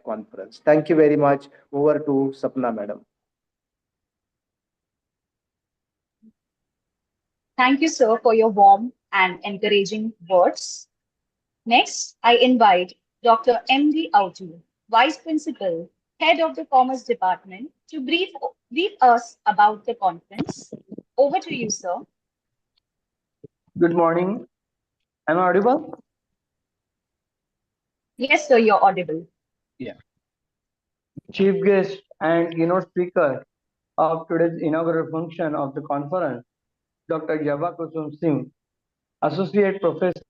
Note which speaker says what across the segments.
Speaker 1: conference. Thank you very much. Over to Sapna, madam.
Speaker 2: Thank you, sir, for your warm and encouraging words. Next, I invite Dr. M.D. Autu, Vice Principal, Head of the Commerce Department, to brief us about the conference. Over to you, sir.
Speaker 3: Good morning. Am I audible?
Speaker 2: Yes, sir, you're audible.
Speaker 3: Yeah. Chief guest and keynote speaker of today's inaugural function of the conference, Dr. Java Kusum Singh, Associate Professor.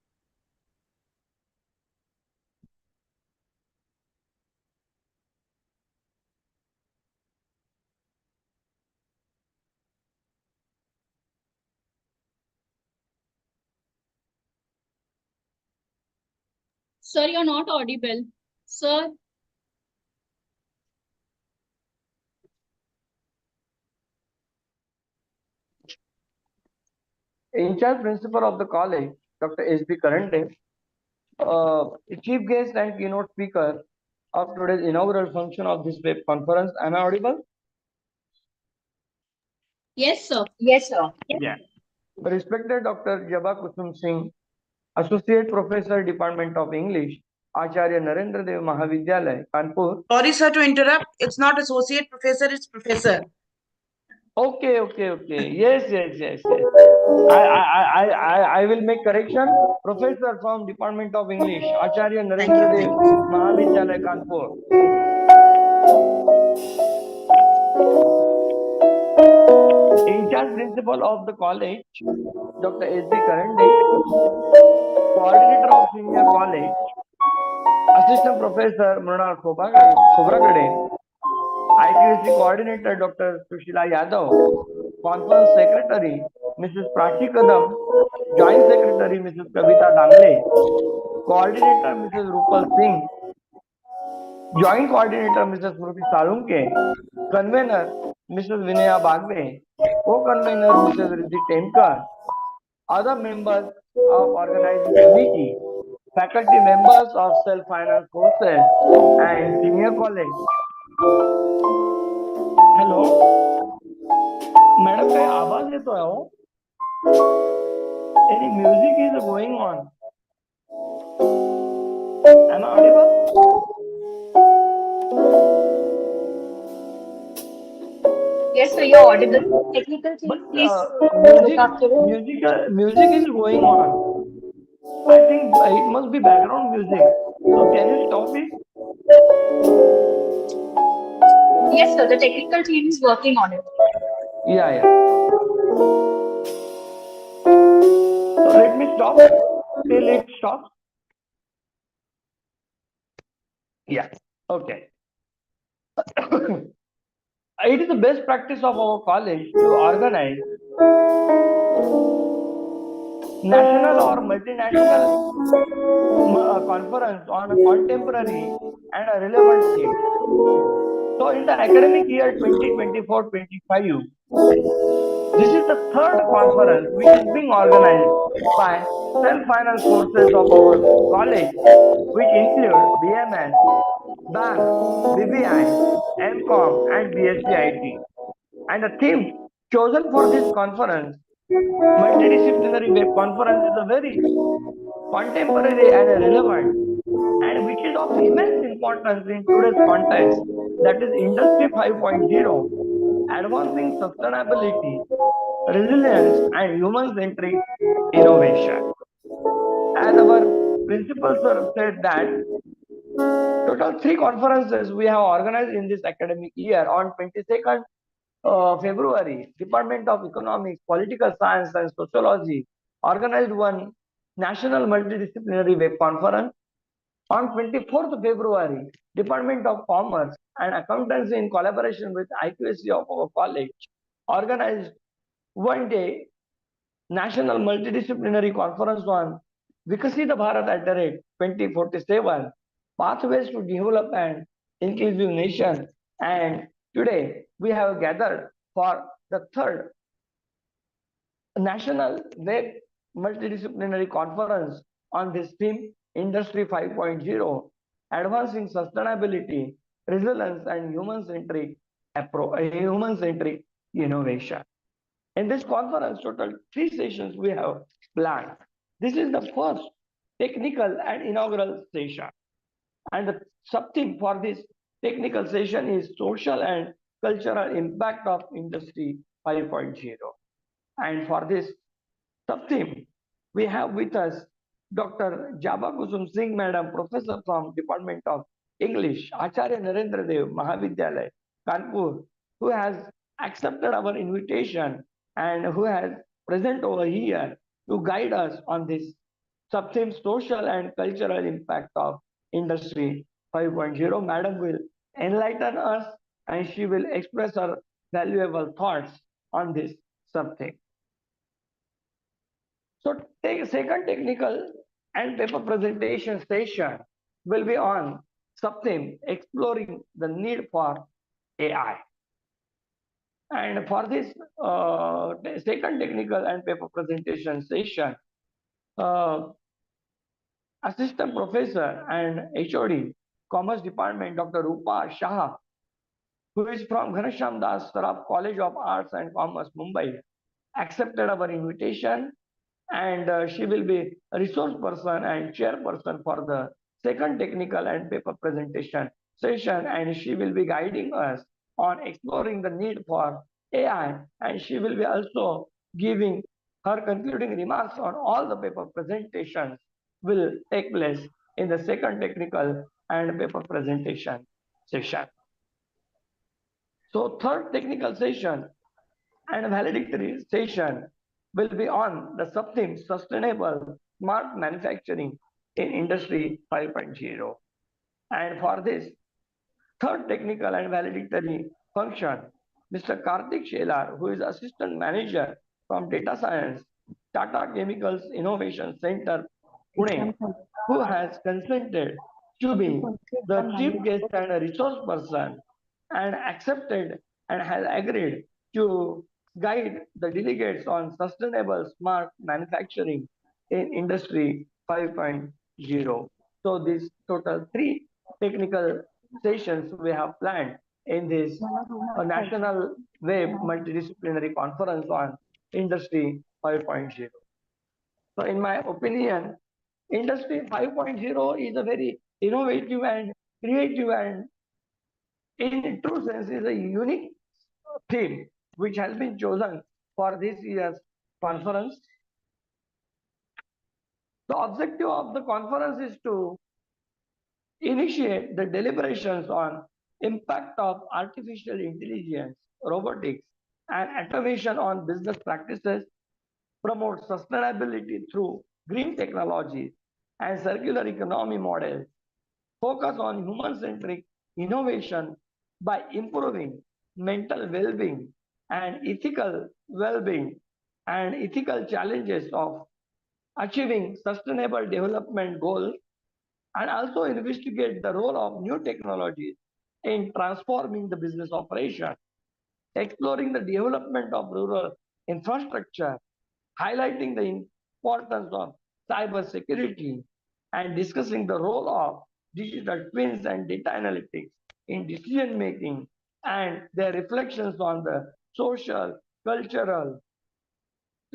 Speaker 4: Sir, you're not audible. Sir,
Speaker 3: In charge principal of the college, Dr. S.B. Karande, chief guest and keynote speaker of today's inaugural function of this web conference. Am I audible?
Speaker 4: yes, sir.
Speaker 2: Yes, sir.
Speaker 3: Yeah. Respected Dr. Java Kusum Singh, Associate Professor, Department of English, Acharya Narendra Dev Mahavidyalaya, Kanpur.
Speaker 5: Sorry, sir, to interrupt. It's not associate professor, it's professor.
Speaker 3: Okay. Yes. I will make correction. Professor from Department of English, Acharya Narendra Dev Mahavidyalaya, Kanpur. In charge principal of the college, Dr. S.B. Karande, coordinator of senior college, assistant professor Mrunal Khobragade, IQAC coordinator Dr. Sushila Yadav, conference secretary Mrs. Prachi Kadam, joint secretary Mrs. Kavita Dangle, coordinator Mrs. Rupal Singh, joint coordinator Mrs. Smriti Salunke, convener Mrs. Vinaya Bagwe, co-convener Mrs. Riddhi Temkar, other members of organizing committee, faculty members of self-finance courses and senior college. Hello, madam, काय आवाज येतोय हो? Any music is going on. Am I audible?
Speaker 2: Yes, sir, you're audible. Technical team,
Speaker 3: But
Speaker 2: please look after it.
Speaker 3: music is going on. I think it must be background music. So can you stop it?
Speaker 2: Yes, sir, the technical team is working on it.
Speaker 3: Yeah. So let me stop till it stops. Yeah. Okay. It is the best practice of our college to organize national or multinational conference on a contemporary and a relevant theme. So in the academic year 2024-25, this is the third conference which is being organized by self-finance courses of our college, which include BMS, BAM, BBI, MCOM, and BSc IT. And the theme chosen for this conference, multidisciplinary web conference, is a very contemporary and relevant, and which is of immense importance in today's context, that is Industry 5.0, advancing sustainability, resilience, and human-centric innovation. As our principal sir said that total 3 conferences we have organized in this academic year. On 22nd February, Department of Economics, Political Science and Sociology organized one National Multidisciplinary Web Conference. On 24th February, Department of Commerce and Accountancy in collaboration with IQAC of our college organized one-day National Multidisciplinary Conference on Vikasita Bharat at the rate 2047, Pathways to Develop an Inclusive Nation. And today we have gathered for the third National Web Multidisciplinary Conference on this theme, Industry 5.0. advancing sustainability, resilience, and human-centric innovation. In this conference, total 3 sessions we have planned. This is the first technical and inaugural session. And the sub-theme for this technical session is social and cultural impact of Industry 5.0. And for this sub-theme, we have with us Dr. Jaba Kusum Singh Madam, Professor from Department of English, Acharya Narendra Dev Mahavidyalay, Kanpur, who has accepted our invitation and who has present over here to guide us on this sub-theme social and cultural impact of Industry 5.0. Madam will enlighten us and she will express her valuable thoughts on this sub-theme. So second technical and paper presentation session will be on sub-theme exploring the need for AI. And for this second technical and paper presentation session, Assistant Professor and HOD, Commerce Department, Dr. Rupa Shah, who is from Ghanshyam Das Saraf College of Arts and Commerce, Mumbai, accepted our invitation, and she will be a resource person and chairperson for the second technical and paper presentation session, and she will be guiding us on exploring the need for AI, and she will be also giving her concluding remarks on all the paper presentations will take place in the second technical and paper presentation session. So third technical session and valedictory session will be on the sub-theme sustainable smart manufacturing in Industry 5.0. And for this third technical and valedictory function, Mr. Karthik Shelar, who is Assistant Manager from Data Science, Tata Chemicals Innovation Center, Pune, who has consented to be the chief guest and a resource person and accepted and has agreed to guide the delegates on sustainable smart manufacturing in Industry 5.0. So these total 3 technical sessions we have planned in this National Web Multidisciplinary Conference on Industry 5.0. So in my opinion, Industry 5.0 is a very innovative and creative and in true sense is a unique theme which has been chosen for this year's conference. The objective of the conference is to initiate the deliberations on impact of artificial intelligence, robotics, and automation on business practices, promote sustainability through green technologies and circular economy models, focus on human-centric innovation by improving mental well-being and ethical well-being and ethical challenges of achieving sustainable development goals, and also investigate the role of new technologies in transforming the business operation, exploring the development of rural infrastructure, highlighting the importance of cyber security, and discussing the role of digital twins and data analytics in decision making and their reflections on the social, cultural,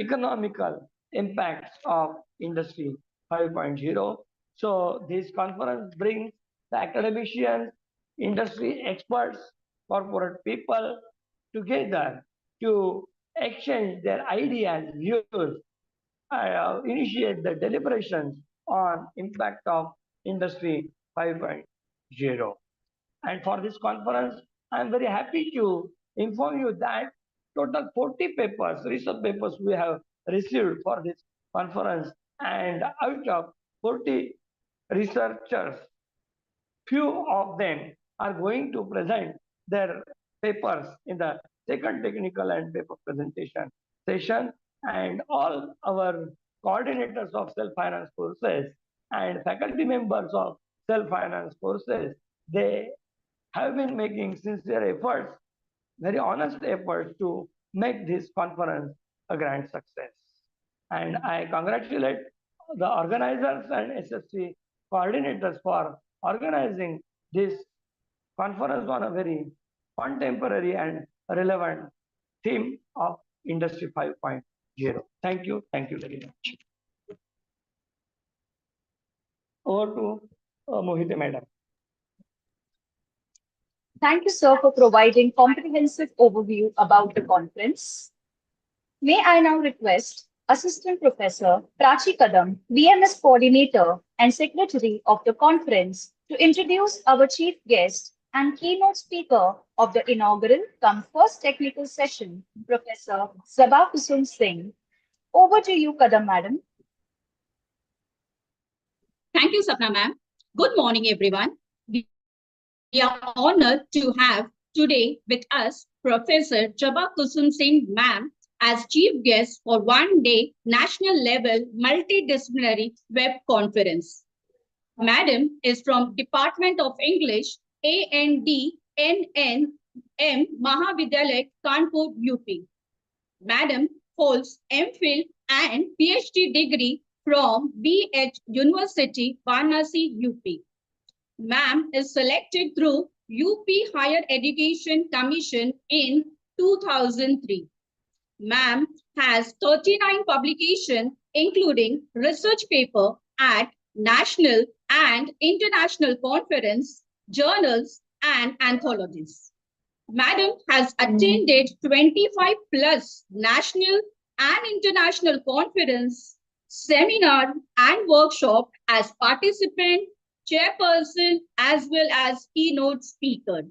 Speaker 3: economical impacts of Industry 5.0. So this conference brings the academicians, industry experts, corporate people together to exchange their ideas, views, initiate the deliberations on impact of Industry 5.0. And for this conference, I am very happy to inform you that total 40 papers, research papers we have received for this conference, and out of 40 researchers, few of them are going to present their papers in the second technical and paper presentation session, and all our coordinators of self-finance courses and faculty members of self-finance courses, they have been making sincere efforts, very honest efforts to make this conference a grand success. And I congratulate the organizers and SSC coordinators for organizing this conference on a very contemporary and relevant theme of Industry 5.0. Thank you. Thank you very much. Over to Mohite Madam.
Speaker 2: Thank you, sir, for providing comprehensive overview about the conference. May I now request Assistant Professor Prachi Kadam, BMS Coordinator and Secretary of the conference, to introduce our chief guest and keynote speaker of the inaugural first technical session, Professor Sabha Kusum Singh. Over to you, Kadam Madam.
Speaker 4: Thank you, Sapna ma'am. Good morning, everyone. We are honored to have today with us Professor Sabha Kusum Singh ma'am as chief guest for one-day national level multidisciplinary web conference. Madam is from Department of English, ANDNNM Mahavidyalaya, Kanpur, UP. Madam holds MPhil and PhD degree from BH University, Varanasi, UP. Ma'am is selected through UP Higher Education Commission in 2003. Ma'am has 39 publications, including research paper at national and international conference, journals, and anthologies. Madam has attended 25 plus national and international conference, seminar, and workshop as participant, chairperson, as well as keynote speaker.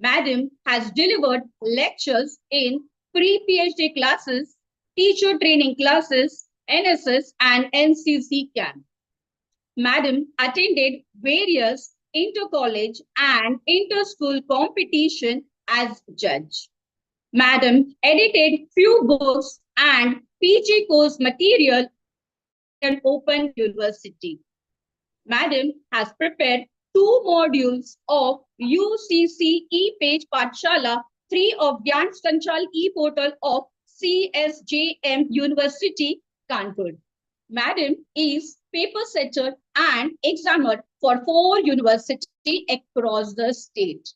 Speaker 4: Madam has delivered lectures in pre-PhD classes, teacher training classes, NSS, and NCC camp. Madam attended various inter-college and inter-school competition as judge. Madam edited few books and PG course material in Open University. Madam has prepared 2 modules of UCC e-page Pathshala, 3 of Gyan Sanchal e-portal of CSJM University, Kanpur. Madam is paper setter and examiner for 4 universities across the state.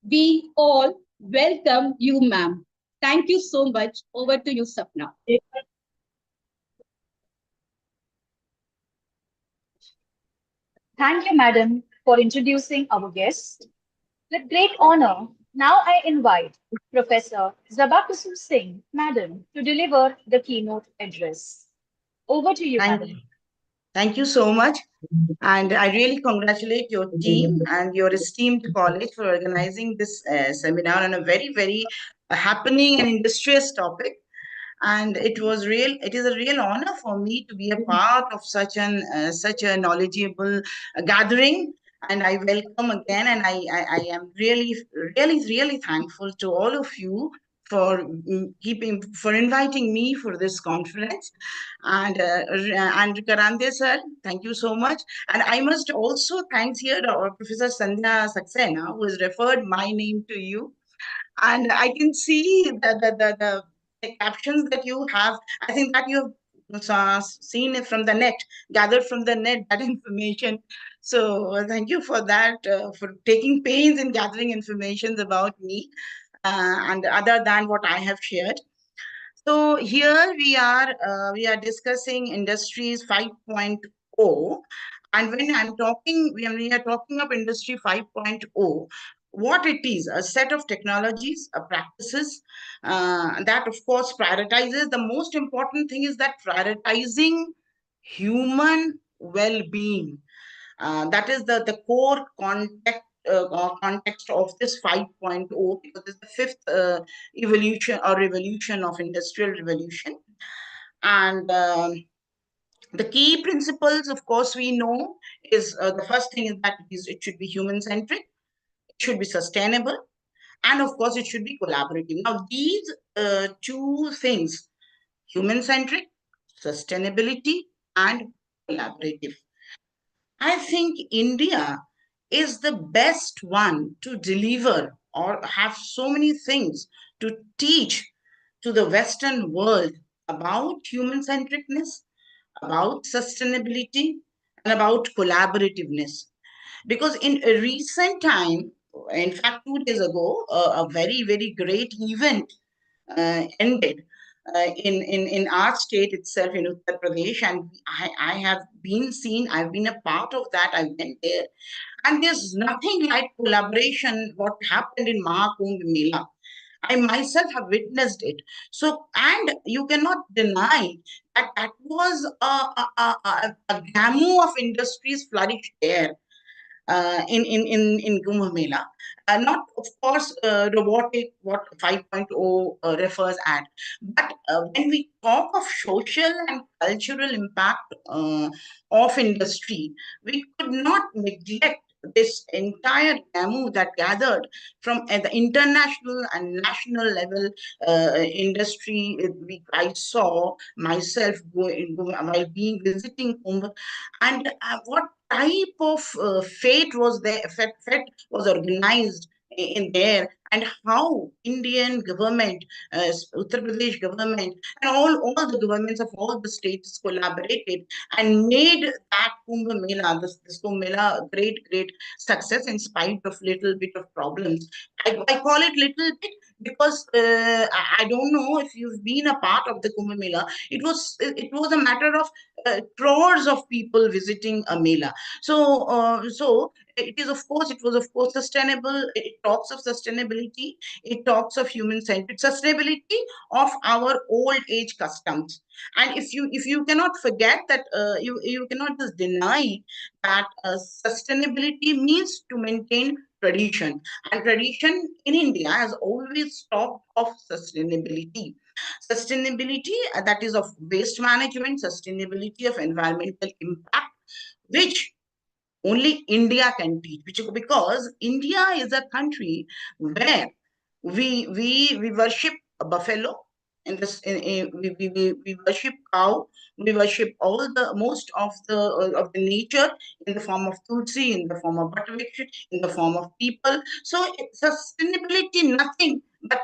Speaker 4: We all welcome you, ma'am. Thank you so much. Over to you, Sapna.
Speaker 2: Thank you, Madam, for introducing our guest. With great honor, now I invite Professor Sabha Kusum Singh, Madam, to deliver the keynote address. Over to you, Madam.
Speaker 5: Thank you so much. And I really congratulate your team and your esteemed college for organizing this seminar on a very, very happening and industrious topic. And it is a real honor for me to be a part of such a knowledgeable gathering. And I welcome again, and I am really, really, really thankful to all of you for inviting me for this conference. And Karande sir, thank you so much. And I must also thank here Professor Sandhya Saxena, who has referred my name to you. And I can see the captions that you have. I think that you have seen it from the net, gathered from the net, that information. So thank you for that, for taking pains in gathering information about me, and other than what I have shared. So here we are discussing Industries 5.0. And when we are talking of Industry 5.0, what it is, a set of technologies, practices that of course prioritizes. The most important thing is that prioritizing human well-being. That is the core context of this 5.0, because it's the 5th evolution or revolution of industrial revolution. And the key principles, of course, we know is the first thing is that it should be human-centric, it should be sustainable, and of course, it should be collaborative. Now, these 2 things, human-centric, sustainability, and collaborative, I think India is the best one to deliver or have so many things to teach to the Western world about human-centricness, about sustainability, and about collaborativeness. because in a recent time, in fact, 2 days ago, a very, very great event ended in our state itself, in Uttar Pradesh, and I have been seen, I've been a part of that, I went there, and there's nothing like collaboration, what happened in Mahakumbh Mela. I myself have witnessed it. So, and you cannot deny that that was a gamut of industries flourished there in Kumbh Mela. Not, of course, robotic, what 5.0 refers at, but when we talk of social and cultural impact of industry, we could not neglect this entire gamut that gathered from at the international and national level industry. I saw myself while being visiting Kumbh, and what type of fate was there, fete was organized in there, and how Indian government, Uttar Pradesh government, and all the governments of all the states collaborated and made that Kumbh Mela, this Kumbh Mela, a great success in spite of little bit of problems. I call it little bit because I don't know if you've been a part of the Kumbh Mela. It was a matter of crores of people visiting a Mela. So it was of course sustainable. It talks of sustainability. It talks of human-centered sustainability of our old age customs. And if you cannot forget that, you cannot just deny that sustainability means to maintain tradition. And tradition in India has always talked of sustainability. Sustainability that is of waste management, sustainability of environmental impact, which only India can teach, because India is a country where we worship a buffalo we worship cow, we worship all the most of the nature in the form of tulsi, in the form of buttermilk, in the form of people. So sustainability, nothing but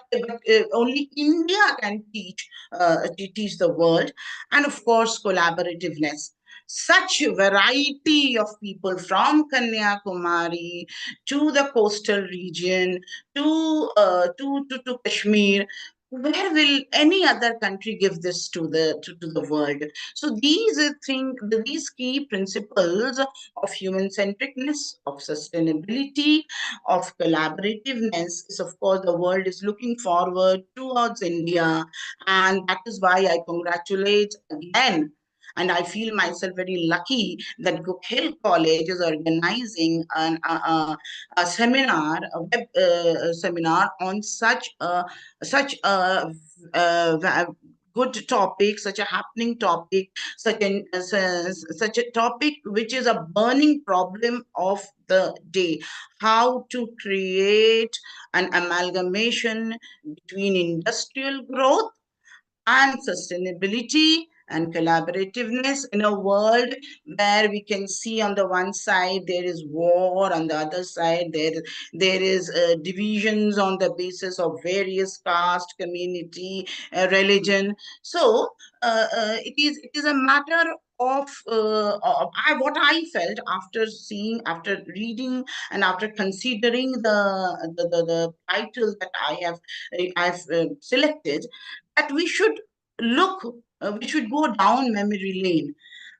Speaker 5: only India can teach the world. And of course, collaborativeness. Such variety of people from Kanyakumari to the coastal region to Kashmir. Where will any other country give this to the world? So these key principles of human centricness, of sustainability, of collaborativeness is, of course, the world is looking forward towards India, and that is why I congratulate again. And I feel myself very lucky that Hill College is organizing a seminar, a web seminar on such a good topic, such a happening topic, such a topic which is a burning problem of the day. How to create an amalgamation between industrial growth and sustainability and collaborativeness in a world where we can see on the one side there is war, on the other side there is divisions on the basis of various caste, community, religion. So it is a matter of what I felt after reading and after considering the titles that I've selected, that we should go down memory lane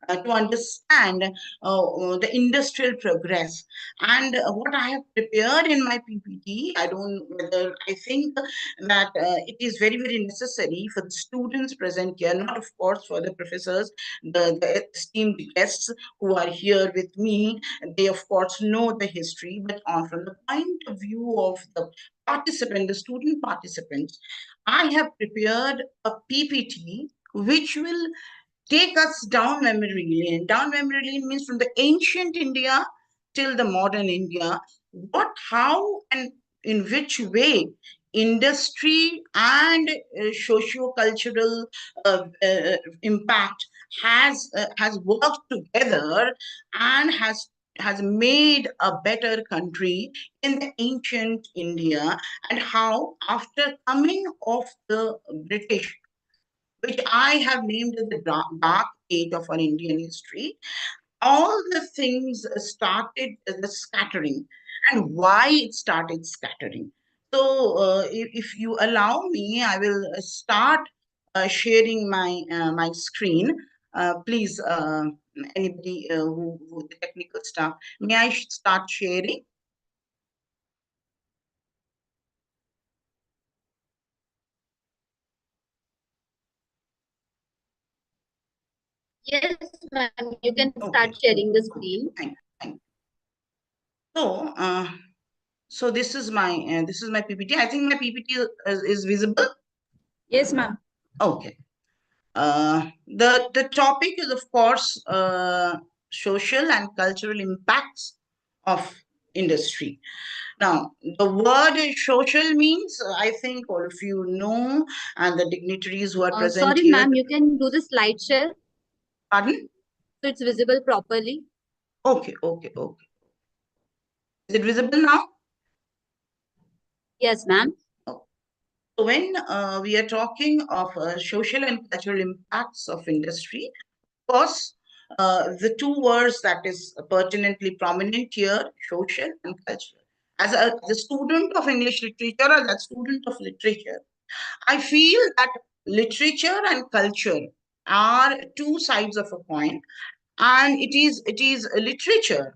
Speaker 5: to understand the industrial progress. And what I have prepared in my PPT, I don't whether I think that it is very, very necessary for the students present here, not of course for the professors, the esteemed guests who are here with me. They of course know the history, but from the point of view of the student participants, I have prepared a PPT which will take us down memory lane. Down memory lane means from the ancient India till the modern India. How, and in which way industry and socio-cultural impact has worked together and has made a better country in the ancient India, and how after coming of the British, which I have named as the dark age of our Indian history, all the things started the scattering, and why it started scattering. So, if you allow me, I will start sharing my screen. Please, anybody who the technical staff, may I start sharing?
Speaker 4: Yes, ma'am. You can start
Speaker 5: Okay.
Speaker 4: sharing the screen.
Speaker 5: Thank you. So, so this is my PPT. I think my PPT is visible.
Speaker 4: Yes, ma'am.
Speaker 5: Okay. The topic is, of course, social and cultural impacts of industry. Now, the word social means, I think all of you know, and the dignitaries who are present
Speaker 4: Sorry,
Speaker 5: here.
Speaker 4: ma'am. You can do the slide share
Speaker 5: Pardon?
Speaker 4: so it's visible properly.
Speaker 5: Okay. Is it visible now?
Speaker 4: Yes, ma'am.
Speaker 5: So when we are talking of social and cultural impacts of industry, of course, the two words that is pertinently prominent here, social and cultural. As a student of English literature, as a student of literature, I feel that literature and culture are two sides of a coin, and it is literature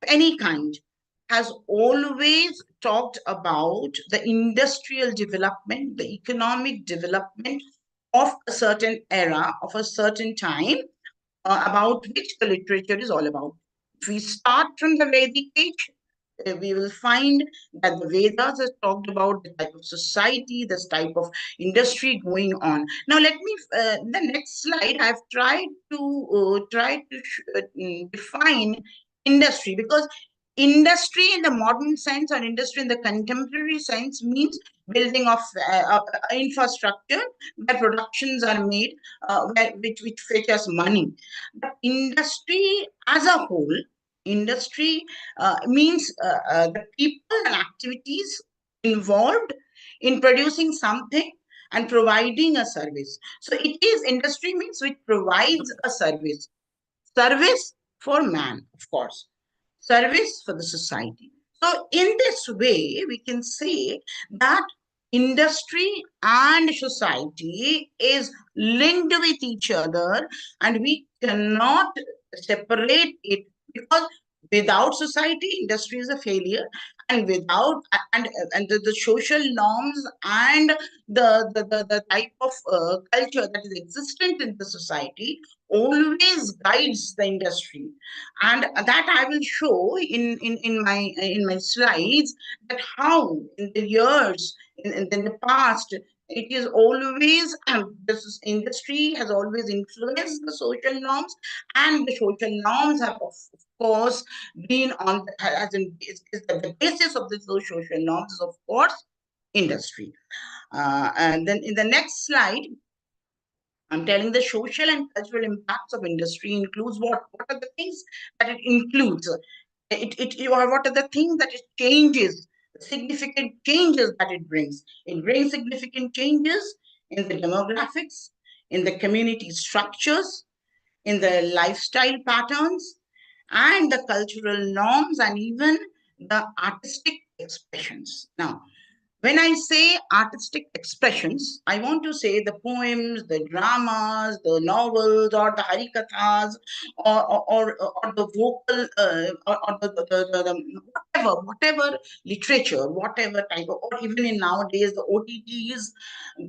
Speaker 5: of any kind has always talked about the industrial development, the economic development of a certain era, of a certain time, about which the literature is all about. If we start from the Vedic age, we will find that the Vedas has talked about the type of society, this type of industry going on. Now, let me, the next slide, I've tried to define industry, because industry in the modern sense or industry in the contemporary sense means building of infrastructure where productions are made, which fetches money. But industry as a whole, industry means the people and activities involved in producing something and providing a service. So it is, industry means which provides a service for man, of course, service for the society. So in this way, we can say that industry and society is linked with each other, and we cannot separate it, because without society, industry is a failure, and without and the social norms and the type of culture that is existent in the society always guides the industry. And that I will show in my slides, that how in the years, in the past, it is always this industry has always influenced the social norms, and the social norms have of course been on, as in, is the basis of the social norms is of course industry. And then in the next slide, I'm telling the social and cultural impacts of industry includes what are the things that it includes. Or what are the things that it changes, the significant changes that it brings. It brings significant changes in the demographics, in the community structures, in the lifestyle patterns, and the cultural norms, and even the artistic expressions. Now, when I say artistic expressions, I want to say the poems, the dramas, the novels, or the harikathas, or the vocal, or whatever literature, whatever type of, or even in nowadays the OTTs,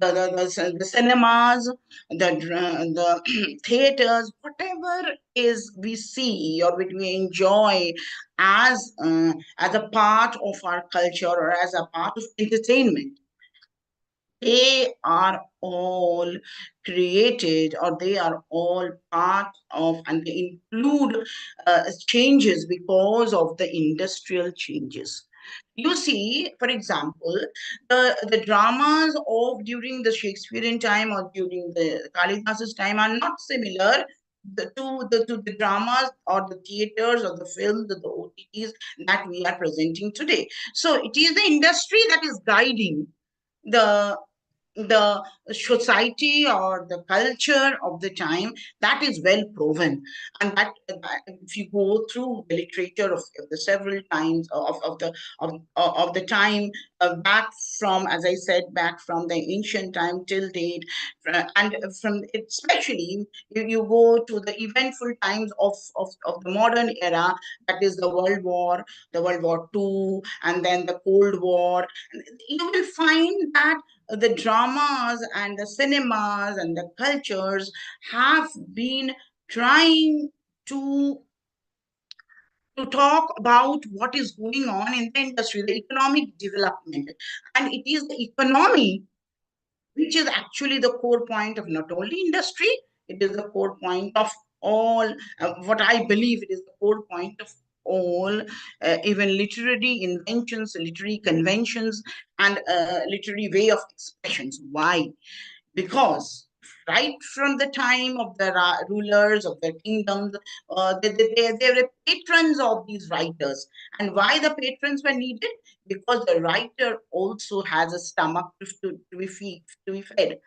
Speaker 5: the cinemas, the theaters, whatever is we see or which we enjoy as a part of our culture or as a part of entertainment, they are all created, or they are all part of, and they include changes because of the industrial changes. You see, for example, the dramas of during the Shakespearean time or during the Kalidas's time are not similar to the dramas or the theaters or the films or the OTTs that we are presenting today. So it is the industry that is guiding the the society or the culture of the time, that is well proven. And that if you go through the literature of the several times of the time, back from, as I said, back from the ancient time till date, and from especially you go to the eventful times of the modern era, that is the World War II, and then the Cold War. You will find that the dramas and the cinemas and the cultures have been trying to talk about what is going on in the industry, the economic development. And it is the economy which is actually the core point of not only industry, it is the core point of all, what I believe it is the core point of all, even literary inventions, literary conventions, and literary way of expressions. Why? Because right from the time of the rulers of the kingdoms, they were patrons of these writers. And why the patrons were needed? Because the writer also has a stomach to be fed.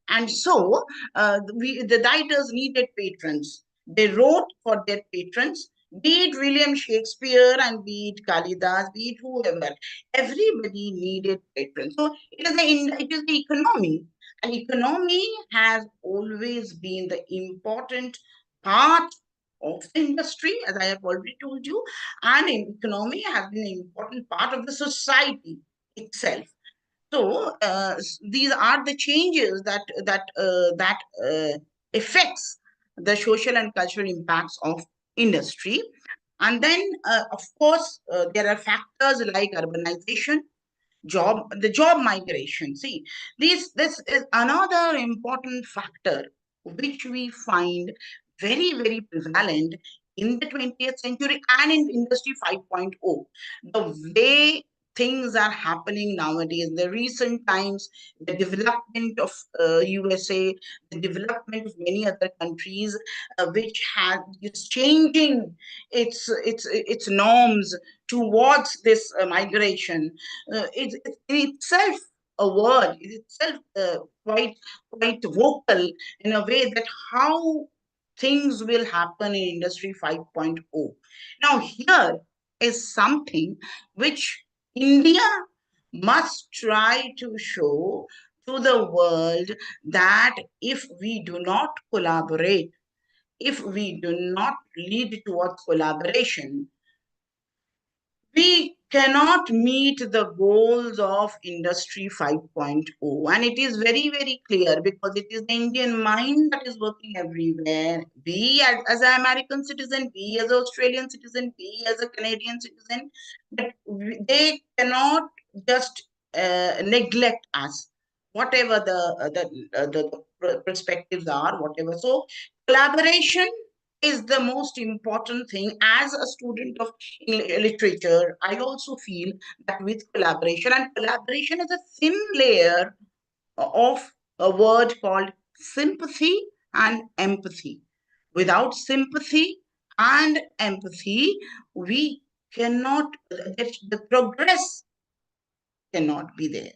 Speaker 5: And so the writers needed patrons. They wrote for their patrons, be it William Shakespeare and be it Kalidas, be it whoever. Everybody needed patrons. So it is the economy, and economy has always been the important part of the industry, as I have already told you, and economy has been an important part of the society itself. So these are the changes that affects the social and cultural impacts of industry. And then, of course, there are factors like urbanization, the job migration. See, this is another important factor which we find very prevalent in the 20th century and in industry 5.0. The way things are happening nowadays, the recent times, the development of USA, the development of many other countries, which is changing its norms towards this migration. It's in itself a word, it itself quite vocal in a way that how things will happen in Industry 5.0. Now, here is something which India must try to show to the world, that if we do not collaborate, if we do not lead towards collaboration, we cannot meet the goals of Industry 5.0. And it is very clear, because it is the Indian mind that is working everywhere. We as an American citizen, we as an Australian citizen, we as a Canadian citizen, but they cannot just neglect us, whatever the perspectives are, whatever. So collaboration is the most important thing. As a student of literature, I also feel that with collaboration, and collaboration is a thin layer of a word called sympathy and empathy. Without sympathy and empathy, we cannot, the progress cannot be there.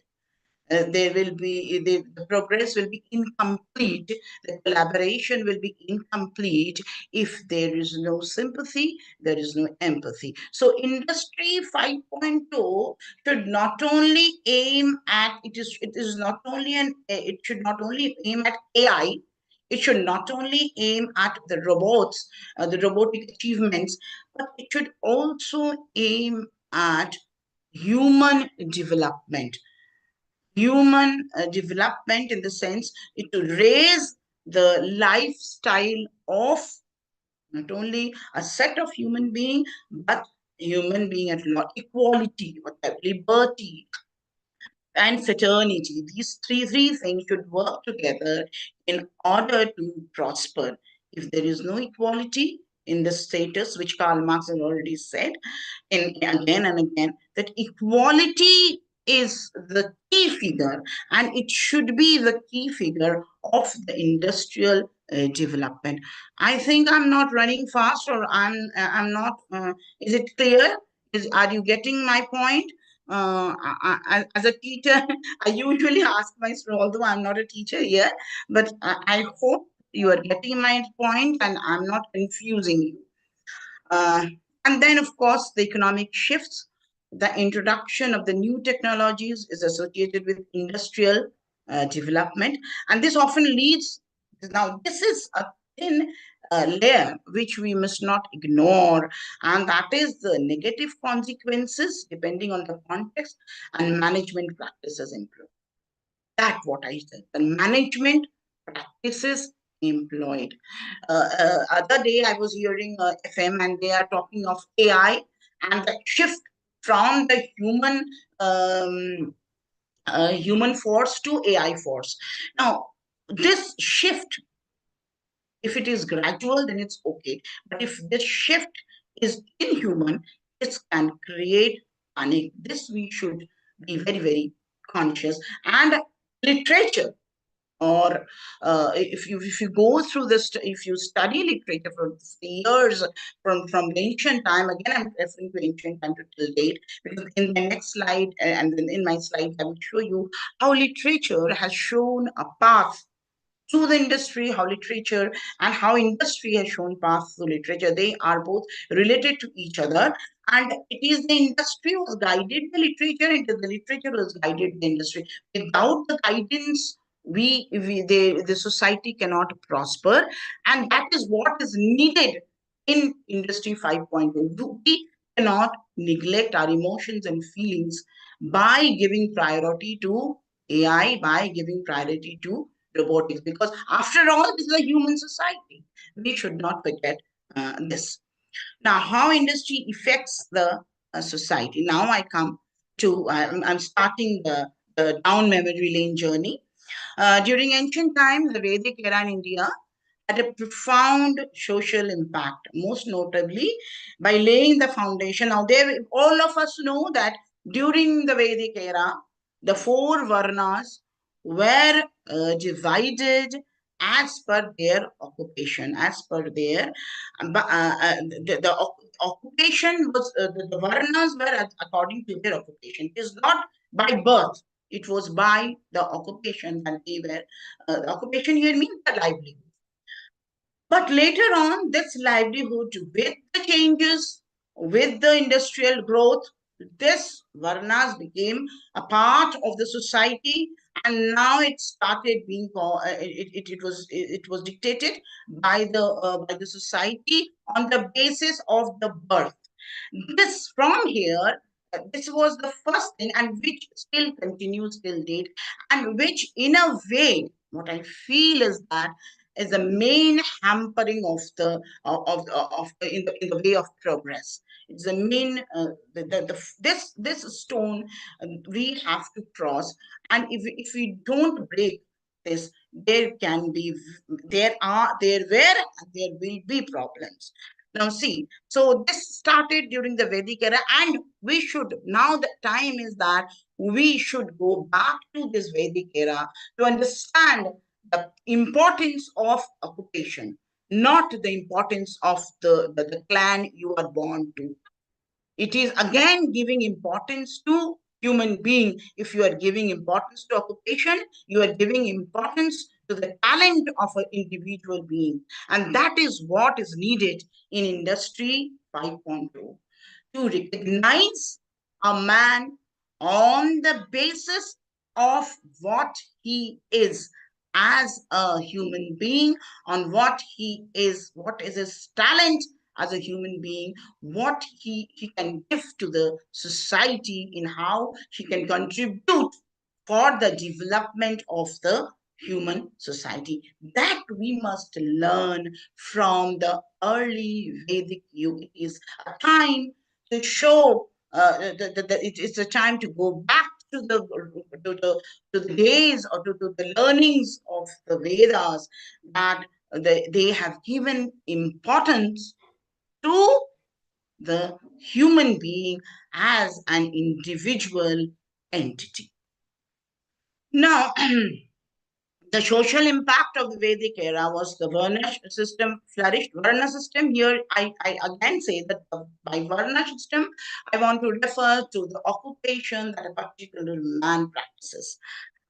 Speaker 5: There will be the progress will be incomplete, the collaboration will be incomplete if there is no sympathy, there is no empathy. So Industry 5.0 should not only aim at, it is not only it should not only aim at AI, it should not only aim at the robots, the robotic achievements, but it should also aim at human development. Human development, in the sense it to raise the lifestyle of not only a set of human being, but human being at large, equality, liberty, and fraternity. These three things should work together in order to prosper. If there is no equality in the status, which Karl Marx has already said, in again and again, that equality is the key figure, and it should be the key figure of the industrial development. I think I'm not running fast, or I'm not. Is it clear? Are you getting my point? as a teacher, I usually ask my students, although I'm not a teacher here, but I hope you are getting my point and I'm not confusing you. And then, of course, the economic shifts. The introduction of the new technologies is associated with industrial development, and this often leads. Now, this is a thin layer which we must not ignore, and that is the negative consequences depending on the context and management practices employed. That's what I said. The management practices employed. Other day I was hearing FM and they are talking of AI and the shift from the human force to AI force. Now, this shift, if it is gradual, then it's okay. But if this shift is inhuman, this can create panic. This we should be very, very conscious. And literature, or if you go through this, if you study literature for years, from the ancient time, again I'm referring to ancient time to till date, because in the next slide and then in my slides I will show you how literature has shown a path through the industry, how literature and how industry has shown path through literature. They are both related to each other. And it is the industry who has guided the literature, and the literature who has guided the industry. Without the guidance, the society cannot prosper. And that is what is needed in Industry 5.0. We cannot neglect our emotions and feelings by giving priority to AI, by giving priority to robotics, because after all, this is a human society. We should not forget this. Now, how industry affects the society. Now I come to, I'm starting the down memory lane journey. During ancient times, the Vedic era in India had a profound social impact, most notably by laying the foundation. Now, there, all of us know that during the Vedic era, the four varnas were divided as per their occupation, as per their the occupation was the varnas were according to their occupation. It is not by birth; it was by the occupation that they were. The occupation here means the livelihood. But later on, this livelihood, with the changes, with the industrial growth, this Varnas became a part of the society, and now it started being it was dictated by the society on the basis of the birth. This from here, this was the first thing, and which still continues till date, and which in a way, what I feel is that is the main hampering of in the way of progress. It's the main this stone we have to cross, and if we don't break this, there can be there were and there will be problems. Now see, so this started during the Vedic era, and we should, now the time is that we should go back to this Vedic era to understand the importance of occupation, not the importance of the clan you are born to. It is again giving importance to human being. If you are giving importance to occupation, you are giving importance to the talent of an individual being. And that is what is needed in Industry 5.0, to recognize a man on the basis of what he is as a human being, on what he is, what is his talent as a human being, what he can give to the society, in how he can contribute for the development of the human society. That we must learn from the early Vedic Yuga. It is a time to show, it's a time to go back to the days, or to the learnings of the Vedas, that they have given importance to the human being as an individual entity. Now, The social impact of the Vedic era was the Varna system flourished. Varna system, here I again say that by Varna system, I want to refer to the occupation that a particular man practices.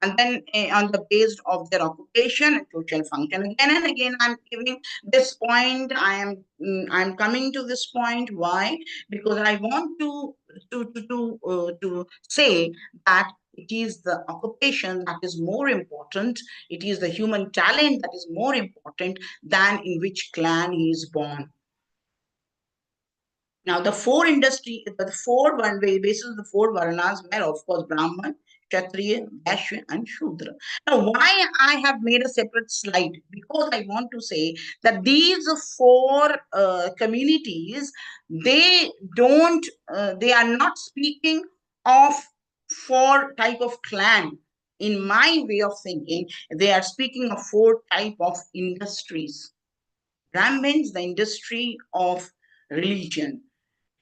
Speaker 5: And then on the basis of their occupation and social function. Again and again, I'm giving this point. I'm coming to this point. Why? Because I want to say that it is the occupation that is more important. It is the human talent that is more important than in which clan he is born. Now, the four one way basis of the four Varanas were, of course, Brahman, Kshatriya, Vaishya, and Shudra. Now, why I have made a separate slide? Because I want to say that these four communities, they they are not speaking of four type of clan. In my way of thinking, they are speaking of four type of industries. Brahmins, the industry of religion.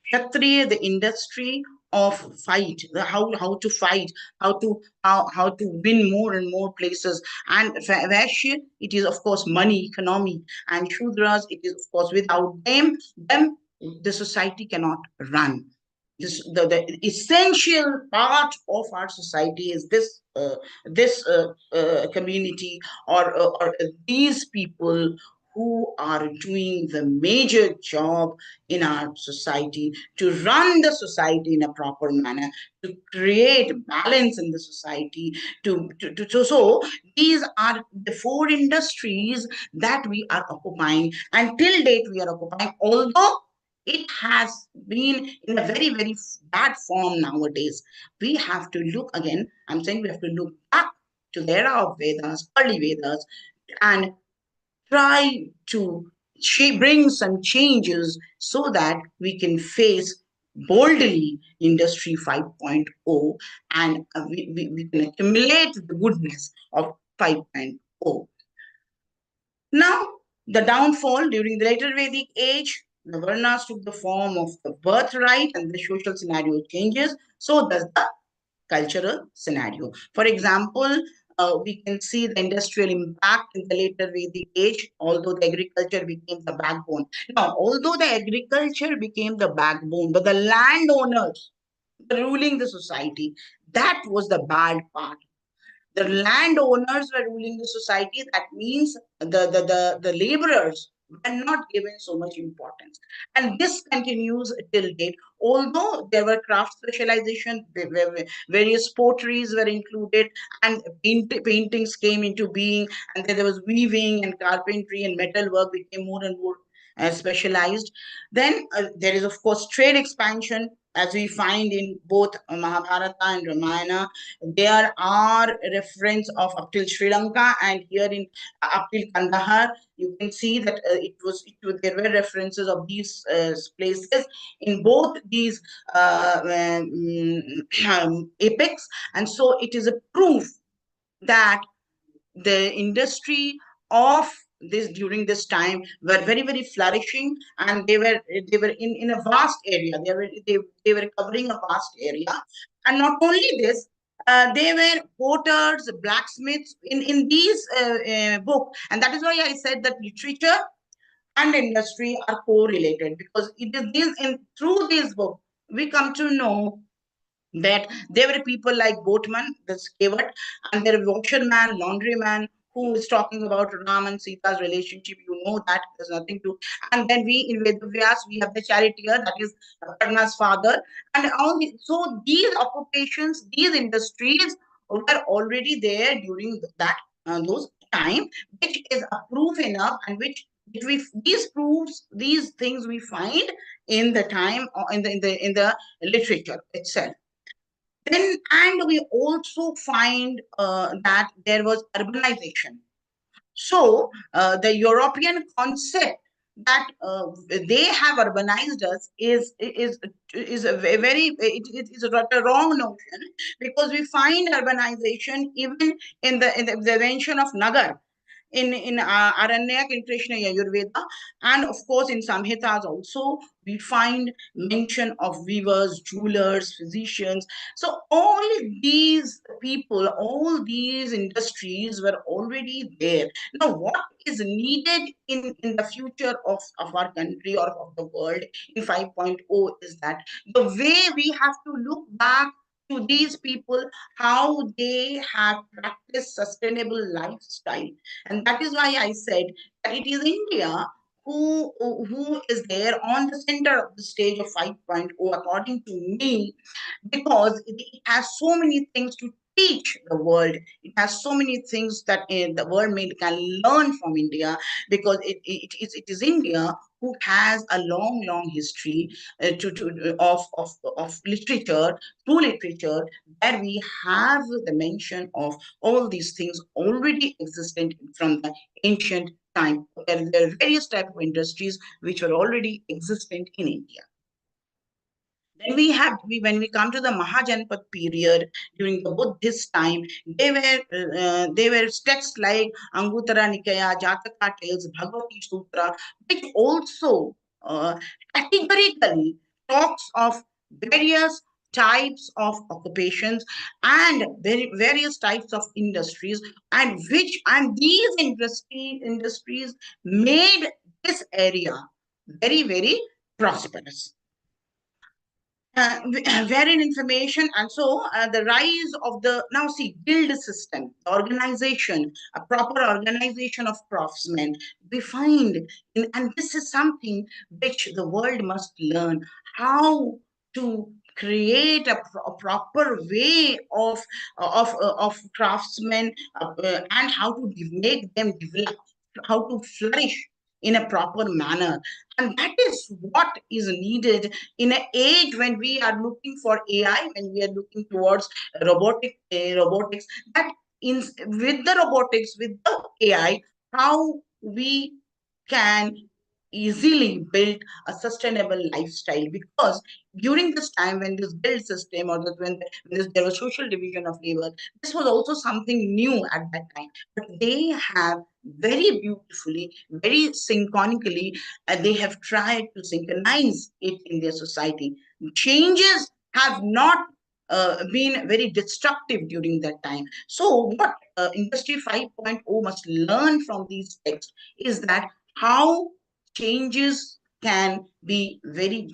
Speaker 5: Kshatriya, the industry of fight, how to fight, how to win more and more places. And Vaishya, it is of course money, economy, and Shudras, it is of course without them the society cannot run. The essential part of our society is this community or these people who are doing the major job in our society to run the society in a proper manner, to create balance in the society. So these are the four industries that we are occupying. Until date, we are occupying, although it has been in a very, very bad form nowadays. We have to look again. I'm saying we have to look back to the era of Vedas, early Vedas, and try to bring some changes so that we can face boldly Industry 5.0 and we can accumulate the goodness of 5.0. Now, the downfall during the later Vedic age, the Varnas took the form of the birthright and the social scenario changes. So does the cultural scenario. For example, we can see the industrial impact in the later Vedic age, although the agriculture became the backbone. Now, although the agriculture became the backbone, but the landowners were ruling the society, that was the bad part. The landowners were ruling the society. That means the laborers were not given so much importance. And this continues till date. Although there were craft specialization, various potteries were included, and paintings came into being, and then there was weaving and carpentry and metalwork became more and more specialized. Then there is, of course, trade expansion, as we find in both Mahabharata and Ramayana. There are reference of up till Sri Lanka, and here in up till Kandahar, you can see that there were references of these places in both these epics, and so it is a proof that the industry of this during this time were very, very flourishing, and they were in a vast area. They were covering a vast area. And not only this, they were potters, blacksmiths in these book. And that is why I said that literature and industry are correlated, because it is through this book we come to know that there were people like boatman, the scavet, and there were washerman, laundryman, who is talking about Ram and Sita's relationship. You know that there's nothing to. And then we in Vedavyas, we have the charioteer, that is Karna's father, and all. So these occupations, these industries were already there during that those time, which is a proof enough, and which these things we find in the time in the literature itself. Then, and we also find that there was urbanization. So the European concept that they have urbanized us is a very it is a wrong notion, because we find urbanization even in the invention of Nagar. in Aranyak in Krishna Ayurveda, and of course in Samhitas also we find mention of weavers, jewelers, physicians. So all these people, all these industries were already there. Now, what is needed in the future of our country or of the world in 5.0 is that the way we have to look back to these people, how they have practiced sustainable lifestyle. And that is why I said that it is India who is there on the center of the stage of 5.0, according to me, because it has so many things to teach the world. It has so many things that the world can learn from India, because it is India who has a long history of literature, true literature, where we have the mention of all these things already existent from the ancient time. There are various type of industries which were already existent in India. Then when we come to the Mahajanpat period during the Buddhist time, they were texts like Anguttara Nikaya, Jataka Tales, Bhagavati Sutra, which also categorically talks of various types of occupations and various types of industries, and these industries made this area very prosperous. Wherein information, and so the rise of the, now see, guild system, the organization, a proper organization of craftsmen, we find and this is something which the world must learn, how to create a proper way of craftsmen, and how to make them develop, how to flourish in a proper manner. And that is what is needed in an age when we are looking for AI, when we are looking towards robotics, that with the robotics, with the AI, how we can easily build a sustainable lifestyle. Because during this time, when this build system, or there was social division of labor, this was also something new at that time. But they have very beautifully, very synchronically, they have tried to synchronize it in their society. Changes have not been very destructive during that time. So what Industry 5.0 must learn from these texts is that how changes can be very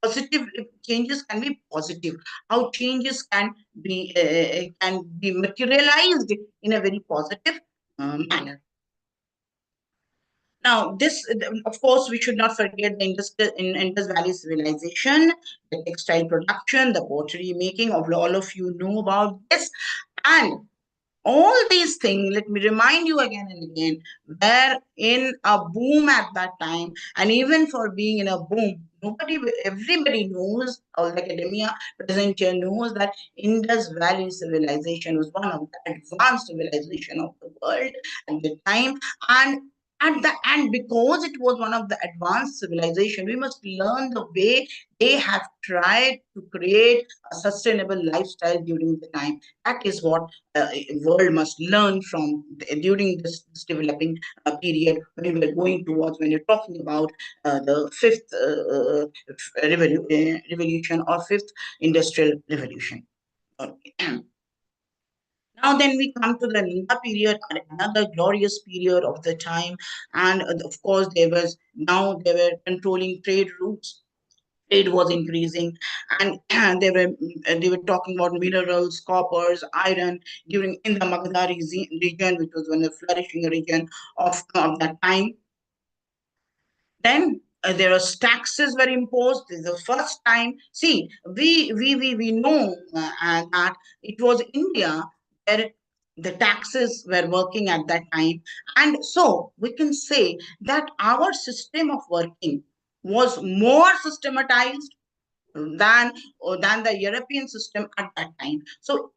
Speaker 5: positive. Changes can be positive. How changes can be materialized in a very positive manner. Now, this, of course, we should not forget the Indus Valley civilization, the textile production, the pottery making. All of you know about this. And all these things, let me remind you again and again, were in a boom at that time. And even for being in a boom, everybody knows, or the academia present here knows, that Indus Valley civilization was one of the advanced civilization of the world at the time. And because it was one of the advanced civilization, we must learn the way they have tried to create a sustainable lifestyle during the time. That is what world must learn from during this developing period, when we're going towards, when you're talking about the fifth revolution, or fifth industrial revolution. Now then we come to the Nanda period, another glorious period of the time. And of course, they were controlling trade routes. Trade was increasing, and they were talking about minerals, coppers, iron during in the Magadha region, which was one of the flourishing region of that time. Then there was taxes were imposed. This is the first time. See, we know that it was India where the taxes were working at that time, and so we can say that our system of working was more systematized than the European system at that time. So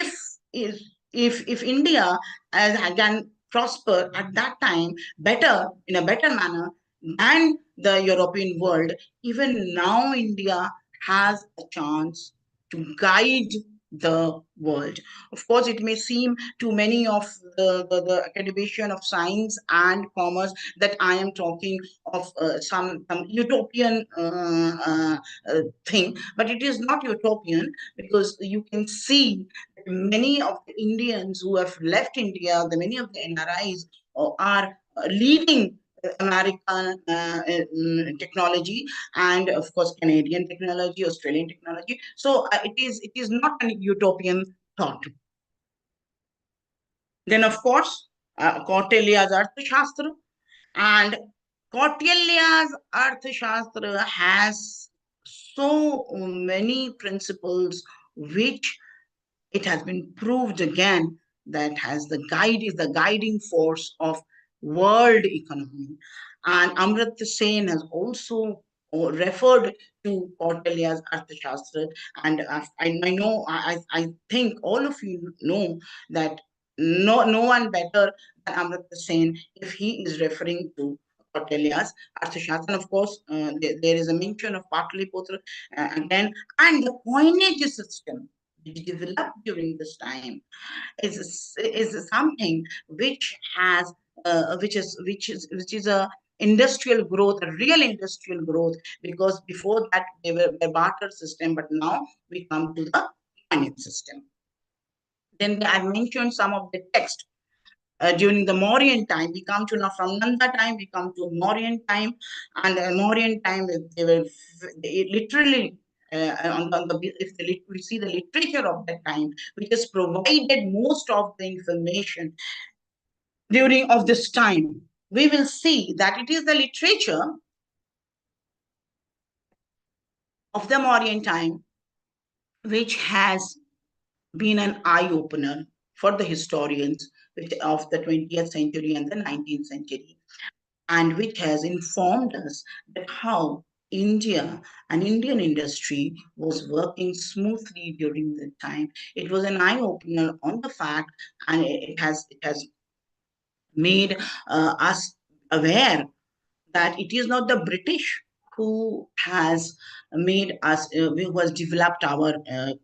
Speaker 5: if India can prosper at that time better, in a better manner than the European world, even now India has a chance to guide the world. Of course, it may seem to many of the academician of science and commerce that I am talking of some utopian thing, but it is not utopian, because you can see that many of the Indians who have left India, many of the NRIs are leading American technology, and of course Canadian technology, Australian technology. So it is not an utopian thought. Then of course Kautilya's Arthashastra, and Kautilya's Arthashastra has so many principles which it has been proved again that is the guiding force of world economy. And Amrita Sen has also referred to Kautilya's Arthashastra, and I know I think all of you know that no one better than Amrita Sen if he is referring to Kautilya's Arthashastra. And of course, there is a mention of Pataliputra again, and the coinage system developed during this time is something which has which is a industrial growth, a real industrial growth, because before that they were a barter system, but now we come to the coinage system. Then I mentioned some of the text during the Mauryan time. We come to now from Nanda time, we come to Mauryan time, and Mauryan time they literally on the if we see the literature of that time, which has provided most of the information during of this time. We will see that it is the literature of the Mauryan time which has been an eye opener for the historians of the 20th century and the 19th century, and which has informed us that how India and Indian industry was working smoothly during the time. It was an eye opener on the fact, and it has made us aware that it is not the British who has made us, who has developed our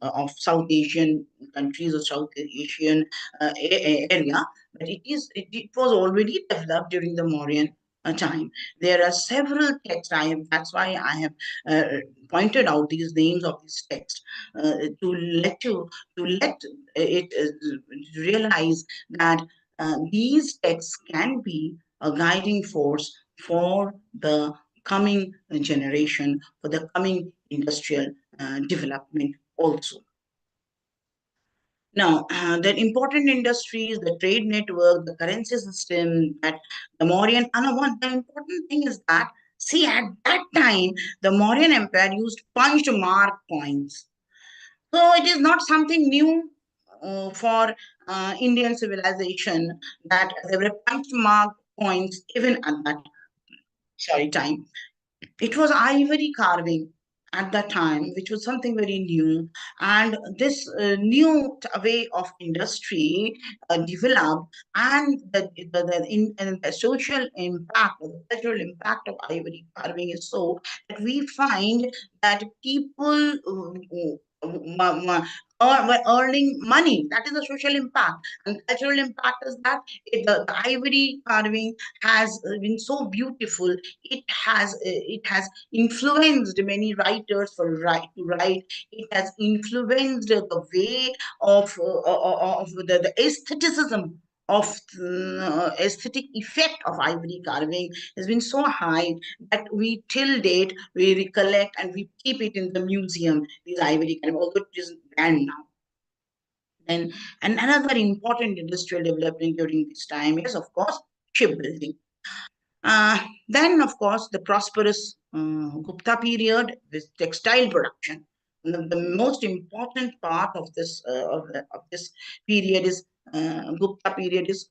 Speaker 5: of South Asian countries or South Asian area, but it was already developed during the Mauryan time. There are several texts. That's why I have pointed out these names of these texts to let it realize that these texts can be a guiding force for the coming generation, for the coming industrial development also. Now, the important industries, the trade network, the currency system, that the Mauryan, and one the important thing is that, see, at that time, the Mauryan Empire used punched mark coins. So it is not something new for Indian civilization that there were punch mark coins even at that time. It was ivory carving at that time, which was something very new. And this new way of industry developed, and the social impact, or the cultural impact of ivory carving is so that we find that people were earning money. That is the social impact. And cultural impact is that the ivory carving has been so beautiful. It has influenced many writers to write. It has influenced the way of the aestheticism of aesthetic effect of ivory carving has been so high that we till date we recollect and we keep it in the museum, these ivory carving, although it is banned now. And another important industrial development during this time is, of course, shipbuilding. Then, of course, the prosperous Gupta period with textile production. The most important part of this period is Gupta period is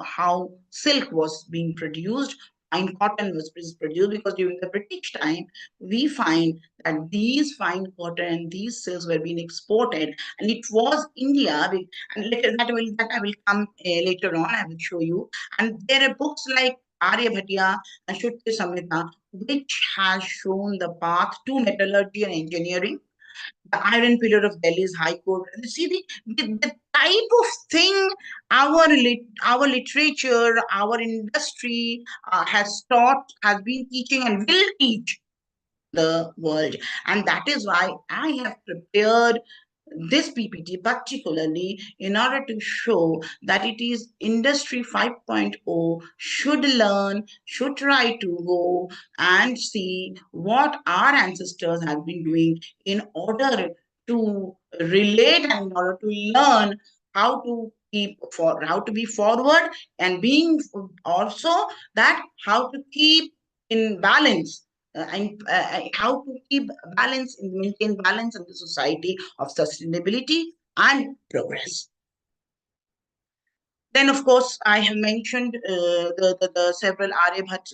Speaker 5: how silk was being produced, fine cotton was produced, because during the British time we find that these fine cotton and these silks were being exported, and it was India. And later that I will come later on. I will show you. And there are books like Aryabhatiya and Shutti Samhita, which has shown the path to metallurgy and engineering. The Iron Pillar of Delhi's High Court. You see the type of thing our literature, our industry has taught, has been teaching, and will teach the world. And that is why I have prepared this PPT particularly in order to show that it is Industry 5.0 should learn, should try to go and see what our ancestors have been doing in order to relate and in order to learn how to how to be forward, and being also that how to keep in balance and how to keep balance and maintain balance in the society of sustainability and progress. Then, of course, I have mentioned the several Aryabhat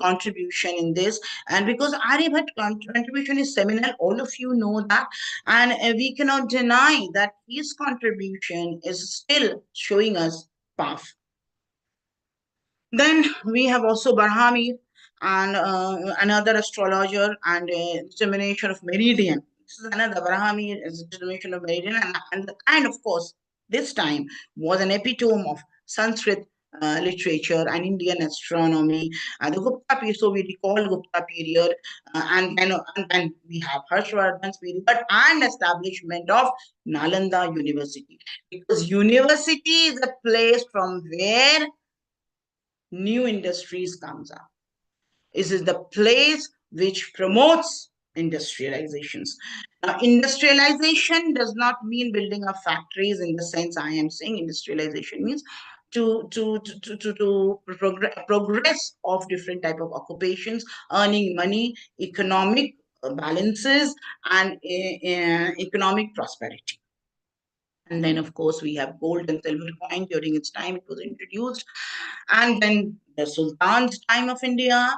Speaker 5: contribution in this, and because Aryabhat contribution is seminal, all of you know that, and we cannot deny that his contribution is still showing us path. Then we have also Barhami and another astrologer and determination of meridian. This is another Barhami is determination of meridian, and of course, this time was an epitome of Sanskrit literature and Indian astronomy. The Gupta period, so we recall Gupta period, and then we have Harshvardhan's period and establishment of Nalanda University, because university is a place from where new industries comes up. This is the place which promotes industrializations. Now, industrialization does not mean building of factories in the sense I am saying. Industrialization means to progress of different type of occupations, earning money, economic balances, and economic prosperity. And then, of course, we have gold and silver coin. During its time, it was introduced. And then the Sultan's time of India.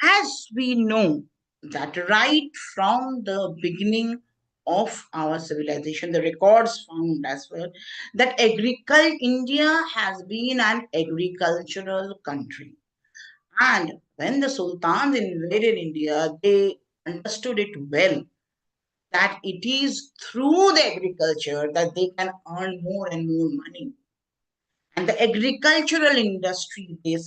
Speaker 5: As we know that right from the beginning of our civilization, the records found as well, that India has been an agricultural country. And when the Sultans invaded India, they understood it well, that it is through the agriculture that they can earn more and more money. And the agricultural industry, they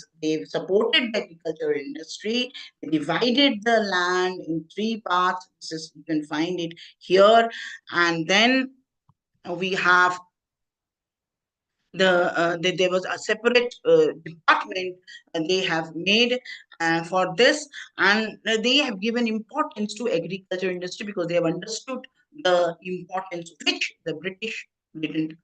Speaker 5: supported the agricultural industry. They divided the land in three parts. You can find it here. And then we have there was a separate department they have made for this, and they have given importance to agriculture industry because they have understood the importance which the British didn't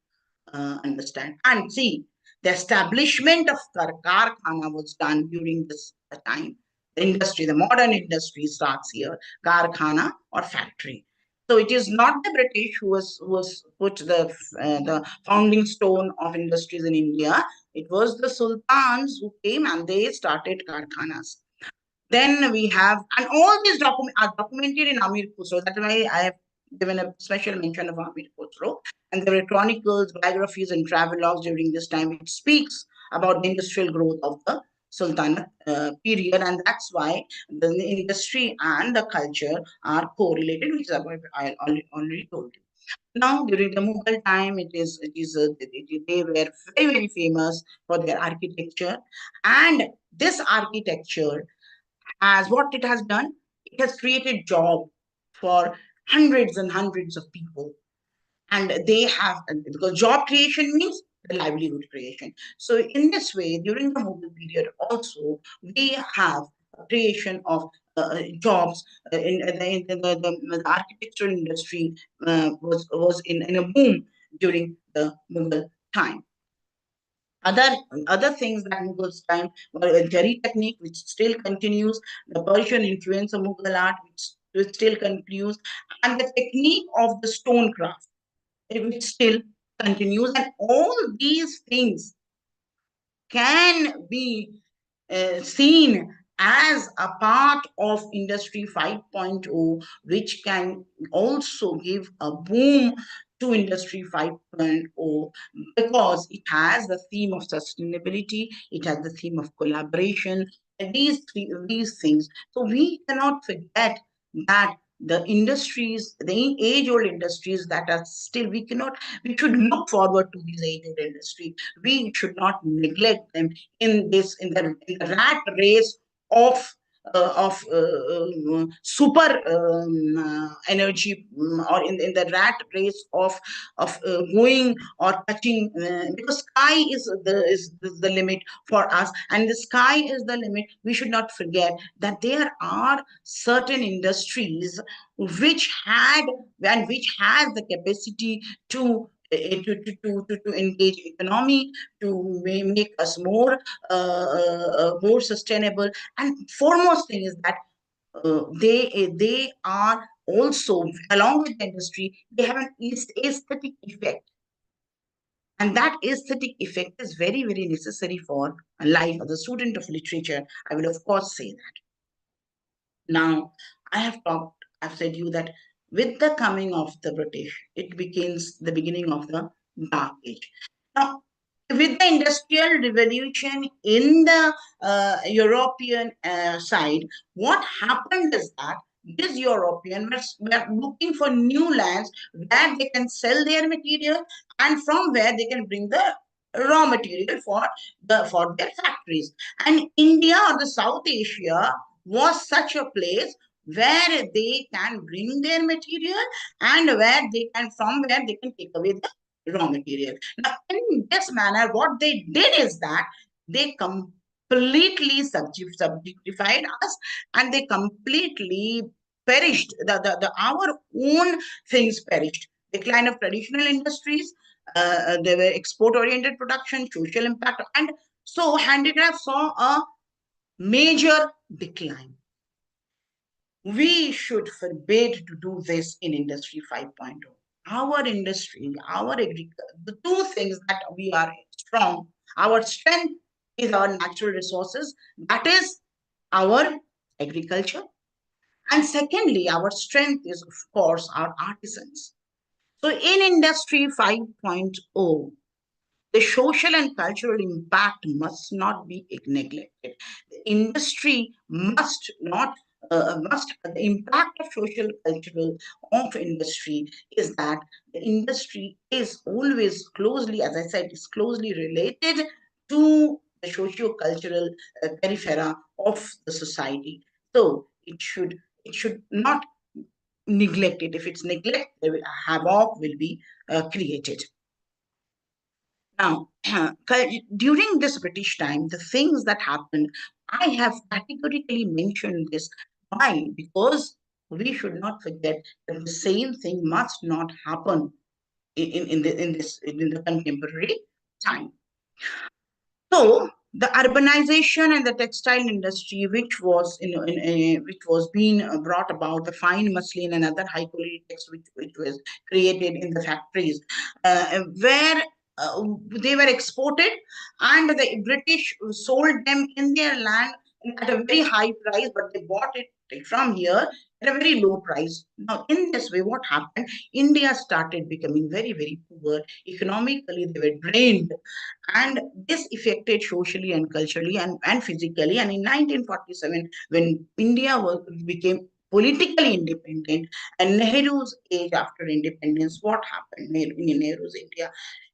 Speaker 5: understand. And see, the establishment of Karkhana was done during this time. The industry, the modern industry starts here, Karkhana or factory. So it is not the British who was put the founding stone of industries in India. It was the sultans who came and they started Karkhanas. Then we have, and all these are documented in Amir Khusro. That's why I have given a special mention of Amir Khusro. And there were chronicles, biographies, and travelogues during this time. It speaks about the industrial growth of the Sultanate period, and that's why the industry and the culture are correlated, which is what I already told you. Now, during the Mughal time, they were very, very famous for their architecture, and this architecture, as what it has done, it has created job for hundreds and hundreds of people. And they have, because job creation means the livelihood creation. So in this way, during the Mughal period also, we have creation of jobs the architectural industry was in a boom during the Mughal time. Other things that Mughals time were Jari technique, which still continues, the Persian influence of Mughal art, which still continues, and the technique of the stone craft, which still continues. And all these things can be seen as a part of Industry 5.0, which can also give a boom to Industry 5.0 because it has the theme of sustainability, it has the theme of collaboration, and these things. So we cannot forget that the industries, the age-old industries that are still, we should look forward to these age-old industry. We should not neglect them in the rat race of super energy, or in the rat race of going or touching, because sky is the limit for us, and the sky is the limit. We should not forget that there are certain industries which had and which has the capacity to engage economy, to make us more sustainable. And foremost thing is that they are also, along with the industry, they have an aesthetic effect, and that aesthetic effect is very, very necessary for life. As a student of literature, I will of course say that. Now, I've said you that with the coming of the British, it begins the beginning of the Dark Age. Now, with the Industrial Revolution in the European side, what happened is that these Europeans were looking for new lands where they can sell their material, and from where they can bring the raw material for their factories. And India or the South Asia was such a place where they can bring their material, and from where they can take away the raw material. Now, in this manner, what they did is that they completely subjectified us, and they completely perished. Our own things perished. Decline of traditional industries, they were export-oriented production, social impact, and so handicraft saw a major decline. We should forbid to do this in Industry 5.0. Our industry, our agriculture, the two things that we are strong, our strength is our natural resources, that is our agriculture. And secondly, our strength is, of course, our artisans. So in Industry 5.0, the social and cultural impact must not be neglected. The industry must not the impact of social cultural of industry is that the industry is always closely, as I said, is closely related to the socio-cultural periphery of the society. So it should not neglect it. If it's neglected, havoc will be created. Now, during this British time, the things that happened, I have categorically mentioned this. Why? Because we should not forget that the same thing must not happen in the contemporary time. So the urbanization and the textile industry, which was which was being brought about, the fine muslin and other high quality texts which was created in the factories, where they were exported, and the British sold them in their land at a very high price, but they bought it from here at a very low price. Now, in this way, what happened? India started becoming very, very poor. Economically, they were drained, and this affected socially and culturally and physically. And in 1947, when India became politically independent, and Nehru's age after independence, what happened in Nehru's India?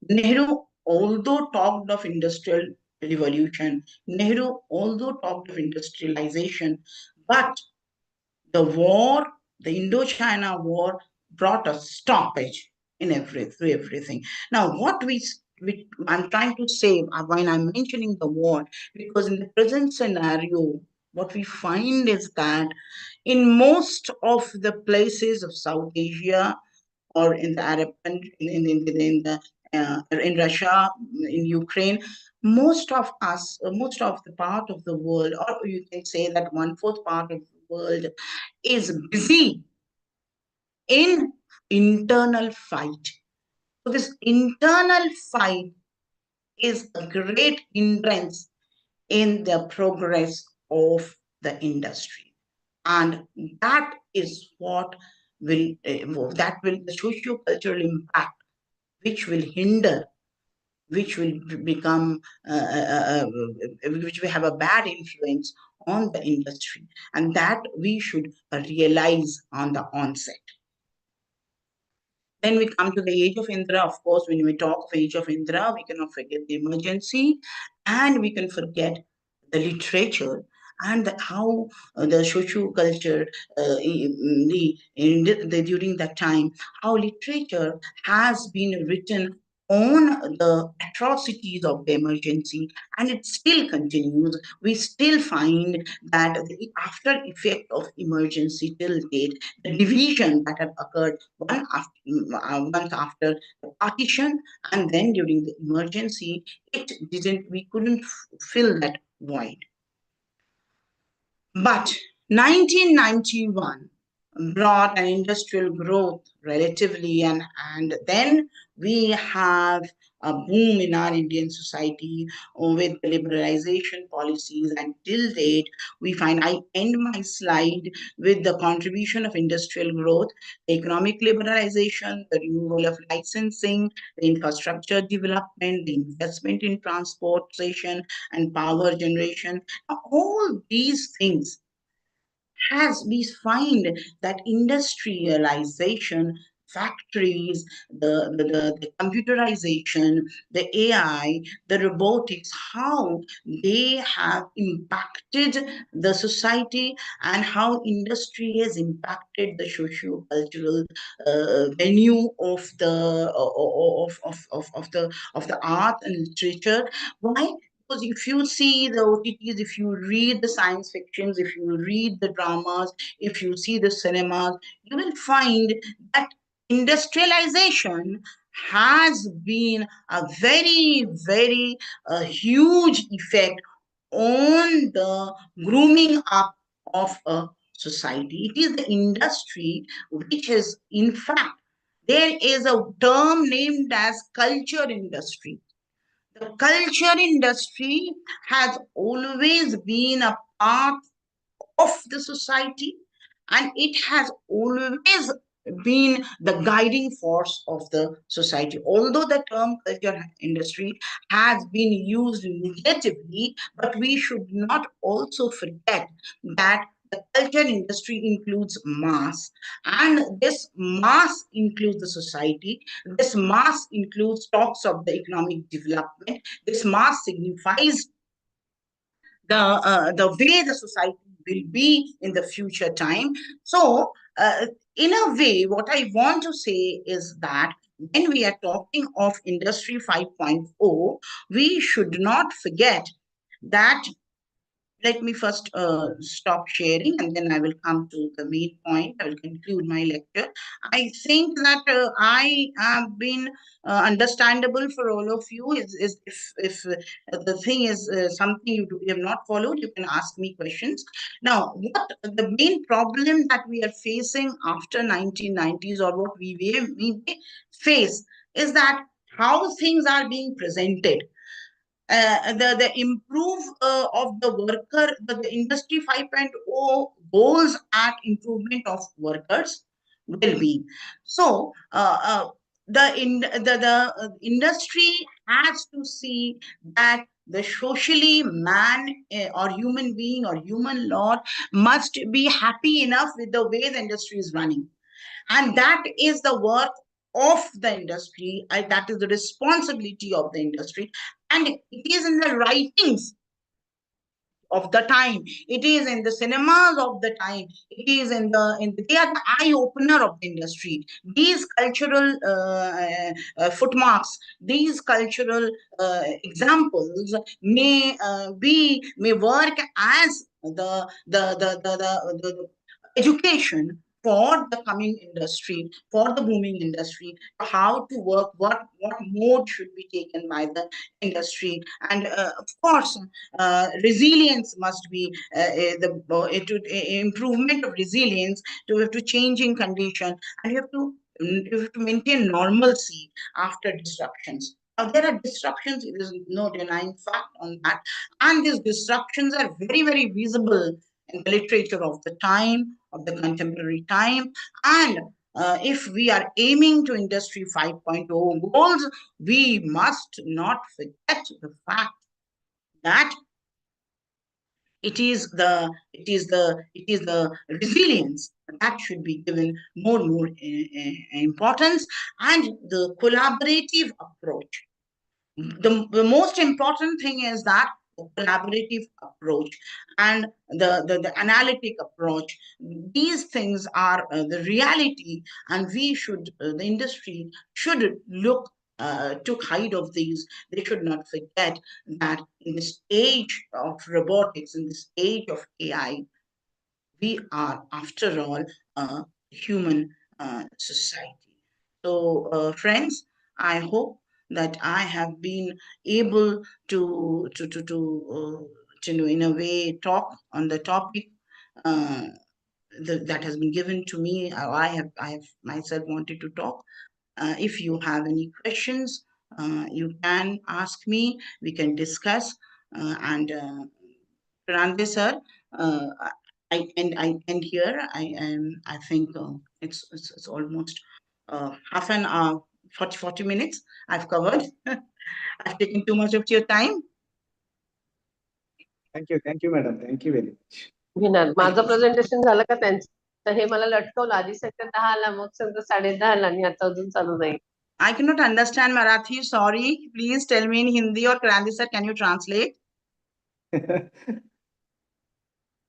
Speaker 5: Nehru, although talked of industrial revolution, Nehru although talked of industrialization, but the war, the Indochina war, brought a stoppage in everything. Now, I'm trying to say when I'm mentioning the war, because in the present scenario, what we find is that in most of the places of South Asia, or in the Arab country, in Russia, in Ukraine, most of the part of the world, or you can say that 1/4 part of the world, is busy in internal fight. So this internal fight is a great hindrance in the progress of the industry, and that is what the socio-cultural impact which will hinder which will become, which will have a bad influence on the industry, and that we should realize on the onset. Then we come to the age of Indra. Of course, when we talk of age of Indra, we cannot forget the emergency, and we can forget the literature and how the social culture during that time, how literature has been written on the atrocities of the emergency, and it still continues. We still find that the after effect of emergency till date, the division that had occurred once after the partition and then during the emergency, we couldn't fill that void. But 1991 brought an industrial growth relatively, and then we have a boom in our Indian society with the liberalization policies, and till date we find, I end my slide with the contribution of industrial growth, the economic liberalization, the removal of licensing, the infrastructure development, the investment in transportation and power generation. All these things, as we find that industrialization, factories, the computerization, the AI, the robotics, how they have impacted the society, and how industry has impacted the socio-cultural venue of the of the art and literature. Why? Because if you see the OTTs, if you read the science fictions, if you read the dramas, if you see the cinemas, you will find that industrialization has been a very, very huge effect on the grooming up of a society. It is the industry which is, in fact, there is a term named as culture industry. The culture industry has always been a part of the society, and it has always been the guiding force of the society. Although the term culture industry has been used negatively, but we should not also forget that the culture industry includes mass, and this mass includes the society. This mass includes talks of the economic development. This mass signifies the way the society will be in the future time. So, in a way, what I want to say is that when we are talking of Industry 5.0, we should not forget that. Let me first stop sharing, and then I will come to the main point. I will conclude my lecture. I think that I have been understandable for all of you. If the thing is something you have not followed, you can ask me questions. Now, what the main problem that we are facing after 1990s, or what we may face, is that how things are being presented. The improve of the worker, the industry 5.0 goals at improvement of workers well-being. So the industry has to see that the socially man or human being or human lord must be happy enough with the way the industry is running, and that is the work of the industry. That is the responsibility of the industry, and it is in the writings of the time, it is in the cinemas of the time, it is they are the eye opener of the industry. These cultural footmarks, these cultural examples may work as the education for the coming industry, for the booming industry, how to work, what mode should be taken by the industry, and of course, resilience must be improvement of resilience to changing condition, and you have to maintain normalcy after disruptions. Now, there are disruptions, there is no denying fact on that, and these disruptions are very, very visible in the literature of the time, of the contemporary time, and if we are aiming to Industry 5.0 goals, we must not forget the fact that it is the resilience that should be given more and more importance, and the collaborative approach. The most important thing is that the collaborative approach and the analytic approach. These things are the reality, and the industry should took height of these. They should not forget that in this age of robotics, in this age of AI, we are, after all, a human society. So, friends, I hope that I have been able to in a way talk on the topic uh, that has been given to me. I have myself wanted to talk. If you have any questions, you can ask me. We can discuss. And Ranve sir, uh, I end here. I think it's almost half an hour, 40 minutes I've covered. I've taken too much of your time.
Speaker 1: Thank you, madam. Thank you very much.
Speaker 6: घेणार माझं presentation झालं का त्यांचं हे मला लटकवलं आधी सांगते 10ला मग सांगते 10:30ला आणि आता अजून चालू नाही.
Speaker 5: I cannot understand Marathi. Sorry. Please tell me in Hindi or Krandi sir, can you translate?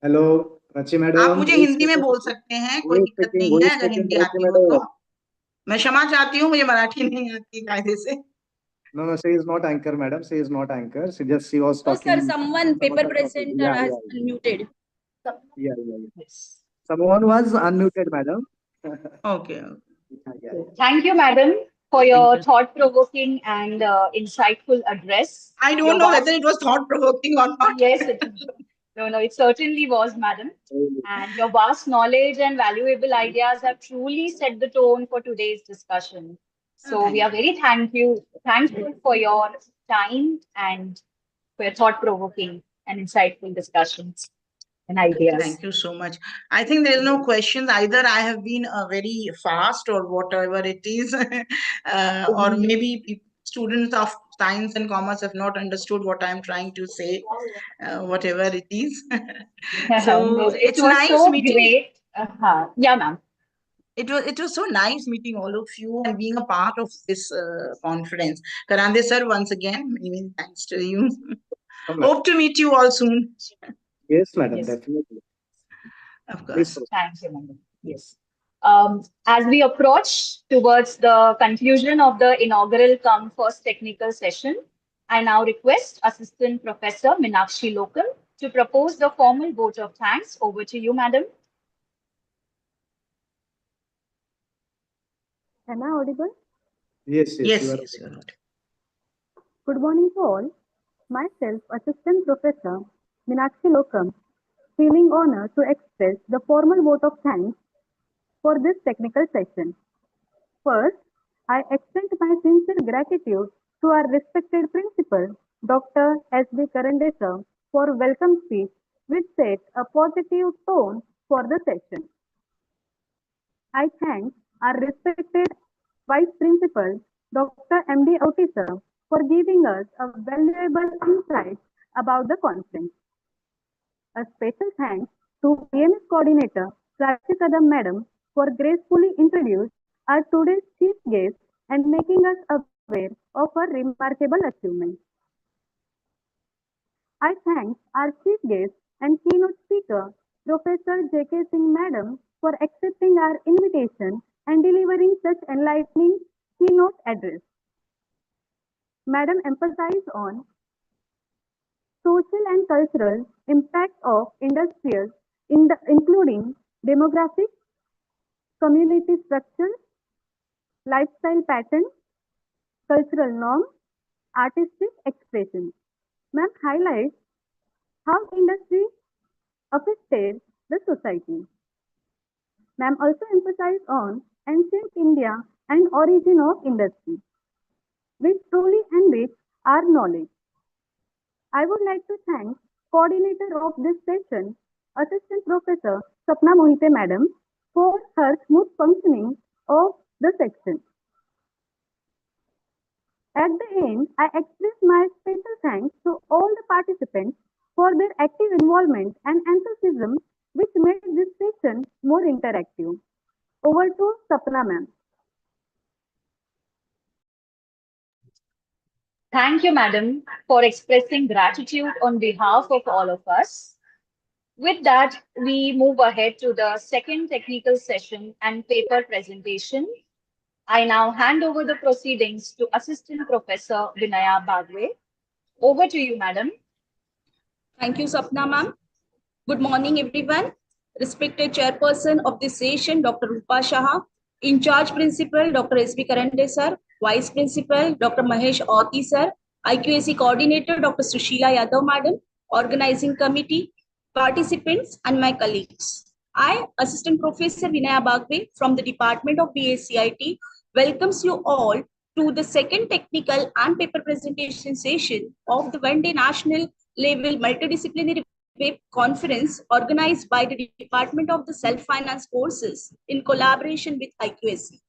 Speaker 1: Hello रची मैडम,
Speaker 5: आप मुझे हिंदी में बोल सकते हैं, कोई दिक्कत नहीं है अगर हिंदी आती हो तो. मैं क्षमा चाहती हूँ, मुझे मराठी नहीं आती कायदे से.
Speaker 1: No, she is not anchor, madam. She is not anchor. She was
Speaker 7: No,
Speaker 1: talking.
Speaker 7: sir, someone paper presenter has unmuted.
Speaker 1: Yeah. Someone was unmuted, madam.
Speaker 5: Okay.
Speaker 1: Yeah.
Speaker 2: Thank you, madam, for your thought-provoking and insightful address.
Speaker 5: I don't know whether it was thought-provoking or not.
Speaker 2: Yes, no, it certainly was, madam. And your vast knowledge and valuable ideas have truly set the tone for today's discussion. So we are very thankful for your time and for your thought-provoking and insightful discussions and ideas.
Speaker 5: Thank you so much. I think there is no questions. Either I have been very fast or whatever it is, or maybe students of science and commerce have not understood what I'm trying to say, whatever it is. So
Speaker 2: No,
Speaker 5: it's
Speaker 2: it was
Speaker 5: nice
Speaker 2: so
Speaker 5: meeting.
Speaker 2: great. Yeah, ma'am.
Speaker 5: It was so nice meeting all of you and being a part of this conference. Karande sir, once again, many thanks to you. Hope to meet you all soon.
Speaker 1: Yes, madam.
Speaker 2: Yes.
Speaker 1: Definitely.
Speaker 5: Of course.
Speaker 2: Thank you, madam. Yes. As we approach towards the conclusion of the inaugural Come First technical session, I now request Assistant Professor Meenakshi Lokal to propose the formal vote of thanks. Over to you, madam.
Speaker 8: Am I audible?
Speaker 1: Yes,
Speaker 5: Yes,
Speaker 1: you are.
Speaker 5: yes, you're right.
Speaker 8: Good morning to all. Myself, Assistant Professor Meenakshi Lokam, feeling honored to express the formal vote of thanks for this technical session. First, I extend my sincere gratitude to our respected principal, Dr. S.B. Karande sir, for welcome speech, which set a positive tone for the session. I thank our respected Vice Principal, Dr. M.D. Auti sir, for giving us a valuable insight about the conference. A special thanks to PMS Coordinator, Prachi Kadam Madam, for gracefully introducing our today's chief guest and making us aware of her remarkable achievements. I thank our chief guest and keynote speaker, Professor J.K. Singh Madam, for accepting our invitation and delivering such enlightening keynote address. Madam emphasized on social and cultural impact of industrials, including demographics, community structures, lifestyle patterns, cultural norms, artistic expressions. Ma'am highlights how industry affected the society. Ma'am also emphasized on ancient India and origin of industry, which truly enrich our knowledge. I would like to thank coordinator of this session, Assistant Professor Sapna Mohite Madam, for her smooth functioning of the section. At the end, I express my special thanks to all the participants for their active involvement and enthusiasm, which made this session more interactive. Over to Sapna ma'am.
Speaker 2: Thank you, madam, for expressing gratitude on behalf of all of us. With that, we move ahead to the second technical session and paper presentation. I now hand over the proceedings to Assistant Professor Vinaya Bagwe. Over to you, madam.
Speaker 7: Thank you, Sapna ma'am. Good morning, everyone. Respected Chairperson of this session, Dr. Rupa Shah, In Charge Principal, Dr. S.B. Karande sir, Vice Principal, Dr. Mahesh Auti sir, IQAC Coordinator, Dr. Sushila Yadav madam, Organizing Committee, participants, and my colleagues. I, Assistant Professor Vinaya Bagwe from the Department of BACIT, welcomes you all to the second technical and paper presentation session of the one-day national level multidisciplinary web conference organized by the Department of the Self-Finance Courses in collaboration with IQAC.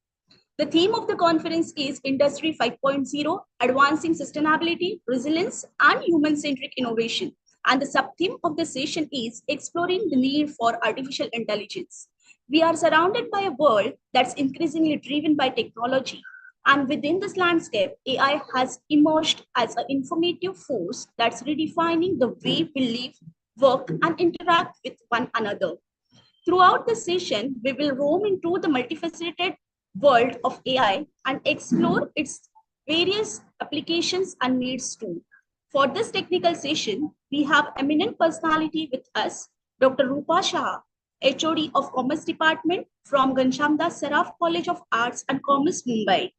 Speaker 7: The theme of the conference is Industry 5.0, Advancing Sustainability, Resilience, and Human-Centric Innovation. And the sub-theme of the session is Exploring the Need for Artificial Intelligence. We are surrounded by a world that's increasingly driven by technology. And within this landscape, AI has emerged as an informative force that's redefining the way we live, work, and interact with one another. Throughout the session, we will roam into the multifaceted world of AI and explore its various applications and needs too. For this technical session, we have eminent personality with us, Dr. Rupa Shah, HOD of Commerce Department from Ghanshyamdas Saraf College of Arts and Commerce, Mumbai.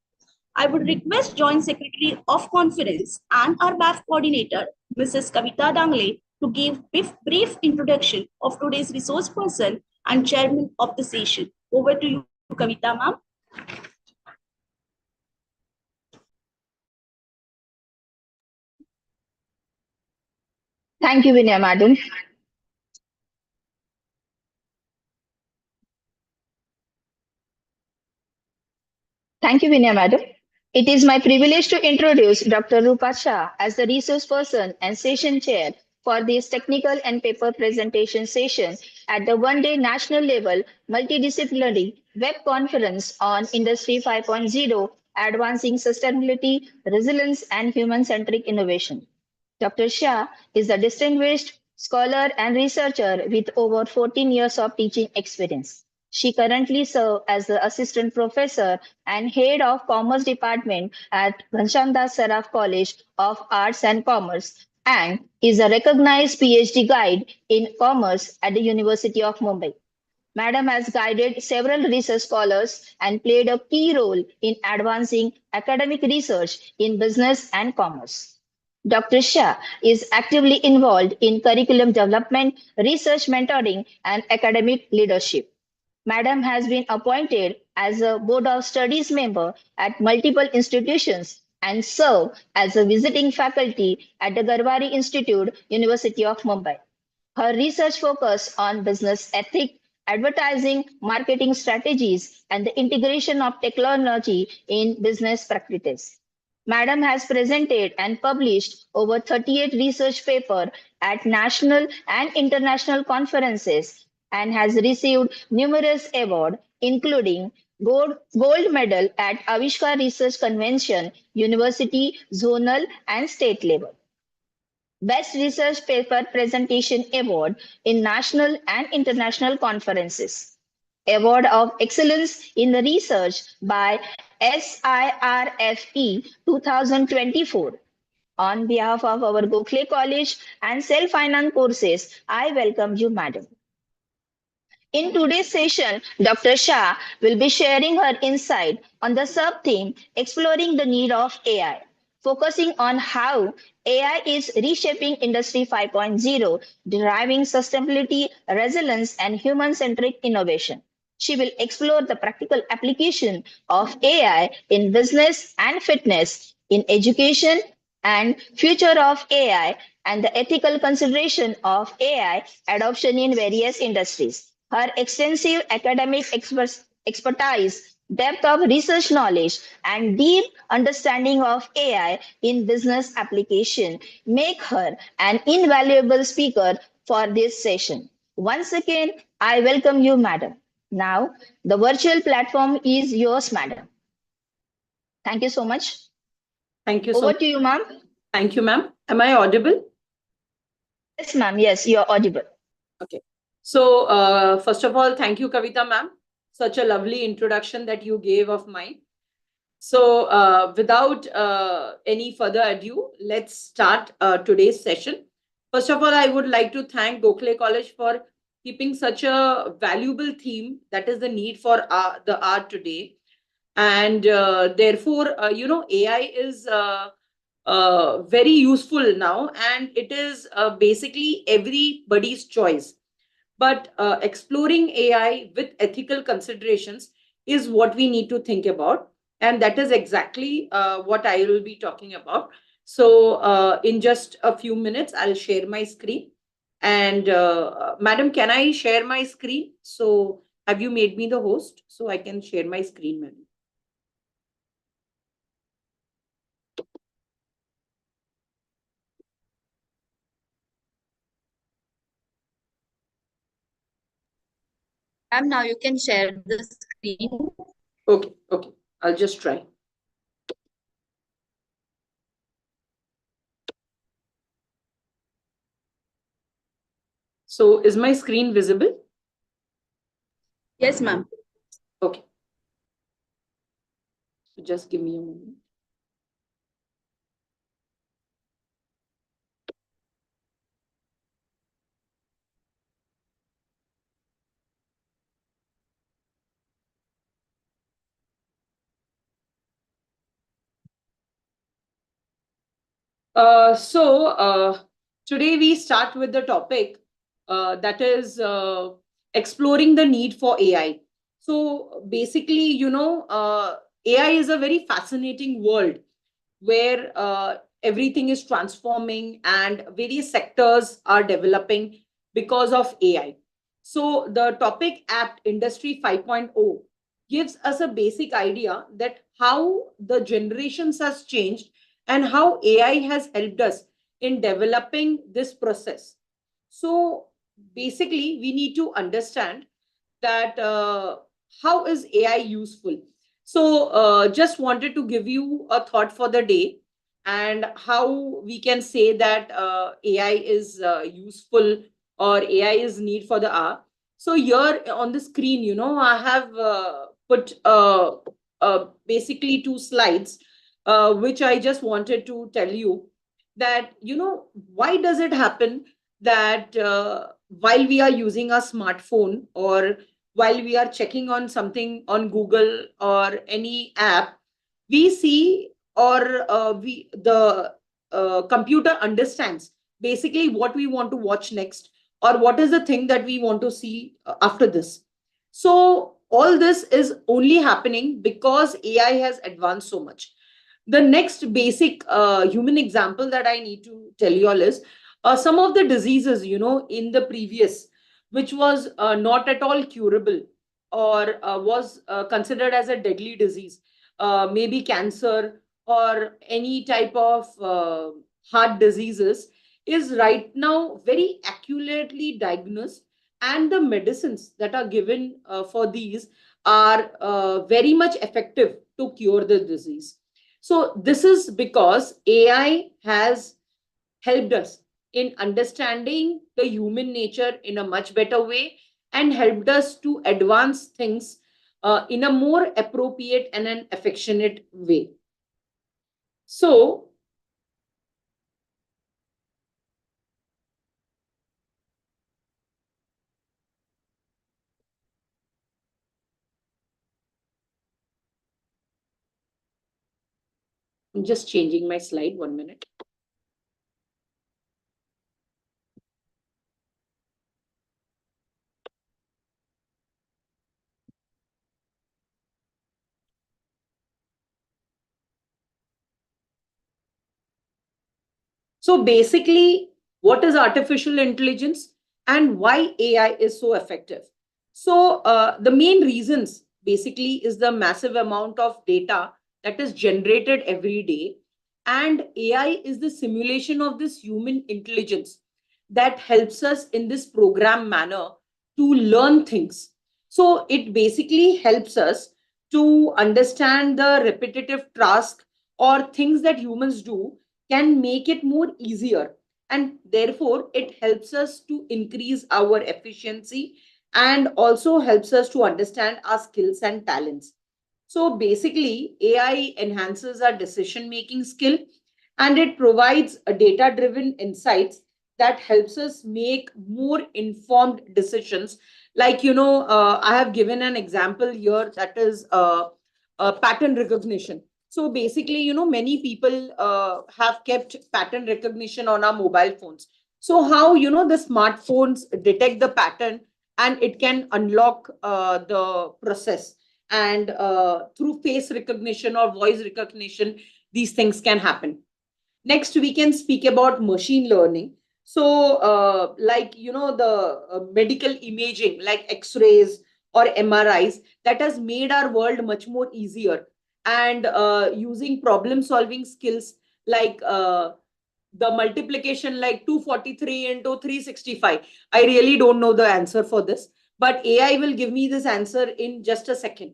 Speaker 7: I would request Joint Secretary of Conference and our BAF Coordinator, Mrs. Kavita Dangle, to give brief introduction of today's resource person and chairman of the session. Over to you, Kavita ma'am.
Speaker 2: Thank you, Vinaya madam. Thank you, Vinaya madam. It is my privilege to introduce Dr. Rupa Shah as the resource person and session chair for this technical and paper presentation session at the one-day national level multidisciplinary web conference on Industry 5.0, Advancing Sustainability, Resilience, and Human-Centric Innovation. Dr. Shah is a distinguished scholar and researcher with over 14 years of teaching experience. She currently serves as the assistant professor and head of commerce department at Ghanshyamdas Saraf College of Arts and Commerce and is a recognized PhD guide in commerce at the University of Mumbai. Madam has guided several research scholars and played a key role in advancing academic research in business and commerce. Dr. Shah is actively involved in curriculum development, research mentoring, and academic leadership. Madam has been appointed as a Board of Studies member at multiple institutions and served as a visiting faculty at the Garwari Institute, University of Mumbai. Her research focus on business ethics, advertising, marketing strategies, and the integration of technology in business practices. Madam has presented and published over 38 research papers at national and international conferences and has received numerous awards, including gold medal at Avishkar Research Convention, University, Zonal, and State level. Best Research Paper Presentation Award in national and international conferences. Award of Excellence in the Research by SIRFE 2024. On behalf of our Gokhale College and Self-Finance courses, I welcome you, Madam. In today's session, Dr. Shah will be sharing her insight on the sub-theme Exploring the Need of AI, focusing on how AI is reshaping Industry 5.0, driving sustainability, resilience, and human-centric innovation. She will explore the practical application of AI in business and fitness, in education and future of AI, and the ethical consideration of AI adoption in various industries. Her extensive academic expertise
Speaker 9: depth of research knowledge, and deep understanding of AI in business application make her an invaluable speaker for this session. Once again, I welcome you, madam. Now, the virtual platform is yours, madam. Thank you so much.
Speaker 10: Thank you so
Speaker 9: Over
Speaker 10: much.
Speaker 9: to you, ma'am.
Speaker 10: Thank you, ma'am. Am I audible?
Speaker 9: Yes, ma'am. Yes, you're audible.
Speaker 10: Okay. So, first of all, thank you, Kavita, ma'am. Such a lovely introduction that you gave of mine. So, without any further ado, let's start today's session. First of all, I would like to thank Gokhale College for keeping such a valuable theme, that is the need for the art today. And therefore, AI is very useful now, and it is basically everybody's choice. But exploring AI with ethical considerations is what we need to think about. And that is exactly what I will be talking about. So in just a few minutes, I'll share my screen. And madam, can I share my screen? So have you made me the host so I can share my screen, madam?
Speaker 7: Ma'am, now you can share the screen.
Speaker 10: Okay, okay. I'll just try. So is my screen visible?
Speaker 7: Yes, ma'am.
Speaker 10: Okay. So just give me a moment. Today we start with the topic that is exploring the need for AI. So basically, AI is a very fascinating world where everything is transforming and various sectors are developing because of AI. So the topic apt Industry 5.0 gives us a basic idea that how the generations has changed and how AI has helped us in developing this process. So basically, we need to understand that how is AI useful. So just wanted to give you a thought for the day and how we can say that AI is useful or AI is need for the hour. So here on the screen, I have put basically two slides, which I just wanted to tell you that, why does it happen that while we are using a smartphone or while we are checking on something on Google or any app, we see or we the computer understands basically what we want to watch next or what is the thing that we want to see after this. So all this is only happening because AI has advanced so much. The next basic human example that I need to tell you all is some of the diseases, in the previous, which was not at all curable or was considered as a deadly disease, maybe cancer or any type of heart diseases, is right now very accurately diagnosed, and the medicines that are given for these are very much effective to cure the disease. So this is because AI has helped us in understanding the human nature in a much better way and helped us to advance things in a more appropriate and an affectionate way. So I'm just changing my slide, 1 minute. So basically, what is artificial intelligence and why AI is so effective? So the main reasons basically is the massive amount of data that is generated every day. And AI is the simulation of this human intelligence that helps us in this program manner to learn things. So it basically helps us to understand the repetitive task or things that humans do, can make it more easier, and therefore it helps us to increase our efficiency and also helps us to understand our skills and talents. So basically, AI enhances our decision making skill, and it provides a data driven insights that helps us make more informed decisions. Like, I have given an example here, that is pattern recognition. So basically, many people have kept pattern recognition on our mobile phones. So how, the smartphones detect the pattern, and it can unlock the process. And through face recognition or voice recognition, these things can happen. Next, we can speak about machine learning. So, like, the medical imaging, like X-rays or MRIs, that has made our world much more easier. And using problem-solving skills, like the multiplication, like 243 into 365. I really don't know the answer for this, but AI will give me this answer in just a second.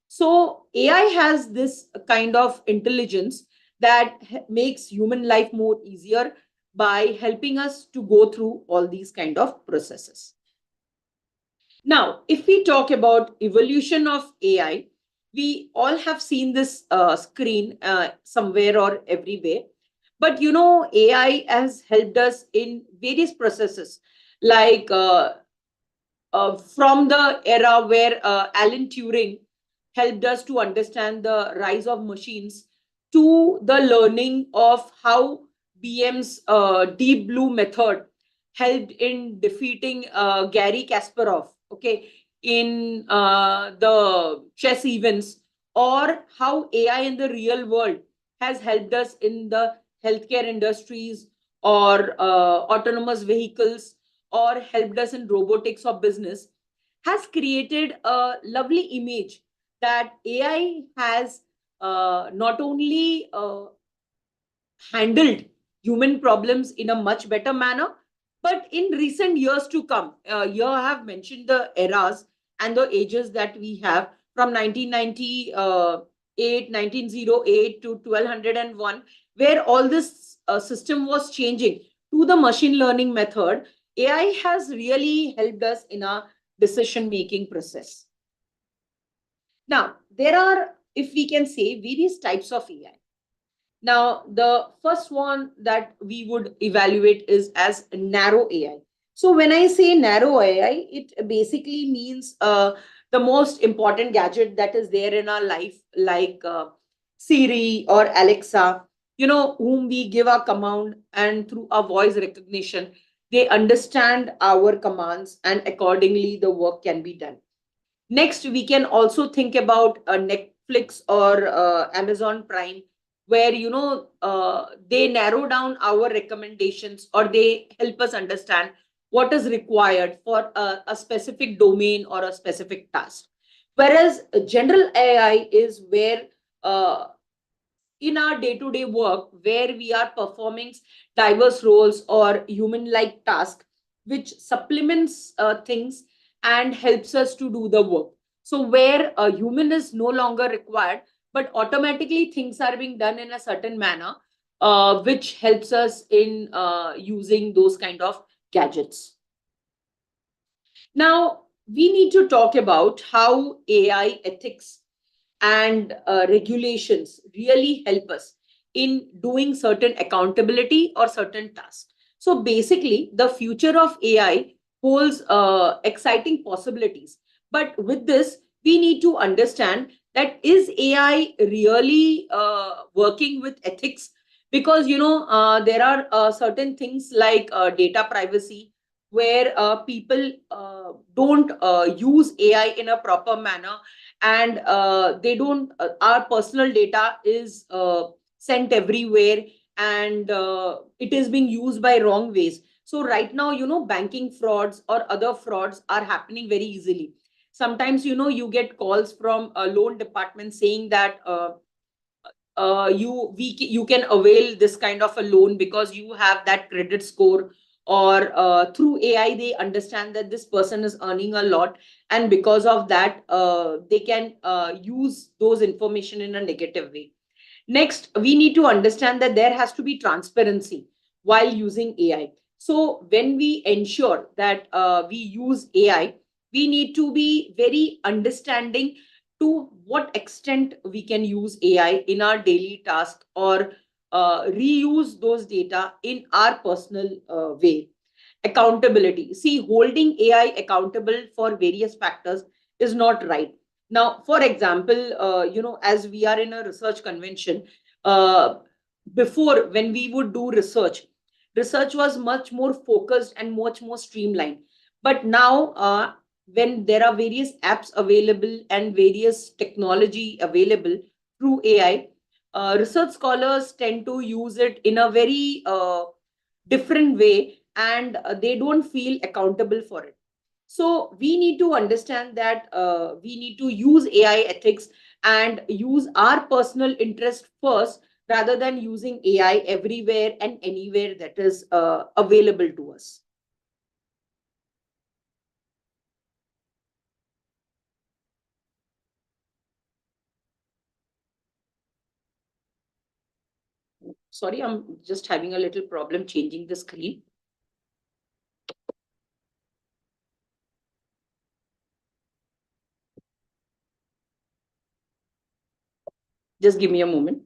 Speaker 10: So AI has this kind of intelligence that makes human life more easier by helping us to go through all these kind of processes. Now, if we talk about evolution of AI, we all have seen this screen somewhere or everywhere. But AI has helped us in various processes, like from the era where Alan Turing helped us to understand the rise of machines, to the learning of how BM's Deep Blue method helped in defeating Gary Kasparov, okay, in the chess events, or how AI in the real world has helped us in the healthcare industries, or autonomous vehicles, or helped us in robotics or business, has created a lovely image that AI has not only handled human problems in a much better manner, but in recent years to come, here I have mentioned the eras and the ages that we have from 1998, 1908 to 1201, where all this system was changing to the machine learning method. AI has really helped us in our decision making process. Now, there are, if we can say, various types of AI. Now, the first one that we would evaluate is as narrow AI. So when I say narrow AI, it basically means the most important gadget that is there in our life, like Siri or Alexa, whom we give our command, and through our voice recognition, they understand our commands, and accordingly the work can be done. Next, we can also think about Netflix or Amazon Prime, where they narrow down our recommendations, or they help us understand what is required for a specific domain or a specific task. Whereas general AI is where in our day-to-day work, where we are performing diverse roles or human-like tasks, which supplements things and helps us to do the work. So where a human is no longer required, but automatically things are being done in a certain manner, which helps us in using those kind of gadgets. Now, we need to talk about how AI ethics and regulations really help us in doing certain accountability or certain tasks. So basically, the future of AI holds exciting possibilities. But with this, we need to understand that is AI really working with ethics? Because there are certain things like data privacy, where people don't use AI in a proper manner, and they don't our personal data is sent everywhere, and it is being used by wrong ways. So right now, banking frauds or other frauds are happening very easily. Sometimes, you get calls from a loan department saying that you can avail this kind of a loan because you have that credit score, or through AI they understand that this person is earning a lot, and because of that they can use those information in a negative way. Next, we need to understand that there has to be transparency while using AI. So when we ensure that we use AI, we need to be very understanding to what extent we can use AI in our daily task, or reuse those data in our personal way. Accountability. See, holding AI accountable for various factors is not right. Now, for example, as we are in a research convention, uh, before, when we would do research was much more focused and much more streamlined. But now, when there are various apps available and various technology available through AI, research scholars tend to use it in a very different way, and they don't feel accountable for it. So we need to understand that we need to use AI ethics and use our personal interest first, rather than using AI everywhere and anywhere that is available to us. Sorry, I'm just having a little problem changing the screen. Just give me a moment.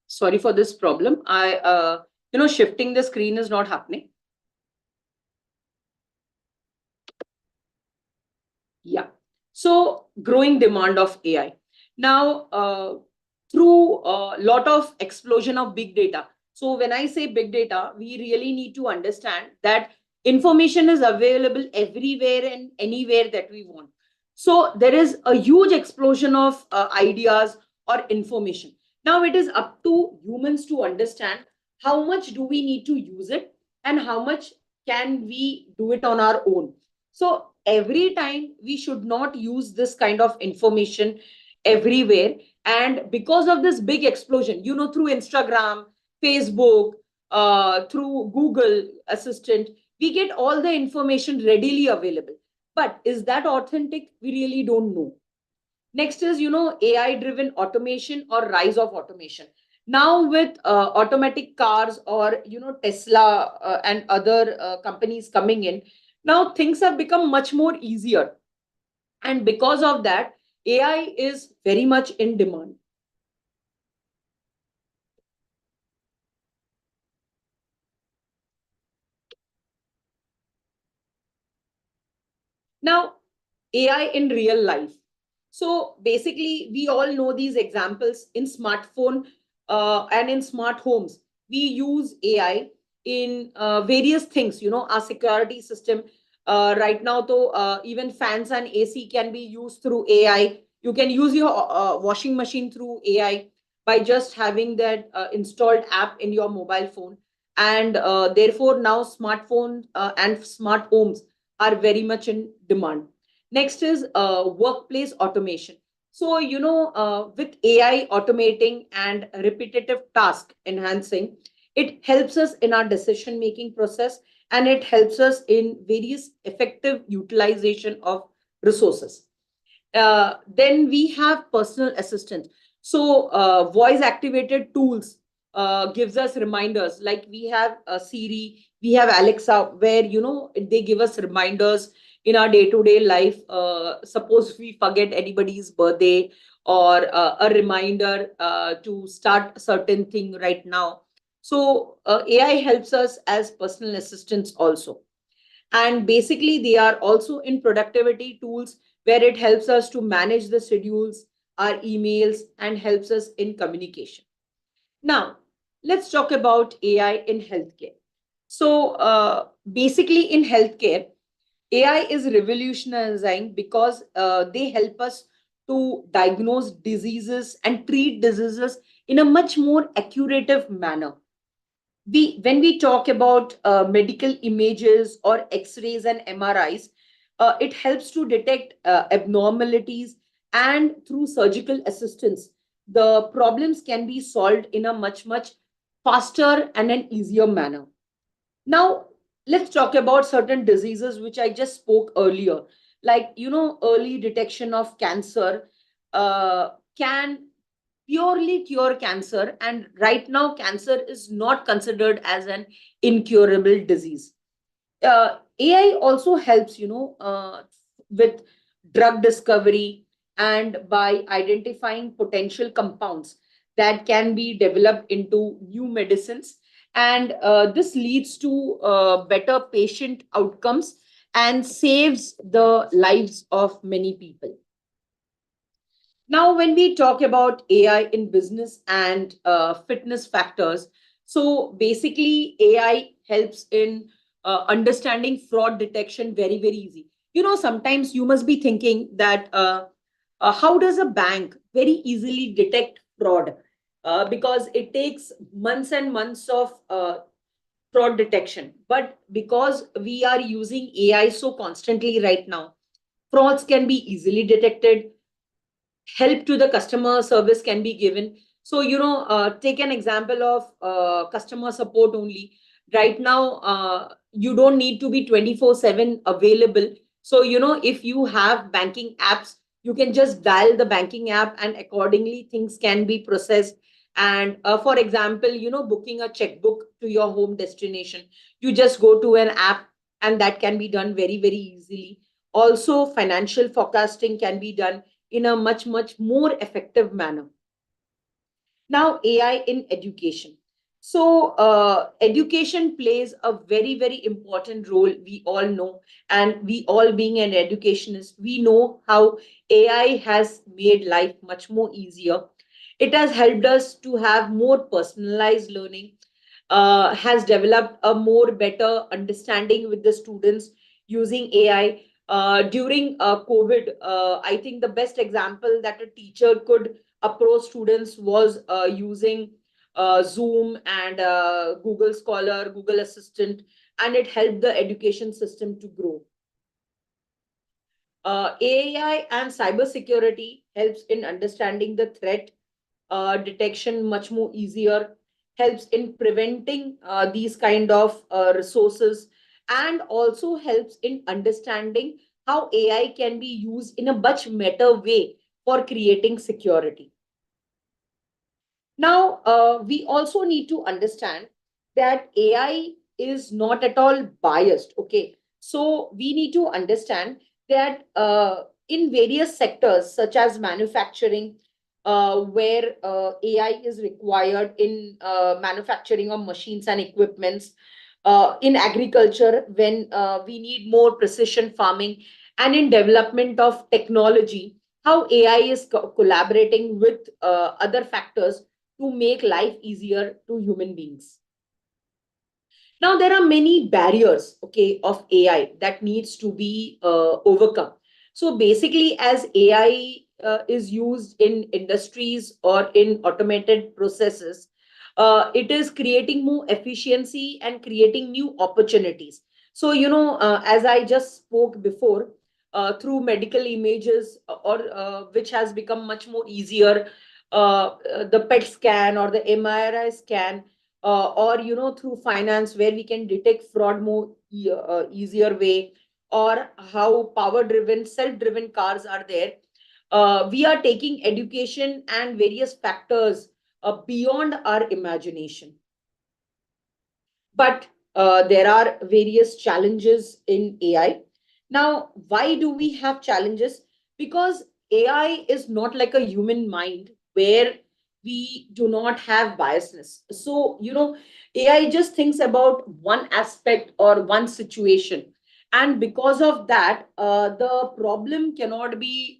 Speaker 10: Sorry for this problem. Shifting the screen is not happening. Yeah. So growing demand of AI. Now, through a lot of explosion of big data. So when I say big data, we really need to understand that information is available everywhere and anywhere that we want. So there is a huge explosion of ideas or information. Now it is up to humans to understand how much do we need to use it, and how much can we do it on our own. So every time we should not use this kind of information everywhere. And because of this big explosion, through Instagram, Facebook, through Google Assistant, we get all the information readily available. But is that authentic? We really don't know. Next is, AI driven automation or rise of automation. Now with automatic cars, or, Tesla and other companies coming in, now things have become much more easier. And because of that, AI is very much in demand. Now, AI in real life. So basically, we all know these examples in smartphone and in smart homes. We use AI in various things, our security system. Right now, though, even fans and AC can be used through AI. You can use your washing machine through AI by just having that installed app in your mobile phone. And therefore, now smartphones and smart homes are very much in demand. Next is workplace automation. So, with AI automating and repetitive task enhancing, it helps us in our decision making process, and it helps us in various effective utilization of resources. Then we have personal assistant. So voice activated tools gives us reminders, like we have Siri, we have Alexa, where they give us reminders in our day-to-day life. Suppose we forget anybody's birthday, or a reminder to start a certain thing right now. So AI helps us as personal assistants also. And basically they are also in productivity tools where it helps us to manage the schedules, our emails, and helps us in communication. Now, let's talk about AI in healthcare. So, basically, in healthcare, AI is revolutionizing because they help us to diagnose diseases and treat diseases in a much more accurate manner. When we talk about medical images or X-rays and MRIs, it helps to detect abnormalities, and through surgical assistance, the problems can be solved in a much faster and an easier manner. Now, let's talk about certain diseases which I just spoke earlier, like early detection of cancer can purely cure cancer, and right now cancer is not considered as an incurable disease. AI also helps with drug discovery, and by identifying potential compounds that can be developed into new medicines, and this leads to better patient outcomes and saves the lives of many people. Now, when we talk about AI in business and fitness factors, so basically AI helps in understanding fraud detection very easy. Sometimes you must be thinking that how does a bank very easily detect fraud? Because it takes months and months of fraud detection. But because we are using AI so constantly right now, frauds can be easily detected, help to the customer service can be given. So take an example of customer support only. Right now you don't need to be 24/7 available. So if you have banking apps, you can just dial the banking app and accordingly things can be processed. And for example, booking a checkbook to your home destination, you just go to an app and that can be done very easily. Also, financial forecasting can be done in a much more effective manner. Now, AI in education. So, education plays a very important role, we all know. And we all, being an educationist, we know how AI has made life much more easier. It has helped us to have more personalized learning, has developed a more better understanding with the students using AI. During COVID, I think the best example that a teacher could approach students was using Zoom and Google Scholar, Google Assistant, and it helped the education system to grow. AI and cybersecurity helps in understanding the threat detection much more easier, helps in preventing these kind of resources, and also helps in understanding how AI can be used in a much better way for creating security. Now, we also need to understand that AI is not at all biased. Okay. So we need to understand that in various sectors, such as manufacturing, where AI is required in manufacturing of machines and equipments, in agriculture, when we need more precision farming, and in development of technology, how AI is collaborating with other factors to make life easier to human beings. Now, there are many barriers, okay, of AI that needs to be overcome. So basically, as AI is used in industries or in automated processes, it is creating more efficiency and creating new opportunities. So, as I just spoke before, through medical images, or which has become much more easier, the PET scan or the MRI scan, or through finance, where we can detect fraud more easier way, or how power driven, self driven cars are there. We are taking education and various factors beyond our imagination. But there are various challenges in AI. Now, why do we have challenges? Because AI is not like a human mind where we do not have biasness. So, AI just thinks about one aspect or one situation, And because of that, the problem cannot be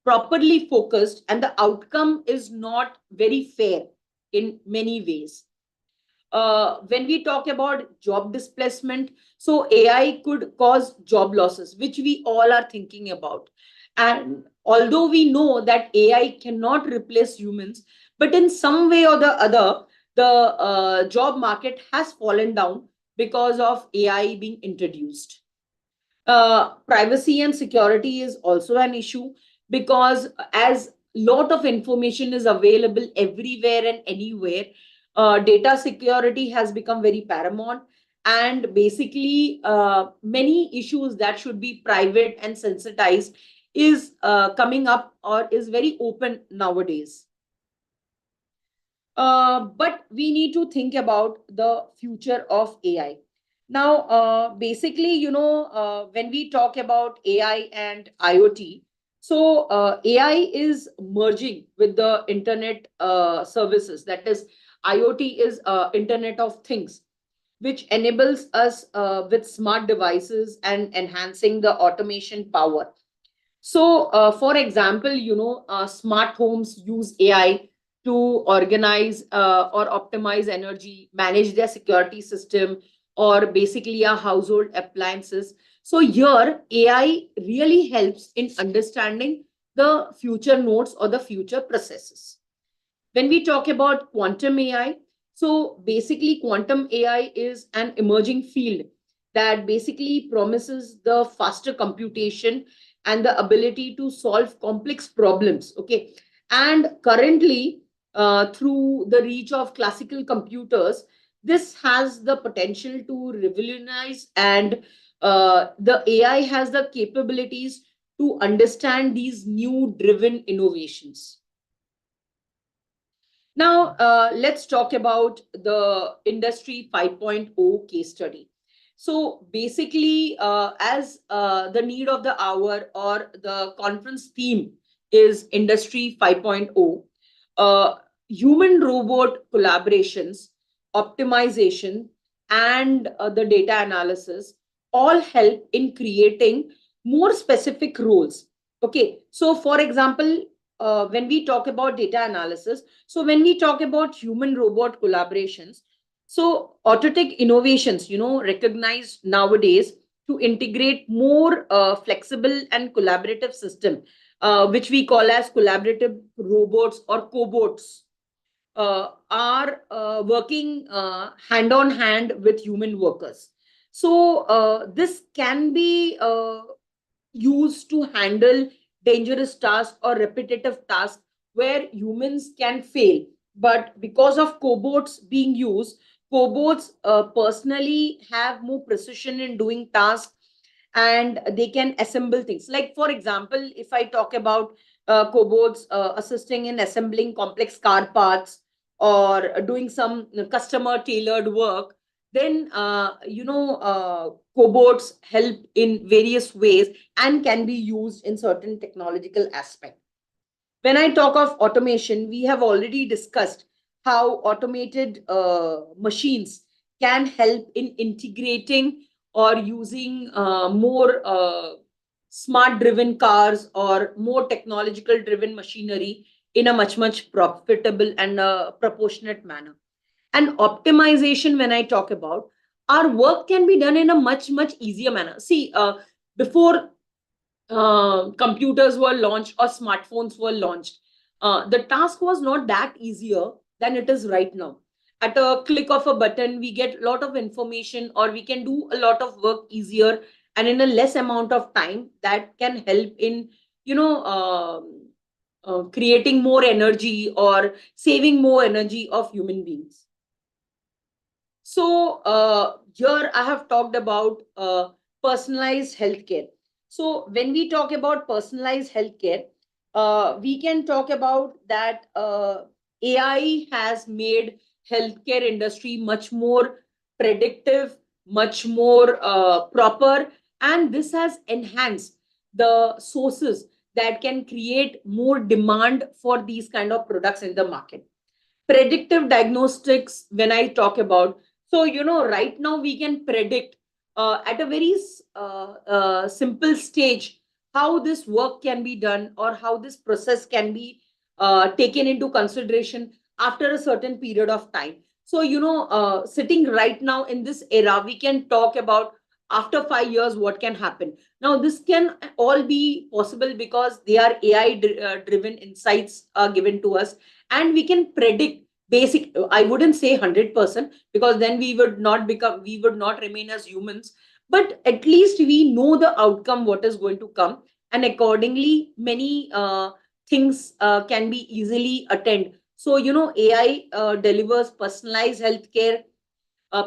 Speaker 10: properly focused, and the outcome is not very fair in many ways. When we talk about job displacement, so AI could cause job losses, which we all are thinking about. And although we know that AI cannot replace humans, but in some way or the other, the job market has fallen down because of AI being introduced. Privacy and security is also an issue, because as lot of information is available everywhere and anywhere, data security has become very paramount. And basically, many issues that should be private and sensitized is coming up or is very open nowadays. But we need to think about the future of AI. Now, basically, when we talk about AI and IoT, so AI is merging with the internet services. That is, IoT is Internet of Things, which enables us with smart devices and enhancing the automation power. So, for example, smart homes use AI to organize or optimize energy, manage their security system, or basically our household appliances. So here, AI really helps in understanding the future nodes or the future processes. When we talk about quantum AI, so basically quantum AI is an emerging field that basically promises the faster computation and the ability to solve complex problems. Okay. And currently, through the reach of classical computers, this has the potential to revolutionize, and the AI has the capabilities to understand these new driven innovations. Now, let's talk about the Industry 5.0 case study. So basically, as the need of the hour or the conference theme is Industry 5.0, human-robot collaborations, optimization, and the data analysis all help in creating more specific roles. Okay, so for example, when we talk about data analysis, so when we talk about human-robot collaborations, so autotech innovations, recognized nowadays to integrate more flexible and collaborative system, which we call as collaborative robots or cobots, are working hand on hand with human workers. So this can be used to handle dangerous tasks or repetitive tasks where humans can fail. But because of cobots being used, cobots personally have more precision in doing tasks, and they can assemble things. Like, for example, if I talk about cobots assisting in assembling complex car parts or doing some customer tailored work, then cobots help in various ways and can be used in certain technological aspect. When I talk of automation, we have already discussed how automated machines can help in integrating or using more smart driven cars or more technological driven machinery in a much profitable and proportionate manner. And optimization, when I talk about, our work can be done in a much easier manner. See, before computers were launched or smartphones were launched, the task was not that easier than it is right now. At a click of a button, we get a lot of information, or we can do a lot of work easier and in a less amount of time. That can help in creating more energy or saving more energy of human beings. So here I have talked about personalized healthcare. So when we talk about personalized healthcare, we can talk about that AI has made healthcare industry much more predictive, much more proper, and this has enhanced the sources that can create more demand for these kind of products in the market. Predictive diagnostics, when I talk about, so right now we can predict at a very simple stage how this work can be done or how this process can be taken into consideration after a certain period of time. So, sitting right now in this era, we can talk about after 5 years what can happen. Now, this can all be possible because they are AI driven insights given to us, and we can predict basic. I wouldn't say 100% because then we would not remain as humans, but at least we know the outcome, what is going to come, and accordingly, many things can be easily attended. So, AI delivers personalized healthcare,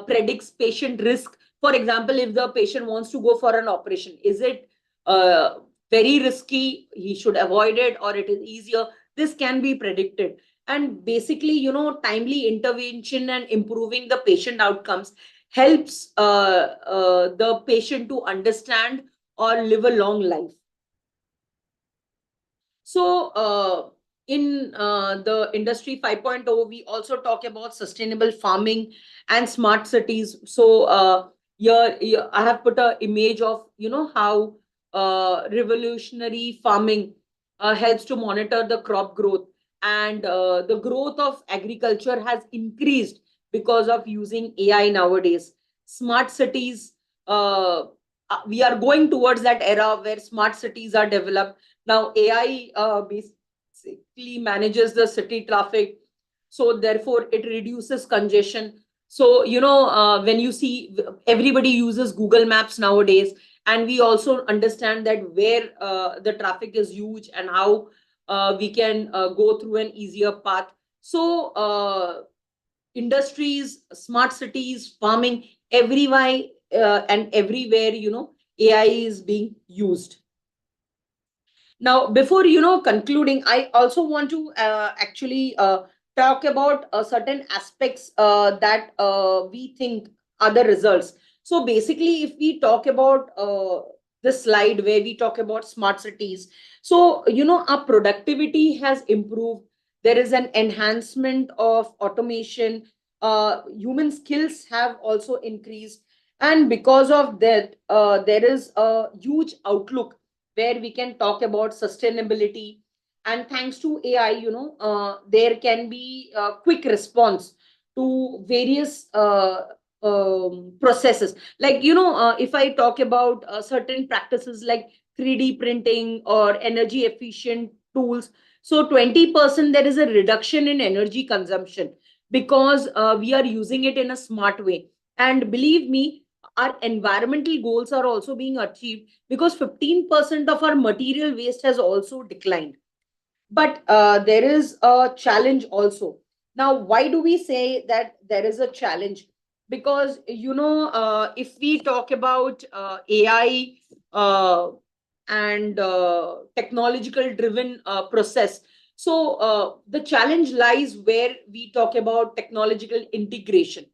Speaker 10: predicts patient risk. For example, if the patient wants to go for an operation, is it very risky? He should avoid it, or it is easier. This can be predicted. And basically, timely intervention and improving the patient outcomes helps the patient to understand or live a long life. So, in the industry 5.0, we also talk about sustainable farming and smart cities. So, here I have put an image of, how revolutionary farming helps to monitor the crop growth, and the growth of agriculture has increased because of using AI nowadays. Smart cities, we are going towards that era where smart cities are developed. Now, AI basically manages the city traffic, so therefore it reduces congestion. So, when you see everybody uses Google Maps nowadays, and we also understand that where the traffic is huge and how we can go through an easier path. So, industries, smart cities, farming, everywhere and everywhere, AI is being used. Now, before concluding, I also want to actually talk about certain aspects that we think are the results. So basically, if we talk about this slide where we talk about smart cities, so our productivity has improved. There is an enhancement of automation. Human skills have also increased, and because of that, there is a huge outlook where we can talk about sustainability. And thanks to AI, there can be a quick response to various processes. Like, if I talk about certain practices like 3D printing or energy efficient tools, so 20% there is a reduction in energy consumption because we are using it in a smart way. And believe me, our environmental goals are also being achieved because 15% of our material waste has also declined. But there is a challenge also. Now, why do we say that there is a challenge? Because, if we talk about AI and technological driven process, so the challenge lies where we talk about technological integration.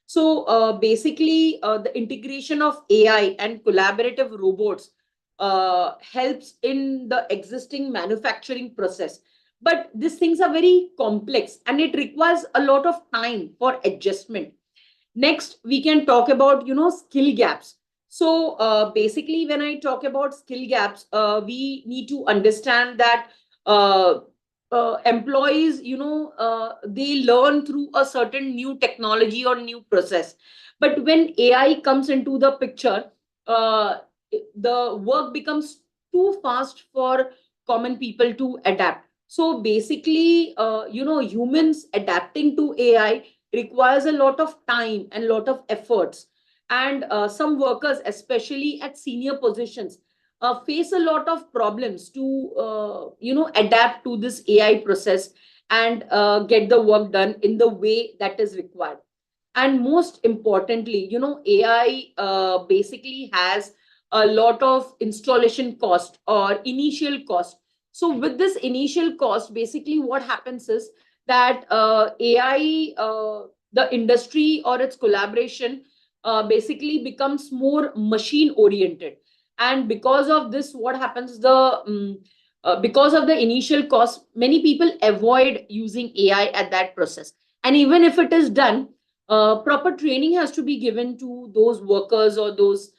Speaker 10: So basically, the integration of AI and collaborative robots helps in the existing manufacturing process. But these things are very complex and it requires a lot of time for adjustment. Next, we can talk about, skill gaps. So basically, when I talk about skill gaps, we need to understand that employees, they learn through a certain new technology or new process. But when AI comes into the picture, the work becomes too fast for common people to adapt. So basically, humans adapting to AI requires a lot of time and a lot of efforts. And some workers, especially at senior positions, face a lot of problems to, adapt to this AI process and get the work done in the way that is required. And most importantly, AI basically has a lot of installation cost or initial cost. So with this initial cost, basically what happens is that AI, the industry or its collaboration basically becomes more machine oriented. And because of this, what happens, because of the initial cost, many people avoid using AI at that process. And even if it is done, Proper training has to be given to those workers or those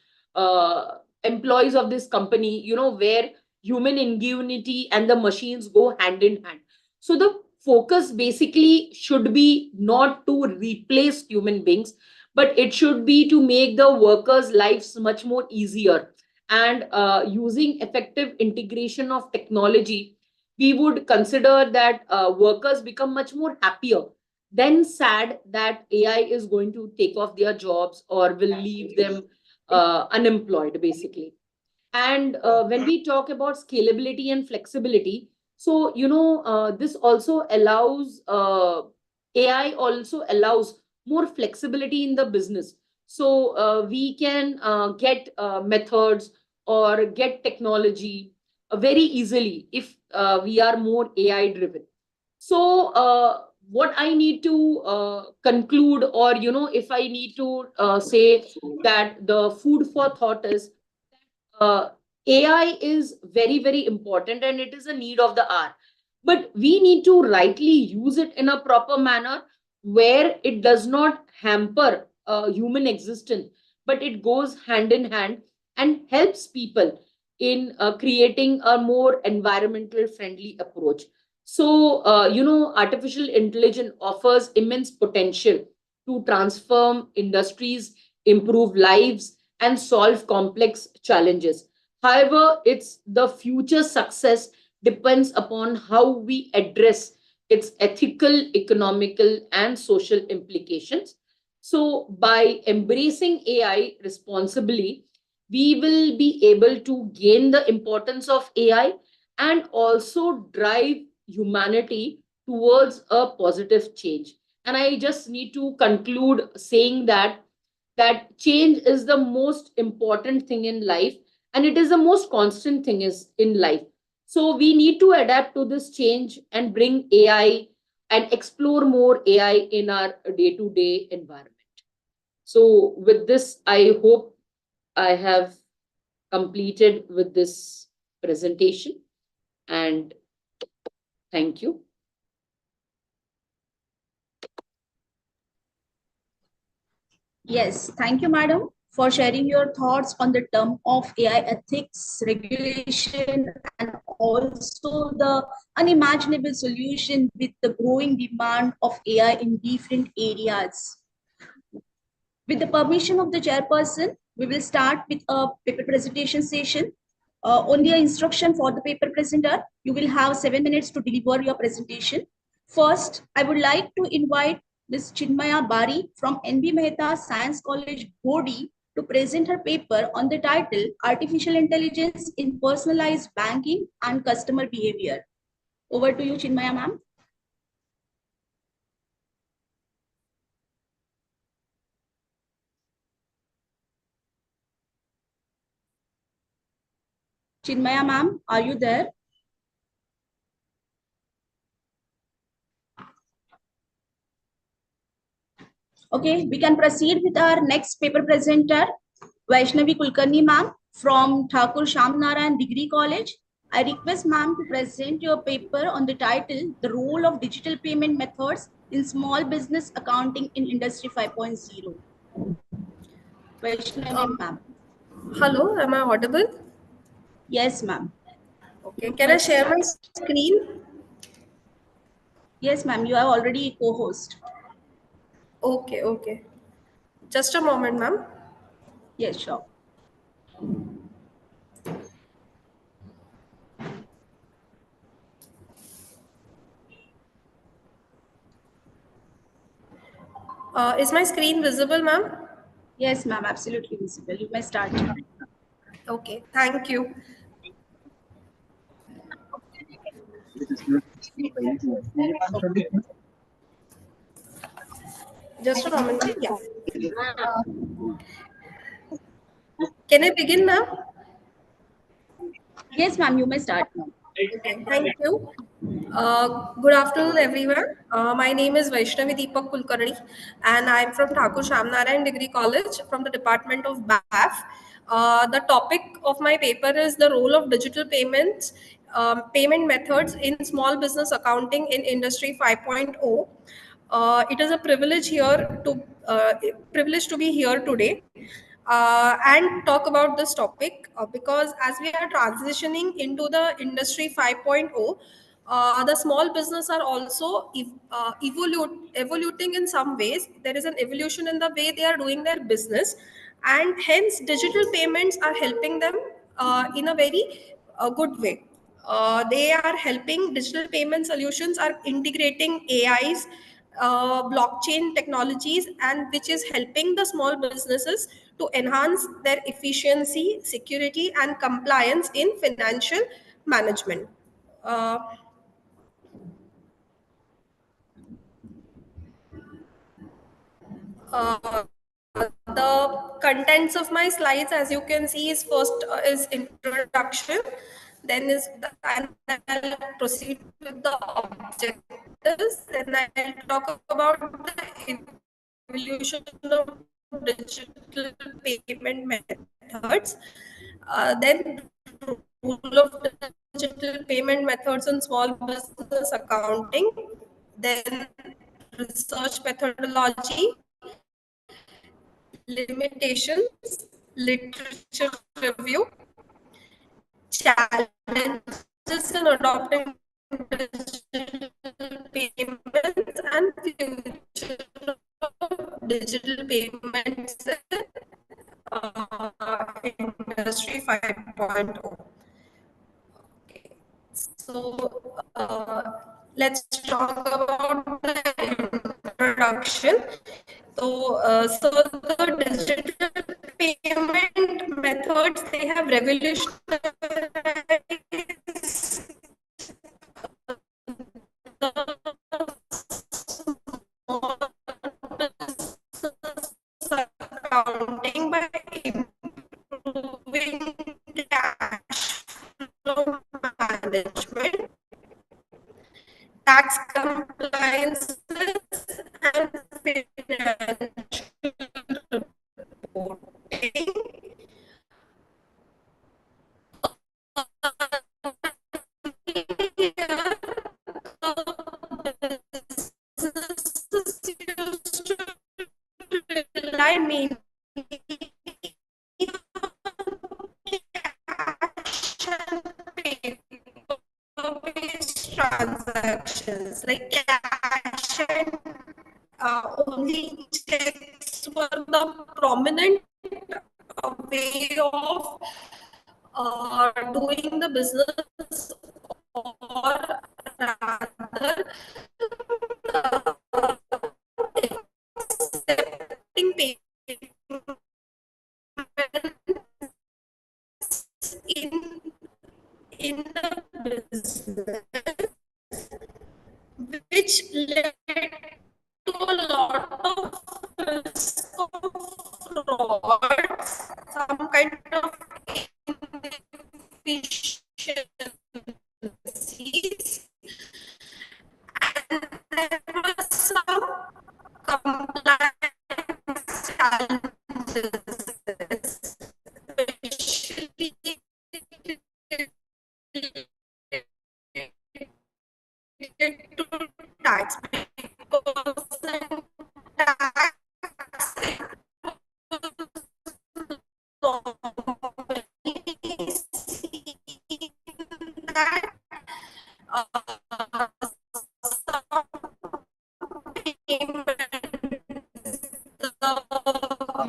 Speaker 10: employees of this company, where human ingenuity and the machines go hand in hand. So the focus basically should be not to replace human beings, but it should be to make the workers' lives much more easier. And using effective integration of technology, we would consider that workers become much more happier, then sad that AI is going to take off their jobs or will leave them unemployed, basically. And when we talk about scalability and flexibility, so this also allows AI also allows more flexibility in the business. So we can get methods or get technology very easily if we are more AI driven. So what I need to conclude, or if I need to say that the food for thought is, uh, AI is very, very important and it is a need of the hour. But we need to rightly use it in a proper manner where it does not hamper human existence, but it goes hand in hand and helps people in creating a more environmental friendly approach. So, artificial intelligence offers immense potential to transform industries, improve lives, and solve complex challenges. However, its the future success depends upon how we address its ethical, economical, and social implications. So, by embracing AI responsibly, we will be able to gain the importance of AI and also drive humanity towards a positive change. And I just need to conclude saying that change is the most important thing in life, and it is the most constant thing is in life. So we need to adapt to this change and bring AI and explore more AI in our day-to-day environment. So with this, I hope I have completed with this presentation, and thank you.
Speaker 7: Yes, thank you, madam, for sharing your thoughts on the term of AI ethics, regulation, and also the unimaginable solution with the growing demand of AI in different areas. With the permission of the chairperson, we will start with a paper presentation session. Only an instruction for the paper presenter. You will have 7 minutes to deliver your presentation. First, I would like to invite Ms. Chinmaya Bari from NB Mehta Science College, Bodi, to present her paper on the title Artificial Intelligence in Personalized Banking and Customer Behavior. Over to you, Chinmaya ma'am. Chinmaya ma'am, are you there? Okay, we can proceed with our next paper presenter, Vaishnavi Kulkarni ma'am from Thakur Shamnarayan Degree College. I request ma'am to present your paper on the title, The Role of Digital Payment Methods in Small Business Accounting in Industry 5.0. Vaishnavi ma'am.
Speaker 11: Hello, am I audible?
Speaker 7: Yes, ma'am.
Speaker 11: Okay, can I share my screen?
Speaker 7: Yes, ma'am, you are already a co-host.
Speaker 11: Okay, okay. Just a moment, ma'am.
Speaker 7: Yes, sure.
Speaker 11: Is my screen visible, ma'am?
Speaker 7: Yes, ma'am, absolutely visible. You may start.
Speaker 11: Okay, thank you. Just a moment, ma'am. Yeah. Can I begin, ma'am?
Speaker 7: Yes, ma'am, you may start, ma'am.
Speaker 11: Okay, thank you. Good afternoon, everyone. My name is Vaishnavi Deepak Kulkarni, and I'm from Thakur Shamnarayan Degree College from the Department of BAF. The topic of my paper is the role of digital payments, payment methods in small business accounting in Industry 5.0. It is a privilege to be here today and talk about this topic because as we are transitioning into the industry 5.0, the small business are also evoluting in some ways. There is an evolution in the way they are doing their business, and hence digital payments are helping them in a very good way. They are helping. Digital payment solutions are integrating AIs, blockchain technologies, and which is helping the small businesses to enhance their efficiency, security, and compliance in financial management. Uh, uh, the contents of my slides, as you can see, is first is introduction, then is and then I'll proceed with the objectives, then I'll talk about the evolution of digital payment methods, then role of digital payment methods in small business accounting, then research methodology, limitations, literature review, challenges in adopting digital payments, and future of digital payments in industry 5.0. Okay. So let's talk about the introduction. So the digital payment methods, they have revolutionized accounting by improving cash flow management, tax compliance, and financial reporting. Rely mainly paper-based transactions, like cash and only checks were the prominent way of doing the business, or rather accepting payments in the business, which led to a lot of risk of fraud, some kind of inefficiencies, and there were some compliance challenges, especially related to tax, because in tax that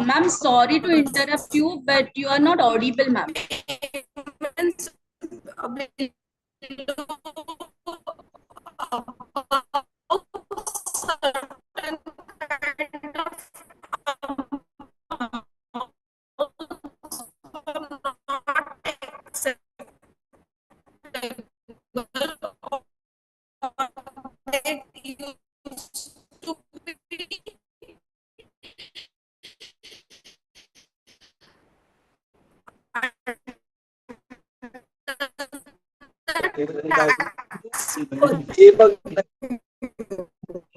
Speaker 7: Ma'am, sorry to interrupt you, but you are not audible, ma'am.
Speaker 11: payments below certain kind of not acceptable, or they used to be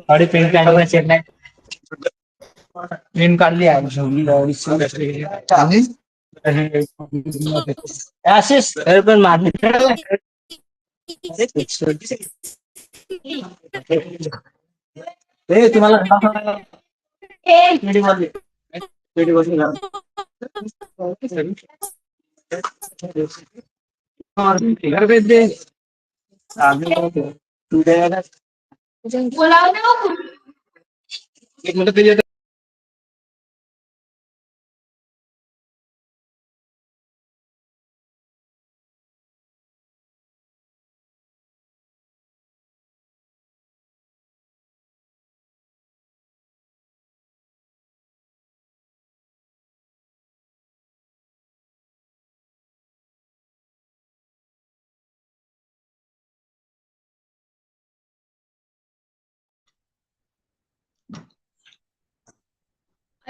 Speaker 12: गाड़ी paint काढायला येत नाही pen काढली आहे ऍसिस पण मारली तुम्हाला घर भेज दे एक मिनट दिली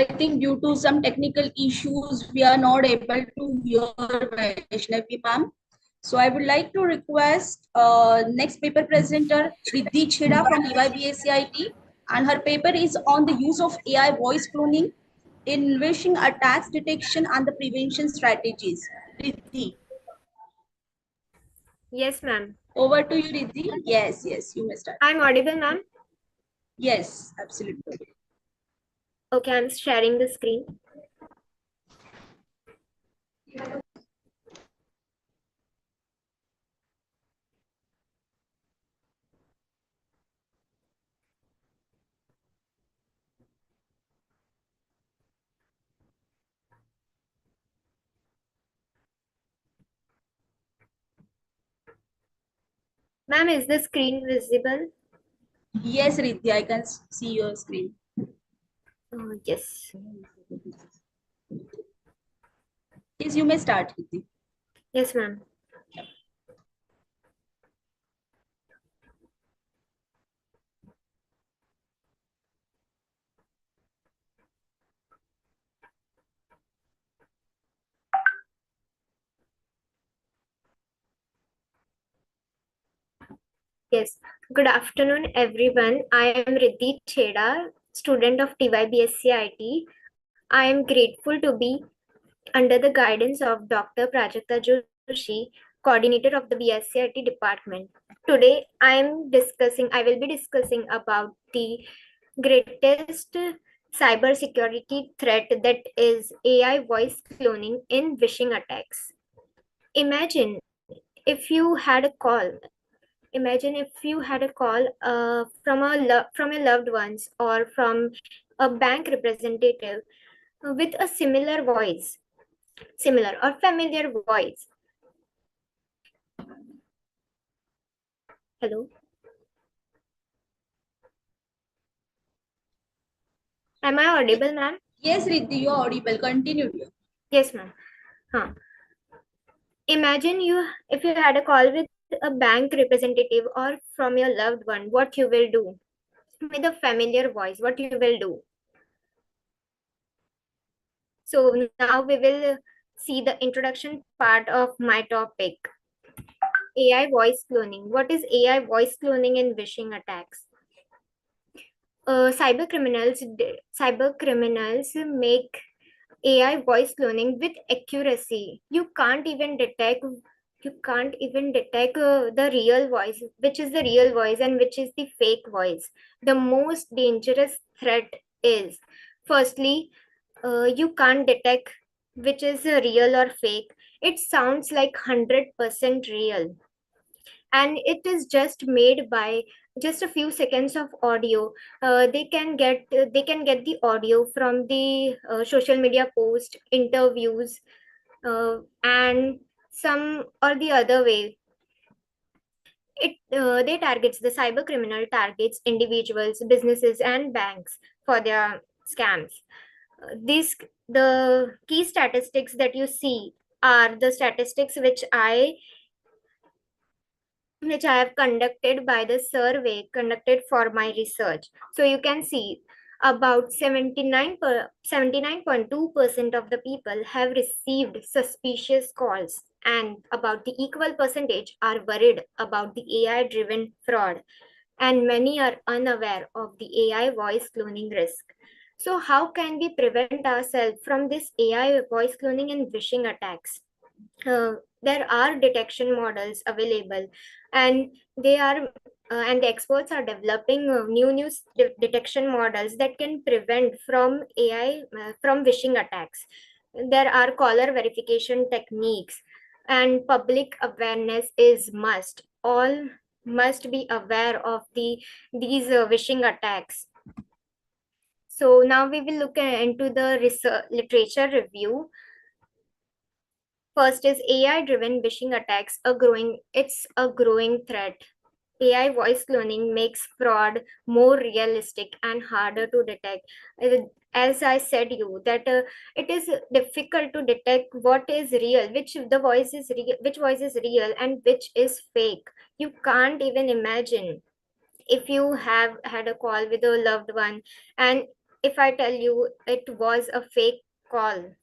Speaker 7: I think due to some technical issues, we are not able to hear Vaishnavi ma'am. So I would like to request next paper presenter, Riddhi Chheda from TYBACIT, and her paper is on the use of AI voice cloning in phishing attacks detection and the prevention strategies. Riddhi.
Speaker 13: Yes, ma'am.
Speaker 7: Over to you, Riddhi. Yes, you may start.
Speaker 13: I'm audible, ma'am.
Speaker 7: Yes, absolutely.
Speaker 13: Okay, I'm sharing the screen. Ma'am, is the screen visible?
Speaker 7: Yes, Riddhi, I can see your screen.
Speaker 13: Yes.
Speaker 7: Yes, you may start, Riddhi.
Speaker 13: Yes, ma'am. Yes. Good afternoon, everyone. I am Riddhi Chheda, student of TYBSCIT. I am grateful to be under the guidance of Dr. Prajakta Joshi, coordinator of the BSCIT department. Today, I will be discussing about the greatest cybersecurity threat, that is AI voice cloning in phishing attacks. Imagine if you had a call from your loved ones or from a bank representative with a similar or familiar voice. Hello? Am I audible, ma'am?
Speaker 7: Yes, Riddhi, you are audible. Continue, dear.
Speaker 13: Yes, ma'am. Imagine if you had a call with a bank representative or from your loved one, what you will do. With a familiar voice, what you will do. So now we will see the introduction part of my topic. AI voice cloning. What is AI voice cloning in phishing attacks? Cyber criminals make AI voice cloning with accuracy. You can't even detect the real voice, which is the real voice and which is the fake voice. The most dangerous threat is, firstly, you can't detect which is real or fake. It sounds like 100% real, and it is just made by just a few seconds of audio. They can get the audio from the social media post, interviews, and some or the other way. They targets the cyber criminal targets individuals, businesses, and banks for their scams. These the key statistics that you see are the statistics which I have conducted by the survey conducted for my research. So you can see about 79.2% of the people have received suspicious calls, and about the equal percentage are worried about the AI driven fraud, and many are unaware of the AI voice cloning risk. So how can we prevent ourselves from this AI voice cloning and phishing attacks? There are detection models available, and they are and the experts are developing new detection models that can prevent from AI from phishing attacks. There are caller verification techniques, and public awareness is must. All must be aware of these phishing attacks. So now we will look into the research literature review. First is AI-driven phishing attacks. It's a growing threat. AI voice cloning makes fraud more realistic and harder to detect. As I said you that it is difficult to detect what is real, which voice is real and which is fake. You can't even imagine if you have had a call with a loved one, and if I tell you it was a fake call,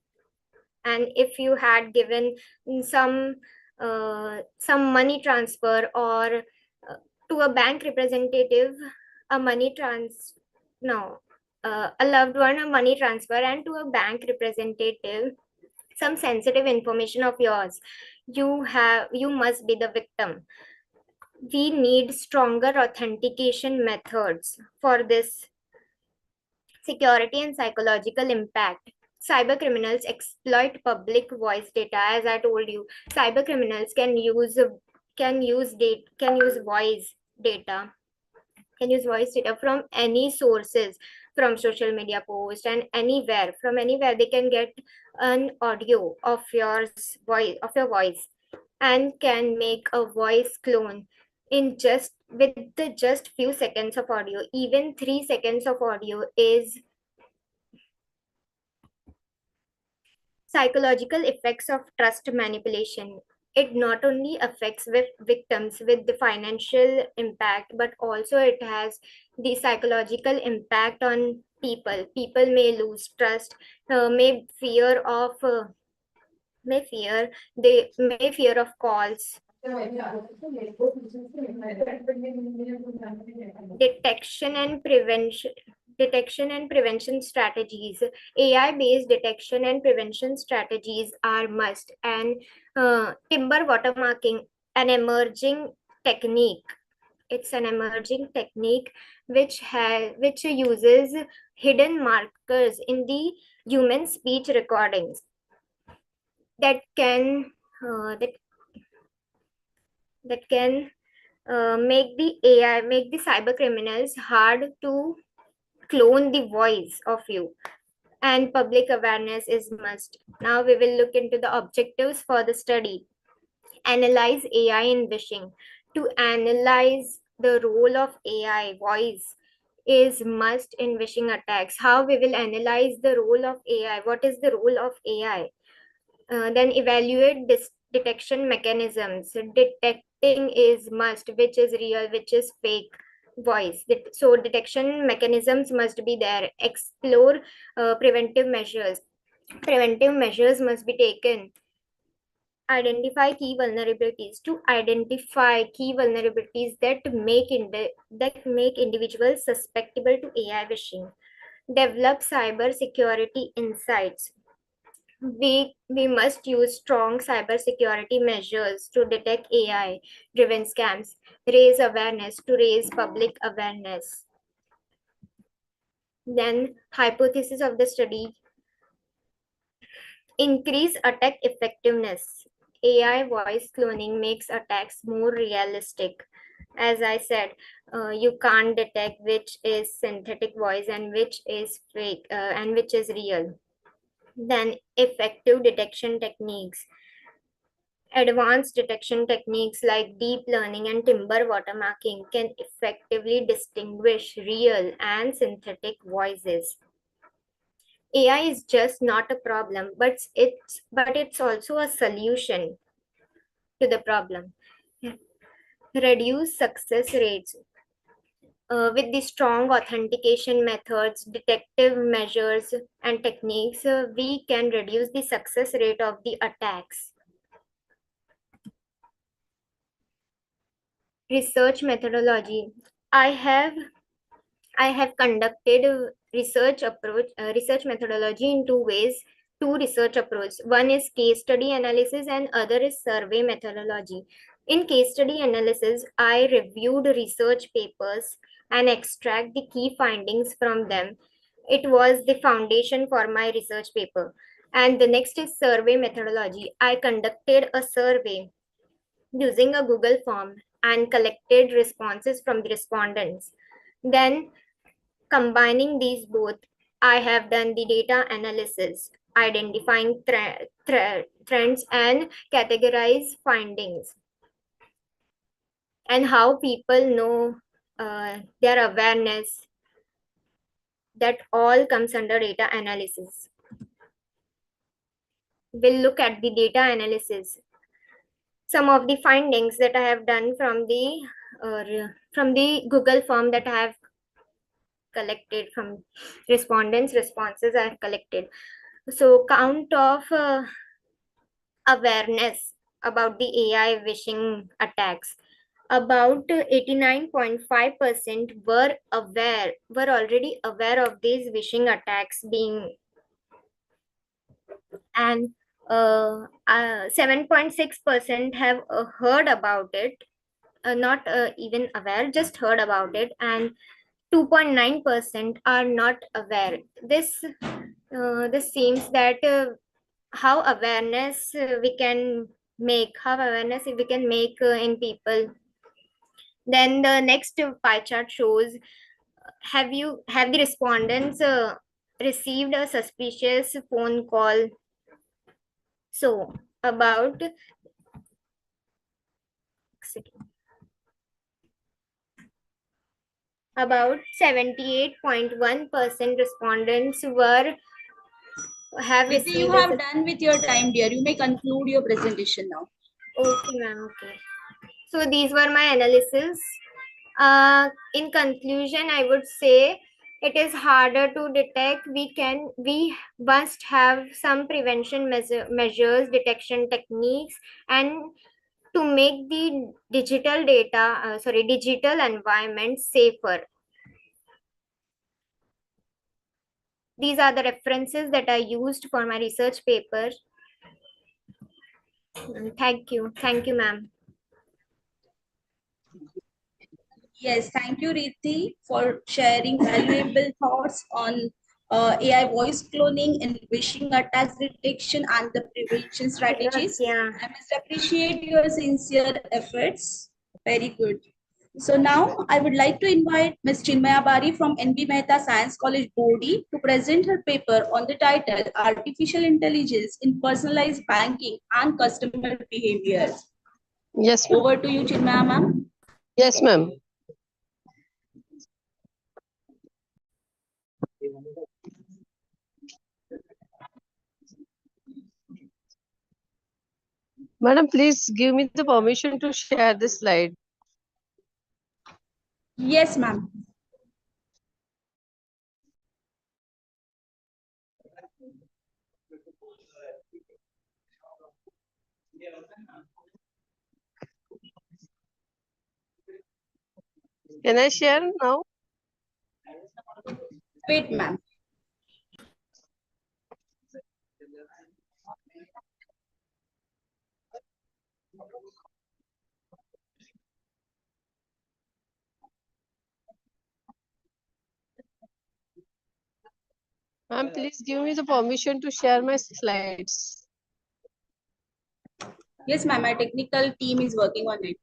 Speaker 13: and if you had given some money transfer, or to a bank representative a money trans no a loved one a money transfer, and to a bank representative some sensitive information of yours, you must be the victim. We need stronger authentication methods for this. Security and psychological impact. Cyber criminals exploit public voice data. As I told you, cyber criminals voice data can use voice data from any sources, from social media posts, and anywhere they can get an audio of your voice, and can make a voice clone with just few seconds of audio. Even 3 seconds of audio is. Psychological effects of trust manipulation. It not only affects victims with the financial impact, but also it has the psychological impact on people. People may lose trust, may fear of calls. Detection and prevention strategies. AI based detection and prevention strategies are must. And timber watermarking, an emerging technique. It's an emerging technique which uses hidden markers in the human speech recordings that can make the cyber criminals hard to clone the voice of you. And public awareness is must. Now we will look into the objectives for the study. Analyze AI in phishing. To analyze the role of AI voice is must in phishing attacks. How we will analyze the role of AI? What is the role of AI? Then evaluate detection mechanisms. Detecting is must, which is real, which is fake voice. So detection mechanisms must be there. Explore preventive measures. Preventive measures must be taken. Identify key vulnerabilities. To identify key vulnerabilities that make individuals susceptible to AI phishing. Develop cyber security insights. We must use strong cybersecurity measures to detect AI driven scams, raise public awareness. Then, hypothesis of the study: increase attack effectiveness. AI voice cloning makes attacks more realistic. As I said, you can't detect which is synthetic voice and which is fake and which is real. Then effective detection techniques. Advanced detection techniques like deep learning and timber watermarking can effectively distinguish real and synthetic voices. AI is just not a problem, but it's also a solution to the problem. Reduce success rates. With the strong authentication methods, detective measures, and techniques, we can reduce the success rate of the attacks. Research methodology. I have conducted a research methodology in two ways. Two research approach. One is case study analysis and other is survey methodology. In case study analysis, I reviewed research papers and extract the key findings from them. It was the foundation for my research paper. And the next is survey methodology. I conducted a survey using a Google form and collected responses from the respondents. Then, combining these both, I have done the data analysis, identifying trends and categorize findings, and how people know their awareness. That all comes under data analysis. We'll look at the data analysis. Some of the findings that I have done from the Google form that I have collected from respondents' responses I have collected. So count of awareness about the AI phishing attacks. About 89.5% were already aware of these phishing attacks being, and 7.6% have heard about it, not even aware, just heard about it, and 2.9% are not aware. This seems that how awareness we can make in people. Then the next pie chart shows, have the respondents received a suspicious phone call? So about 78.1% respondents have
Speaker 7: Vidya,
Speaker 13: received
Speaker 7: you have done with your time, dear. You may conclude your presentation now.
Speaker 13: Okay, ma'am. Okay. So these were my analysis. In conclusion, I would say it is harder to detect. We must have some prevention measures, detection techniques, and to make the digital environment safer. These are the references that I used for my research paper. Thank you, ma'am.
Speaker 7: Yes, thank you, Riti, for sharing valuable thoughts on AI voice cloning and phishing attacks detection and the prevention strategies.
Speaker 13: Yeah.
Speaker 7: I must appreciate your sincere efforts. Very good. So now I would like to invite Ms. Chinmaya Bari from NB Mehta Science College, Bodhi, to present her paper on the title Artificial Intelligence in Personalized Banking and Customer Behavior.
Speaker 6: Yes, ma'am.
Speaker 7: Over to you, Chinmaya ma'am.
Speaker 6: Yes, ma'am. Madam, please give me the permission to share this slide.
Speaker 7: Yes, ma'am.
Speaker 6: Can I share now?
Speaker 7: Wait, ma'am.
Speaker 6: Ma'am, please give me the permission to share my slides.
Speaker 7: Yes, ma'am. My technical team is working on it.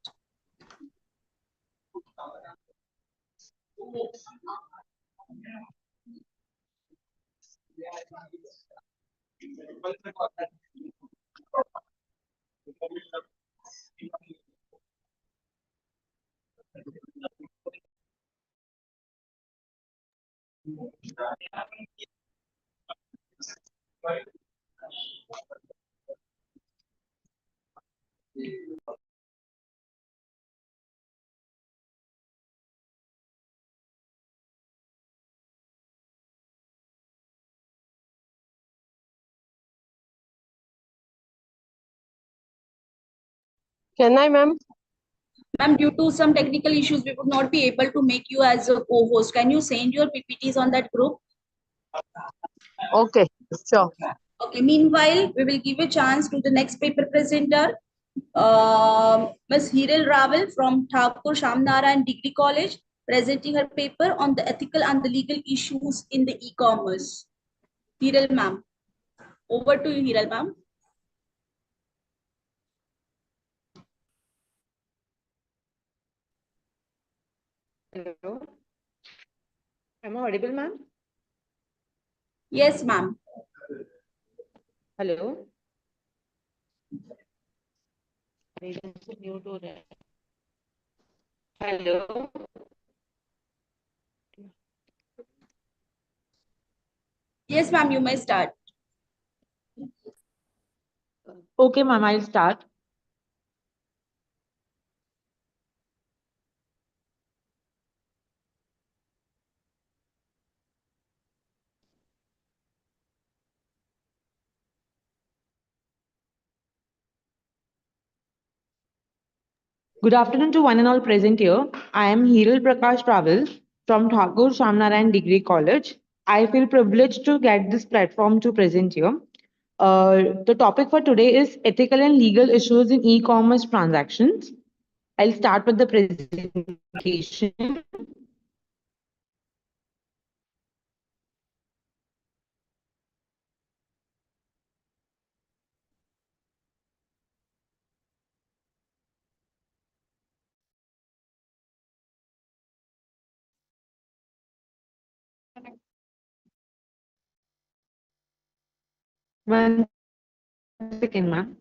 Speaker 6: Can I, ma'am?
Speaker 7: Ma'am, due to some technical issues, we would not be able to make you as a co-host. Can you send your PPTs on that group?
Speaker 6: Okay, sure.
Speaker 7: Okay. Meanwhile, we will give a chance to the next paper presenter, Ms. Hiril Raval from Thakur Shamnarayan Degree College, presenting her paper on the ethical and the legal issues in the e-commerce. Hiril ma'am, over to you, Hiril ma'am.
Speaker 14: Hello. Am I audible, ma'am?
Speaker 7: Yes, ma'am.
Speaker 14: Hello. Hello.
Speaker 7: Yes, ma'am, you may start.
Speaker 14: Okay, ma'am, I'll start. Good afternoon to one and all present here. I am Hiril Prakash Raval from Thakur Shamnarayan Degree College. I feel privileged to get this platform to present here. The topic for today is ethical and legal issues in e-commerce transactions. I'll start with the presentation. One second, ma'am.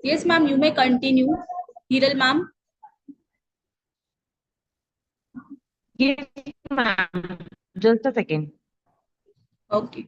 Speaker 7: Yes, ma'am, you may continue. Hiril ma'am.
Speaker 14: Yes, ma'am. Just a second.
Speaker 7: Okay.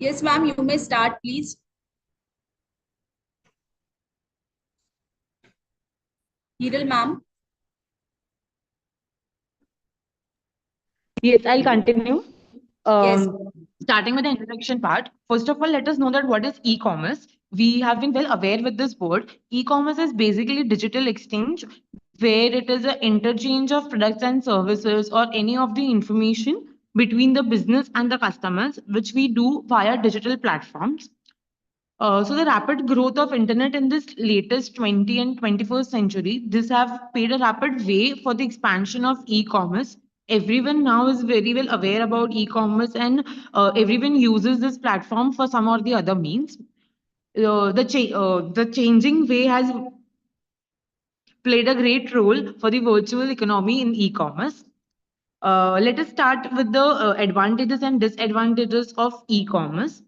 Speaker 7: Yes, ma'am, you may start, please. Hiril ma'am.
Speaker 14: Yes, I'll continue.
Speaker 7: Yes.
Speaker 14: Starting with the introduction part, first of all, let us know that what is e-commerce. We have been well aware with this word. E-commerce is basically digital exchange where it is an interchange of products and services or any of the information between the business and the customers, which we do via digital platforms. So the rapid growth of internet in this latest 20 and 21st century, this have paved a rapid way for the expansion of e-commerce. Everyone now is very well aware about e-commerce and everyone uses this platform for some or the other means. The changing way has played a great role for the virtual economy in e-commerce. Let us start with the advantages and disadvantages of e-commerce.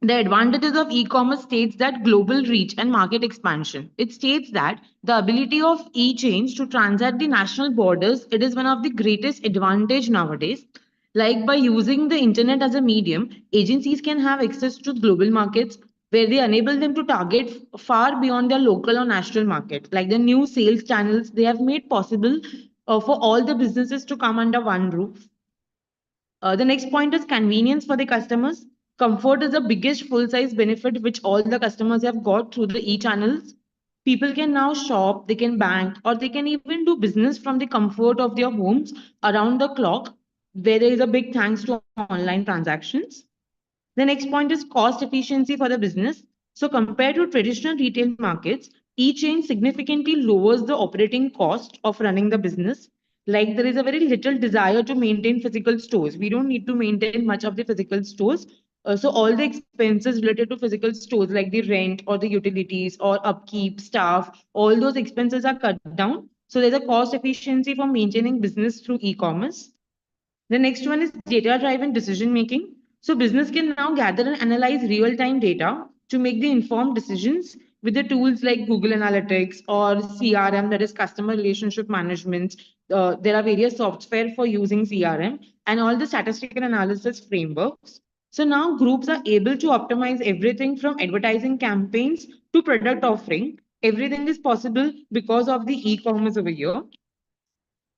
Speaker 14: The advantages of e-commerce states that global reach and market expansion. It states that the ability of e-change to transact the national borders, it is one of the greatest advantage nowadays. Like by using the internet as a medium, agencies can have access to global markets where they enable them to target far beyond their local or national market. Like the new sales channels, they have made possible for all the businesses to come under one roof. The next point is convenience for the customers. Comfort is the biggest full-size benefit which all the customers have got through the e-channels. People can now shop, they can bank, or they can even do business from the comfort of their homes around the clock, where there is a big thanks to online transactions. The next point is cost efficiency for the business. So compared to traditional retail markets, e-chain significantly lowers the operating cost of running the business. Like there is a very little desire to maintain physical stores. We don't need to maintain much of the physical stores. So all the expenses related to physical stores, like the rent or the utilities or upkeep, staff, all those expenses are cut down. So there's a cost efficiency for maintaining business through e-commerce. The next one is data-driven decision making. So business can now gather and analyze real-time data to make the informed decisions with the tools like Google Analytics or CRM, that is customer relationship management. There are various software for using CRM and all the statistical analysis frameworks. So now groups are able to optimize everything from advertising campaigns to product offering. Everything is possible because of the e-commerce over here.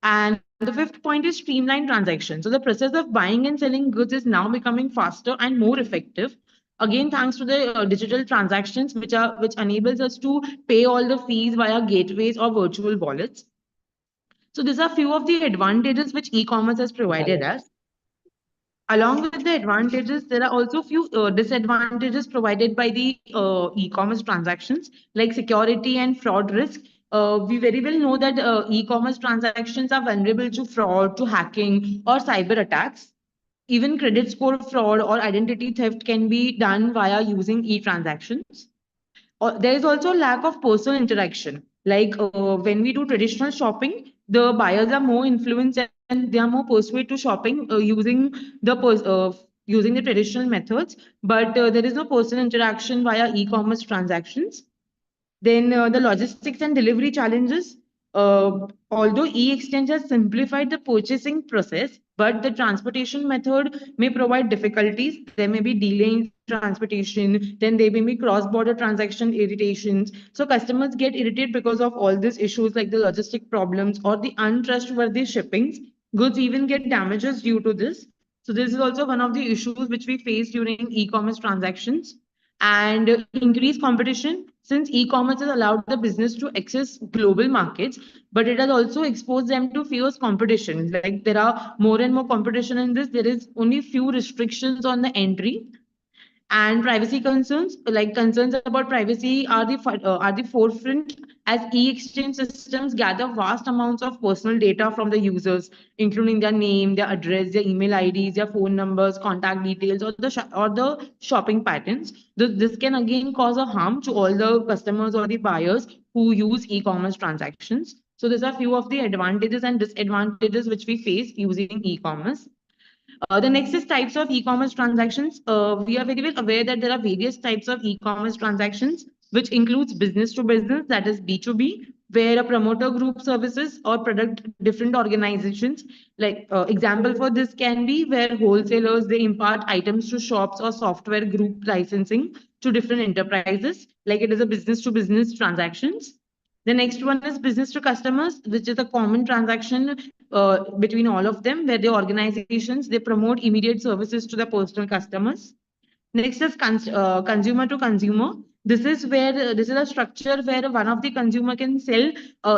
Speaker 14: And the fifth point is streamlined transactions. So the process of buying and selling goods is now becoming faster and more effective. Again, thanks to the digital transactions, which enables us to pay all the fees via gateways or virtual wallets. So these are few of the advantages which e-commerce has provided us. Along with the advantages, there are also few disadvantages provided by the e-commerce transactions, like security and fraud risk. We very well know that e-commerce transactions are vulnerable to fraud, to hacking, or cyber attacks. Even credit score fraud or identity theft can be done via using e-transactions. There is also lack of personal interaction. Like when we do traditional shopping, the buyers are more influenced and they are more persuaded to shopping using the traditional methods. But there is no personal interaction via e-commerce transactions. Then the logistics and delivery challenges. Although e-exchange has simplified the purchasing process, but the transportation method may provide difficulties. There may be delay in transportation, then there may be cross-border transaction irritations. So customers get irritated because of all these issues like the logistic problems or the untrustworthy shippings. Goods even get damages due to this. So this is also one of the issues which we face during e-commerce transactions. And increased competition, since e-commerce has allowed the business to access global markets, but it has also exposed them to fierce competition. Like there are more and more competition in this, there is only few restrictions on the entry. And privacy concerns, like concerns about privacy, are the forefront as e-exchange systems gather vast amounts of personal data from the users, including their name, their address, their email IDs, their phone numbers, contact details, or the shopping patterns. This can again cause a harm to all the customers or the buyers who use e-commerce transactions. So these are few of the advantages and disadvantages which we face using e-commerce. The next is types of e-commerce transactions. We are very well aware that there are various types of e-commerce transactions, which includes business to business, that is B2B, where a promoter group services or product different organizations. Like example for this can be where wholesalers, they impart items to shops or software group licensing to different enterprises, like it is a business to business transactions. The next one is business to customers, which is a common transaction between all of them, where the organizations, they promote immediate services to the personal customers. Next is consumer to consumer. This is where this is a structure where one of the consumer can sell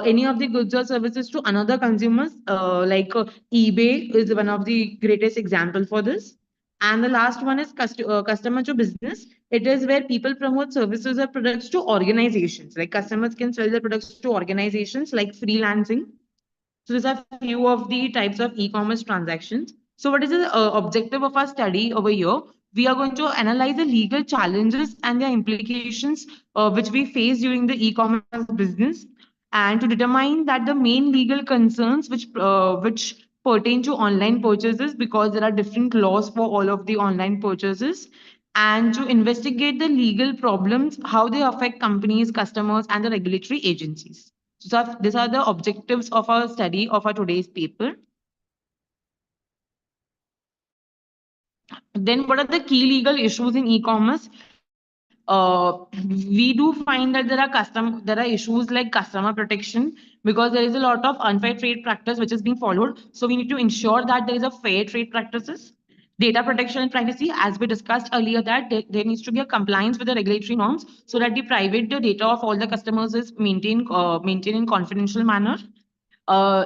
Speaker 14: any of the goods or services to another consumers. eBay is one of the greatest example for this. And the last one is customer to business. It is where people promote services or products to organizations. Like customers can sell their products to organizations like freelancing. So these are few of the types of e-commerce transactions. So what is the objective of our study over here? We are going to analyze the legal challenges and their implications which we face during the e-commerce business, and to determine that the main legal concerns which pertain to online purchases, because there are different laws for all of the online purchases, and to investigate the legal problems, how they affect companies, customers, and the regulatory agencies. So these are the objectives of our study of our today's paper. Then what are the key legal issues in e-commerce? We do find that there are issues like customer protection, because there is a lot of unfair trade practice which is being followed. So we need to ensure that there is a fair trade practices. Data protection and privacy, as we discussed earlier, that there needs to be a compliance with the regulatory norms so that the private data of all the customers is maintained in confidential manner.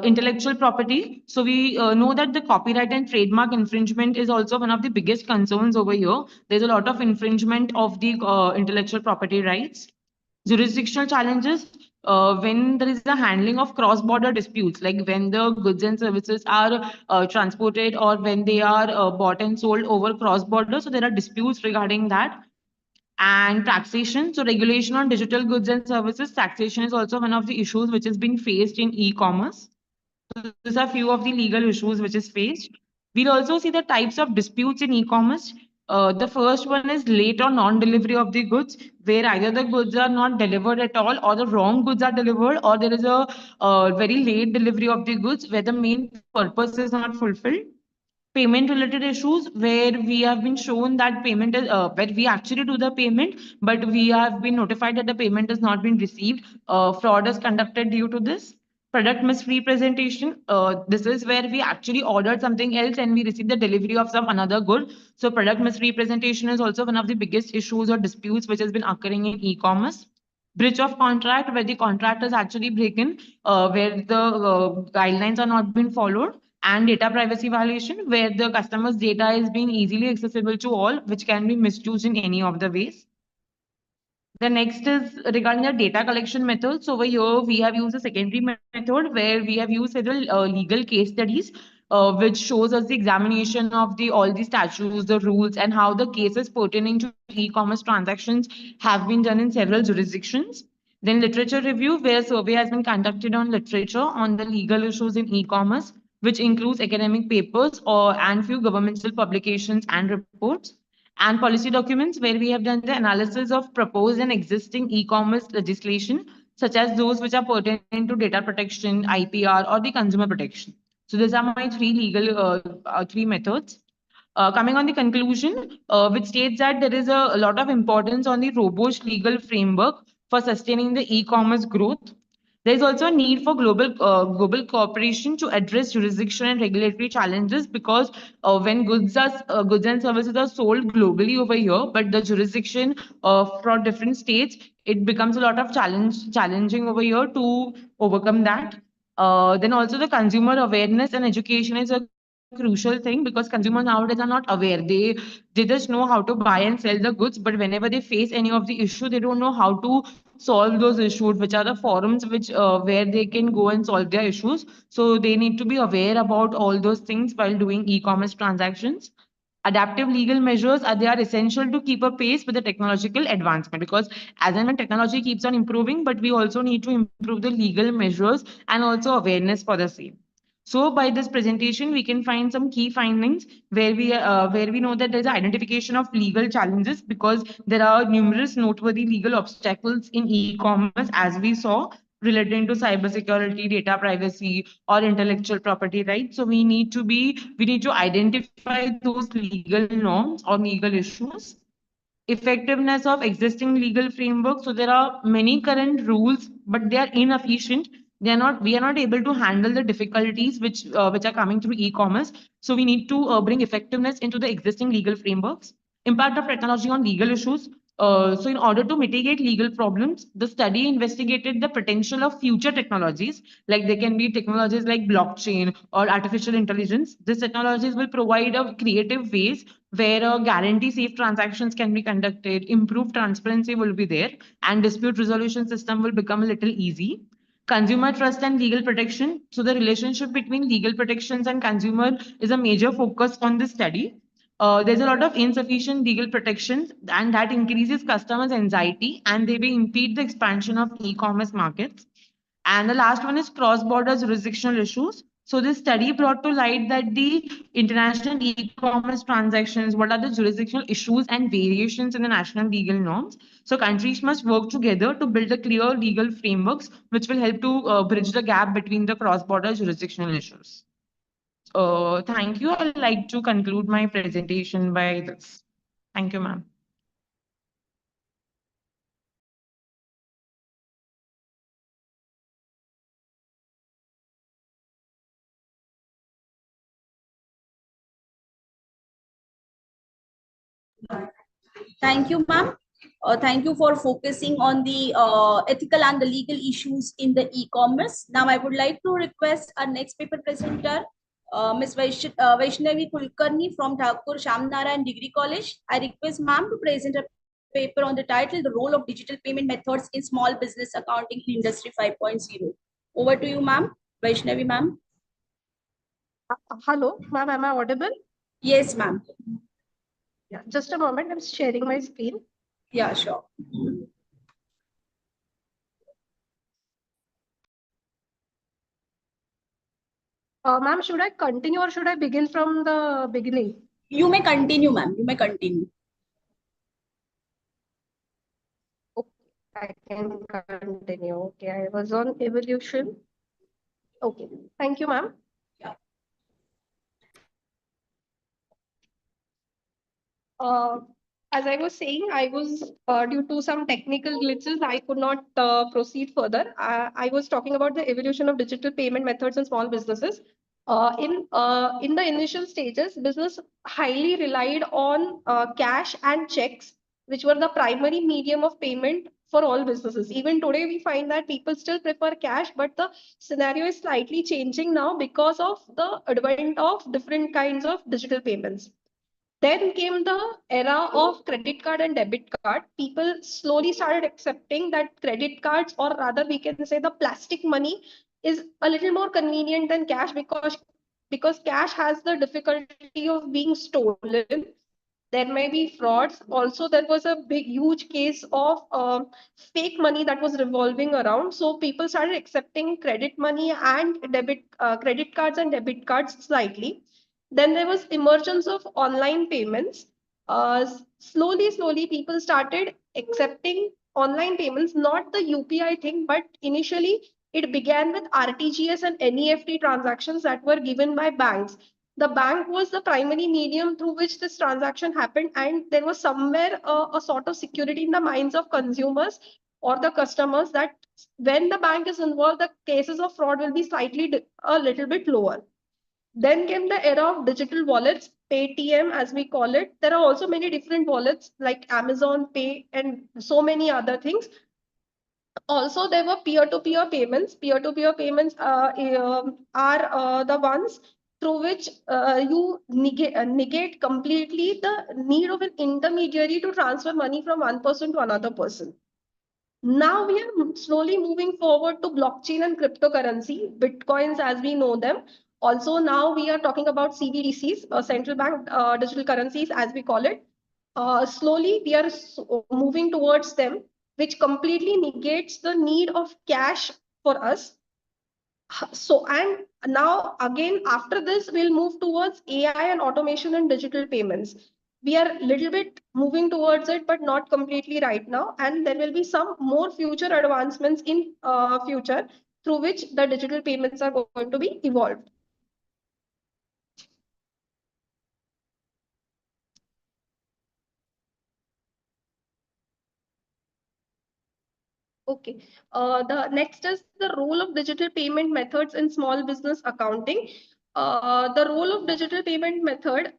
Speaker 14: Intellectual property. So we know that the copyright and trademark infringement is also one of the biggest concerns over here. There's a lot of infringement of the intellectual property rights. Jurisdictional challenges. when there is a handling of cross-border disputes, like when the goods and services are transported or when they are bought and sold over cross-border. So there are disputes regarding that. And taxation. So regulation on digital goods and services. Taxation is also one of the issues which has been faced in e-commerce. So these are few of the legal issues which is faced. We'll also see the types of disputes in e-commerce. The first one is late or non-delivery of the goods, where either the goods are not delivered at all, or the wrong goods are delivered, or there is a very late delivery of the goods where the main purpose is not fulfilled. Payment related issues, where we have been shown that payment is where we actually do the payment, but we have been notified that the payment has not been received. Fraud is conducted due to this. Product misrepresentation, this is where we actually ordered something else and we received the delivery of some another good. So product misrepresentation is also one of the biggest issues or disputes which has been occurring in e-commerce. Breach of contract, where the contract is actually broken, where the guidelines are not being followed. And data privacy violation, where the customer's data is being easily accessible to all, which can be misused in any of the ways. The next is regarding the data collection methods. Over here, we have used a secondary method where we have used several legal case studies, which shows us the examination of all the statutes, the rules, and how the cases pertaining to e-commerce transactions have been done in several jurisdictions. Then literature review, where a survey has been conducted on literature on the legal issues in e-commerce, which includes academic papers and few governmental publications and reports. And policy documents, where we have done the analysis of proposed and existing e-commerce legislation, such as those which are pertaining to data protection, IPR, or the consumer protection. So these are my three methods. Coming on the conclusion, which states that there is a lot of importance on the robust legal framework for sustaining the e-commerce growth. There is also a need for global cooperation to address jurisdiction and regulatory challenges, because when goods and services are sold globally over here, but the jurisdiction for different states, it becomes a lot of challenging over here to overcome that. Then also the consumer awareness and education is a crucial thing, because consumers nowadays are not aware. They just know how to buy and sell the goods, but whenever they face any of the issue, they don't know how to solve those issues, which are the forums which where they can go and solve their issues. So they need to be aware about all those things while doing e-commerce transactions. Adaptive legal measures they are essential to keep a pace with the technological advancement, because as and when technology keeps on improving, but we also need to improve the legal measures and also awareness for the same. So by this presentation, we can find some key findings where we know that there's identification of legal challenges, because there are numerous noteworthy legal obstacles in e-commerce, as we saw, relating to cybersecurity, data privacy, or intellectual property rights. So we need to identify those legal norms or legal issues. Effectiveness of existing legal framework. So there are many current rules, but they are inefficient. We are not able to handle the difficulties which are coming through e-commerce. So we need to bring effectiveness into the existing legal frameworks. Impact of technology on legal issues. So in order to mitigate legal problems, the study investigated the potential of future technologies, like they can be technologies like blockchain or artificial intelligence. These technologies will provide a creative ways where a guarantee safe transactions can be conducted, improved transparency will be there, and dispute resolution system will become a little easy. Consumer trust and legal protection. So the relationship between legal protections and consumer is a major focus on this study. There's a lot of insufficient legal protections, and that increases customers' anxiety, and they may impede the expansion of e-commerce markets. And the last one is cross-border jurisdictional issues. So this study brought to light that the international e-commerce transactions, what are the jurisdictional issues and variations in the national legal norms. So countries must work together to build a clear legal frameworks, which will help to bridge the gap between the cross-border jurisdictional issues. Thank you. I'd like to conclude my presentation by this. Thank you, ma'am.
Speaker 7: Thank you, ma'am. Thank you for focusing on the ethical and the legal issues in the e-commerce. Now, I would like to request our next paper presenter, Ms. Vaishnavi Kulkarni from Thakur Shamnarayan Degree College. I request ma'am to present her paper on the title, The Role of Digital Payment Methods in Small Business Accounting in Industry 5.0. Over to you, ma'am. Vaishnavi, ma'am.
Speaker 11: Hello, ma'am, am I audible?
Speaker 7: Yes, ma'am.
Speaker 11: Yeah, just a moment, I'm sharing my screen.
Speaker 7: Yeah, sure.
Speaker 11: Ma'am, should I continue or should I begin from the beginning?
Speaker 7: You may continue, ma'am. You may continue.
Speaker 11: Okay, I can continue. Okay, I was on evolution. Okay, thank you, ma'am. Uh, as I was saying, I was due to some technical glitches, I could not proceed further. I was talking about the evolution of digital payment methods in small businesses. In the initial stages, business highly relied on cash and checks, which were the primary medium of payment for all businesses. Even today, we find that people still prefer cash, but the scenario is slightly changing now because of the advent of different kinds of digital payments. Then came the era of credit card and debit card. People slowly started accepting that credit cards, or rather we can say the plastic money, is a little more convenient than cash because cash has the difficulty of being stolen. There may be frauds. Also, there was a big, huge case of fake money that was revolving around. So people started accepting credit money and credit cards and debit cards slightly. Then there was emergence of online payments. Slowly, people started accepting online payments, not the UPI thing, but initially it began with RTGS and NEFT transactions that were given by banks. The bank was the primary medium through which this transaction happened, and there was somewhere a sort of security in the minds of consumers or the customers that when the bank is involved, the cases of fraud will be a little bit lower. Then came the era of digital wallets, Paytm as we call it. There are also many different wallets like Amazon Pay and so many other things. Also, there were peer-to-peer payments. Peer-to-peer payments are the ones through which you negate completely the need of an intermediary to transfer money from one person to another person. Now we are slowly moving forward to blockchain and cryptocurrency, bitcoins as we know them. Also, now we are talking about CBDCs, central bank digital currencies as we call it. Slowly we are moving towards them, which completely negates the need of cash for us. So, and now again, after this, we'll move towards AI and automation and digital payments. We are a little bit moving towards it, but not completely right now. And there will be some more future advancements in future through which the digital payments are going to be evolved. Okay. The next is the role of digital payment methods in small business accounting. The role of digital payment method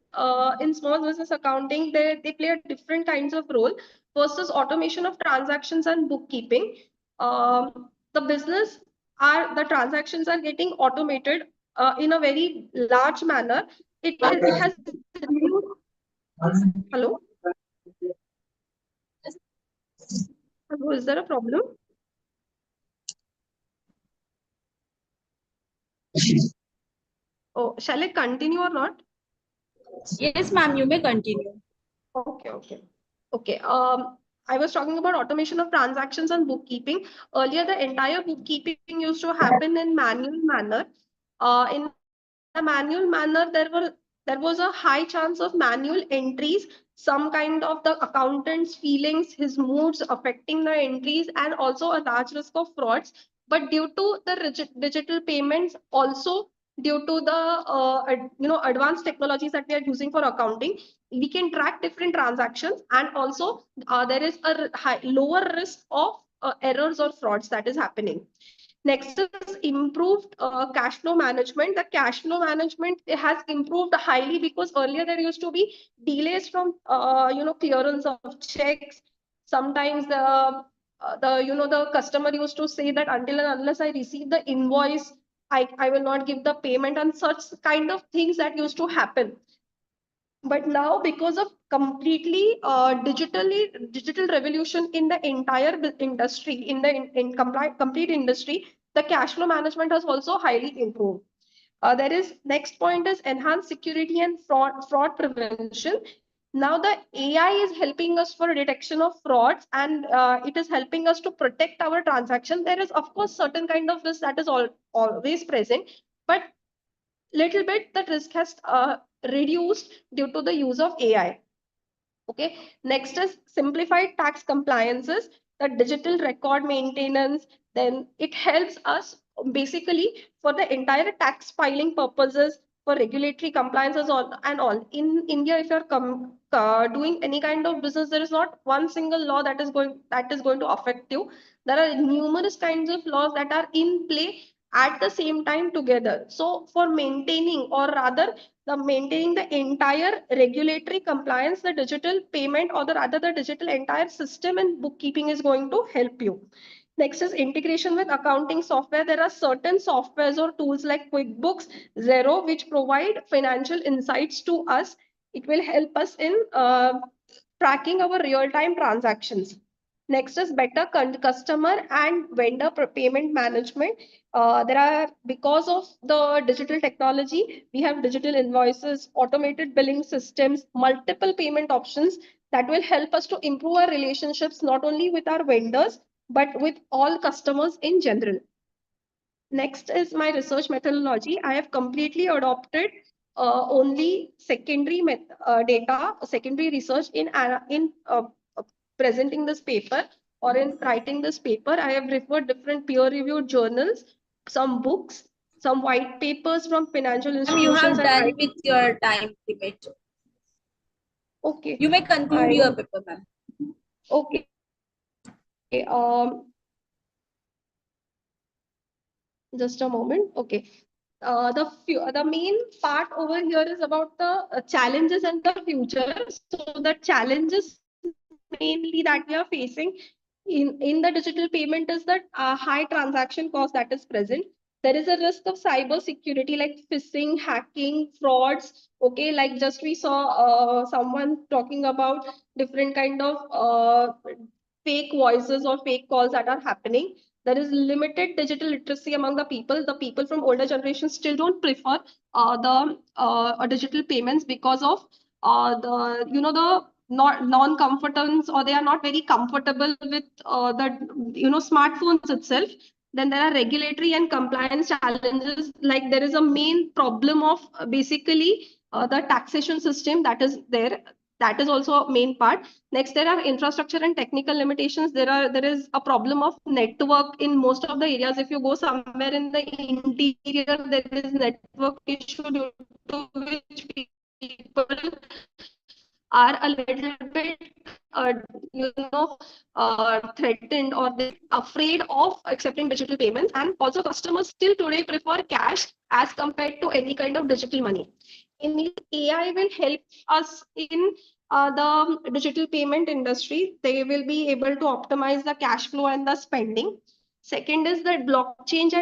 Speaker 11: in small business accounting, they play a different kinds of role. First is automation of transactions and bookkeeping. The transactions are getting automated in a very large manner. It has hello. Hello, is there a problem? Oh, shall I continue or not?
Speaker 7: Yes, ma'am, you may continue.
Speaker 11: Okay. I was talking about automation of transactions and bookkeeping. Earlier, the entire bookkeeping used to happen in manual manner. In a manual manner, there was a high chance of manual entries, some kind of the accountant's feelings, his moods affecting the entries, and also a large risk of frauds. But due to the digital payments, also due to the advanced technologies that we are using for accounting, we can track different transactions, and also there is a lower risk of errors or frauds that is happening. Next is improved cash flow management. The cash flow management has improved highly because earlier there used to be delays from clearance of checks. Sometimes the customer used to say that until and unless I receive the invoice, I will not give the payment, and such kind of things that used to happen. But now, because of completely digital revolution in the entire industry, in the complete industry, the cash flow management has also highly improved. There is next point is enhanced security and fraud prevention. Now the AI is helping us for detection of frauds, and it is helping us to protect our transaction. There is of course certain kind of risk that is always present, but little bit the risk has reduced due to the use of AI. Okay, next is simplified tax compliances, the digital record maintenance. Then it helps us basically for the entire tax filing purposes, for regulatory compliances and all. In India, if you're doing any kind of business, there is not one single law that is going to affect you. There are numerous kinds of laws that are in play at the same time together. So for maintaining, or rather the maintaining the entire regulatory compliance, the digital payment, or the rather the digital entire system and bookkeeping is going to help you. Next is integration with accounting software. There are certain softwares or tools like QuickBooks, Xero, which provide financial insights to us. It will help us in tracking our real-time transactions. Next is better customer and vendor payment management. Because of the digital technology, we have digital invoices, automated billing systems, multiple payment options that will help us to improve our relationships, not only with our vendors, but with all customers in general. Next is my research methodology. I have completely adopted only secondary research in presenting this paper or in writing this paper. I have referred different peer-reviewed journals, some books, some white papers from financial
Speaker 7: You
Speaker 11: institutions.
Speaker 7: have done with your time limit.
Speaker 11: Okay.
Speaker 7: You may conclude your paper, ma'am.
Speaker 11: Okay. Just a moment. Okay. The main part over here is about the challenges and the future. So the challenges mainly that we are facing in the digital payment is that high transaction cost that is present. There is a risk of cyber security like phishing, hacking, frauds. Okay, like just we saw someone talking about different kind of fake voices or fake calls that are happening. There is limited digital literacy among the people. The people from older generations still don't prefer the digital payments because of the non-comfortance, or they are not very comfortable with the smartphones itself. Then there are regulatory and compliance challenges. Like there is a main problem of basically the taxation system that is there. That is also a main part. Next, there are infrastructure and technical limitations. There is a problem of network in most of the areas. If you go somewhere in the interior, there is network issue due to which people are a little bit threatened, or they're afraid of accepting digital payments. And also customers still today prefer cash as compared to any kind of digital money. In AI will help us in the digital payment industry. They will be able to optimize the cash flow and the spending. Second is that blockchain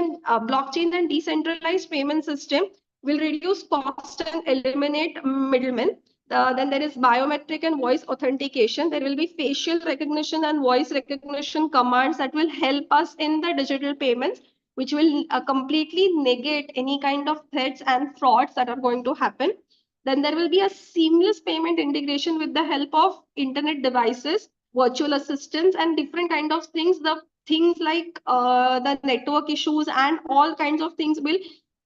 Speaker 11: and decentralized payment system will reduce cost and eliminate middlemen. Then there is biometric and voice authentication. There will be facial recognition and voice recognition commands that will help us in the digital payments, which will completely negate any kind of threats and frauds that are going to happen. Then there will be a seamless payment integration with the help of internet devices, virtual assistants, and different kind of things. The things like the network issues and all kinds of things will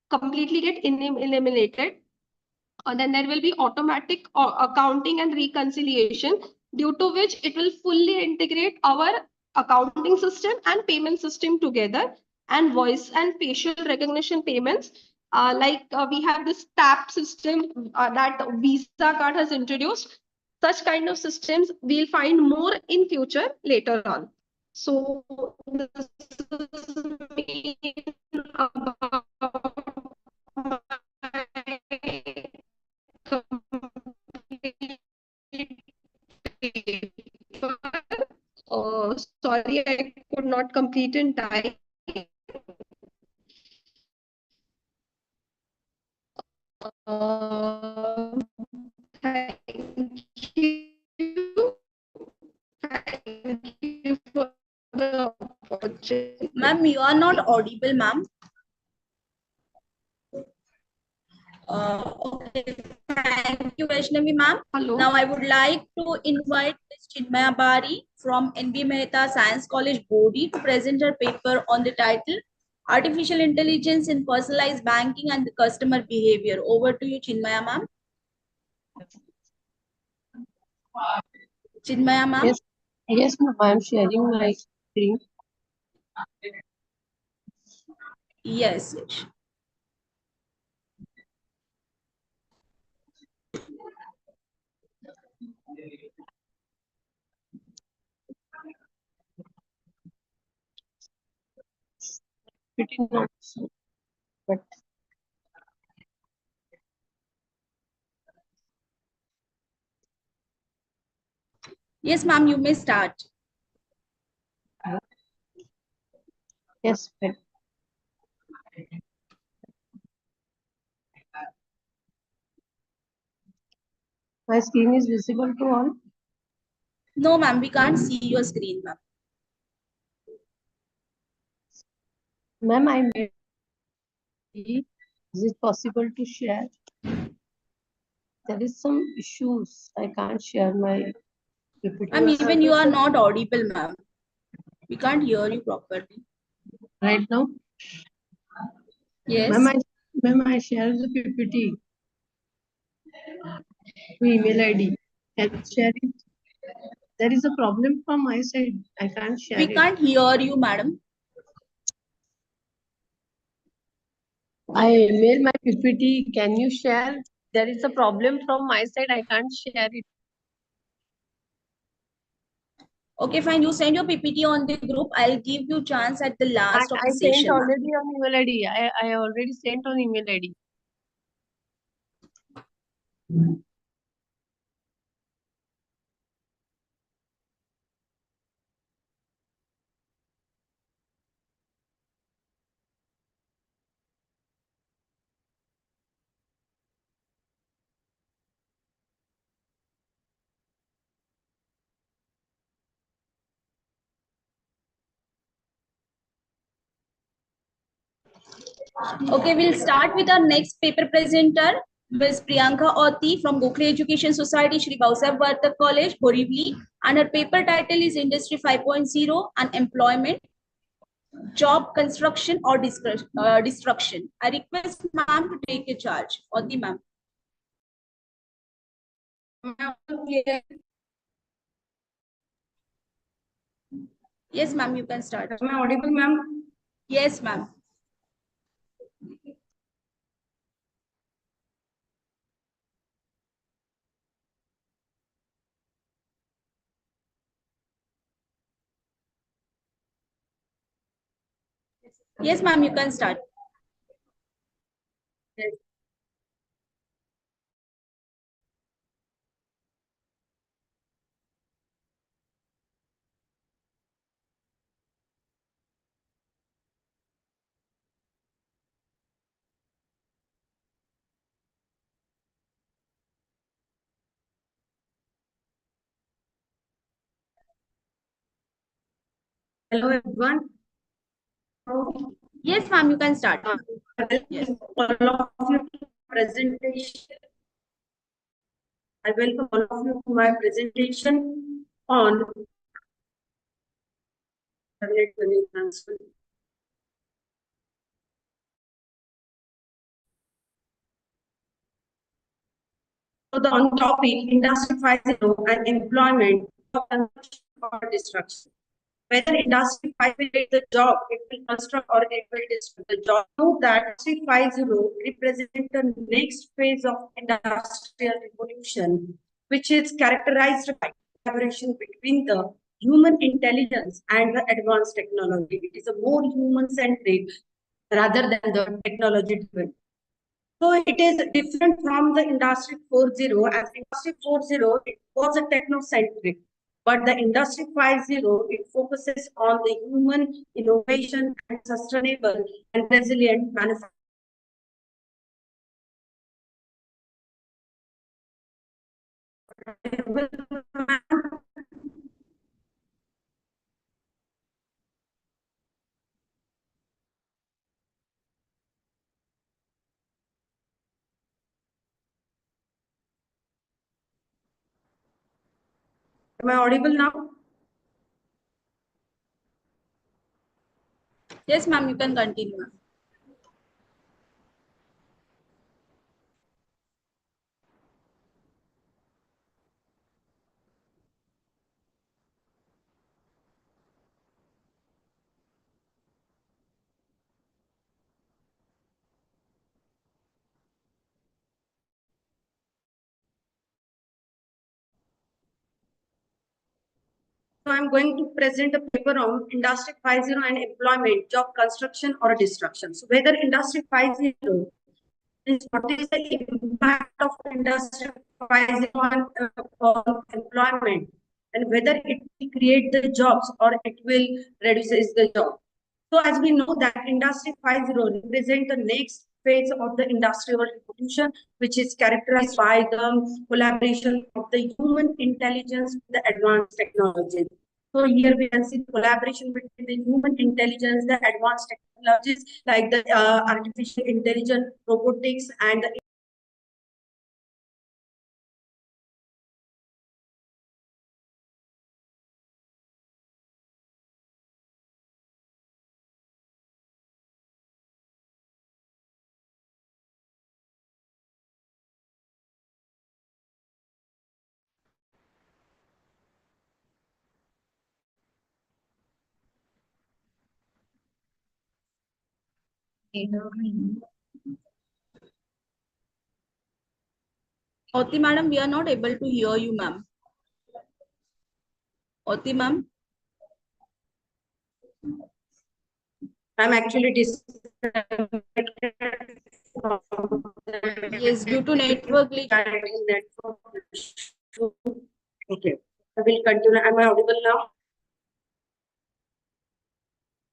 Speaker 11: completely get eliminated. Then there will be automatic accounting and reconciliation, due to which it will fully integrate our accounting system and payment system together. And voice and facial recognition payments, we have this tap system that Visa card has introduced. Such kind of systems we'll find more in future later on. So this is about sorry, I could not complete in time. Thank
Speaker 7: Ma'am, you are not audible, ma'am. Okay, thank you, Vaishnavi, ma'am. Now I would like to invite Ms. Chinmaya Bari from NB Mehta Science College, Bodhi, to present her paper on the title Artificial Intelligence in Personalized Banking and the Customer Behavior. Over to you, Chinmaya, ma'am. Chinmaya, ma'am.
Speaker 6: Yes, ma'am. I am sharing my screen.
Speaker 7: Yes.
Speaker 6: Pretty not so, but
Speaker 7: Yes, ma'am, you may start.
Speaker 6: yes, but my screen is visible to all.
Speaker 7: No, ma'am, we can't see your screen, ma'am.
Speaker 6: Ma'am, I made. Is it possible to share? There is some issues. I can't share my PPT.
Speaker 7: Ma'am, even you are not audible, ma'am. We can't hear you properly.
Speaker 6: Right now?
Speaker 7: Yes.
Speaker 6: Ma'am, I share the PPT to email ID. Can you share it? There is a problem from my side. I can't share it.
Speaker 7: We can't hear you, madam.
Speaker 6: I email my PPT. Can you share? There is a problem from my side. I can't share it.
Speaker 7: Okay, fine. You send your PPT on the group. I'll give you chance at the last of
Speaker 6: I
Speaker 7: the
Speaker 6: sent
Speaker 7: session, ma'am.
Speaker 6: already on email ID. I already sent on email ID.
Speaker 7: Okay, we'll start with our next paper presenter, Ms. Priyanka Oti from Gokhale Education Society, Shri Bhausab Vartak College, Borivali, and her paper title is Industry 5.0 and Employment, Job Construction or Destruction. I request ma'am to take a charge. Oti ma'am. Yes, ma'am, you can start.
Speaker 15: Am I audible, ma'am?
Speaker 7: Yes, ma'am. Yes, ma'am, you can start.
Speaker 15: Hello, everyone.
Speaker 7: Yes, ma'am, you can start. Yes.
Speaker 15: All of you to presentation. I welcome all of you to my presentation on regulatory transfer. So the on topic Industry 5.0 and employment or destruction. Whether Industry 5 will get the job, it will construct or it will destroy the job. Know that Industry 5.0 represents the next phase of industrial revolution, which is characterized by collaboration between the human intelligence and the advanced technology. It is a more human-centric rather than the technology-driven. So it is different from the Industry 4.0. As Industry 4.0, it was a technocentric, but the Industry 5.0, it focuses on the human innovation and sustainable and resilient manufacturing. Am I audible now?
Speaker 7: Yes, ma'am, you can continue.
Speaker 15: So I'm going to present a paper on Industry 5.0 and employment, job construction or destruction. So whether Industry 5.0 is what is the impact of Industry 5.0 on employment, and whether it will create the jobs or it will reduces the job. So as we know that Industry 5.0 represents the next phase of the industrial revolution, which is characterized by the collaboration of the human intelligence with the advanced technologies. So here we can see the collaboration between the human intelligence, the advanced technologies like the artificial intelligence, robotics, and the
Speaker 7: Oti madam, we are not able to hear you, ma'am. Oti ma'am.
Speaker 15: I'm actually
Speaker 7: Yes, due to network glitch.
Speaker 15: Okay, I will continue. Am I audible now?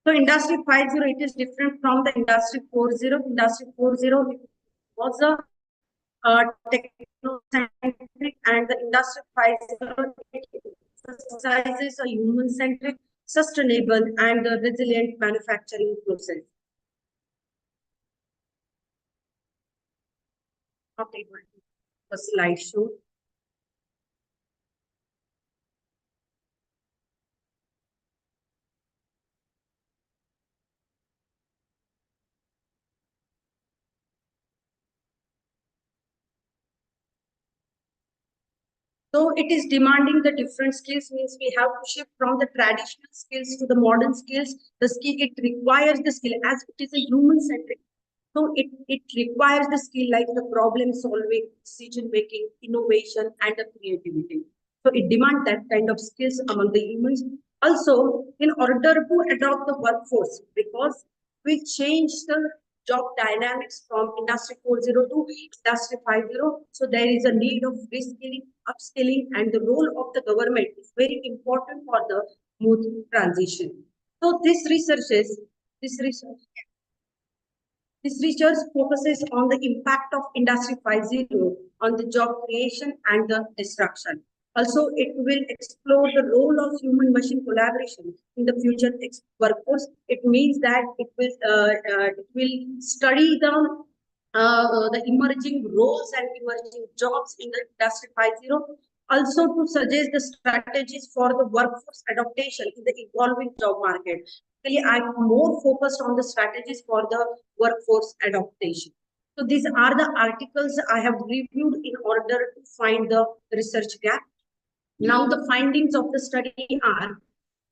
Speaker 15: So Industry 5.0, it is different from the Industry 4.0. Industry 4.0 was a techno-centric, and the Industry 5.0 it emphasizes a human-centric, sustainable, and a resilient manufacturing process. Okay, a slideshow. So it is demanding the different skills, means we have to shift from the traditional skills to the modern skills. The skill, it requires the skill as it is a human centric. So it requires the skill like the problem solving, decision making, innovation, and the creativity. So it demands that kind of skills among the humans. Also, in order to adopt the workforce, because we change the job dynamics from Industry 4.0 to Industry 5.0. So there is a need of reskilling, upskilling, and the role of the government is very important for the smooth transition. So this research focuses on the impact of Industry 5.0 on the job creation and the destruction. Also, it will explore the role of human-machine collaboration in the future workforce. It means that it will study the emerging roles and emerging jobs in the Industry 5.0. Also, to suggest the strategies for the workforce adaptation in the evolving job market. I'm more focused on the strategies for the workforce adaptation. So these are the articles I have reviewed in order to find the research gap. Now the findings of the study are,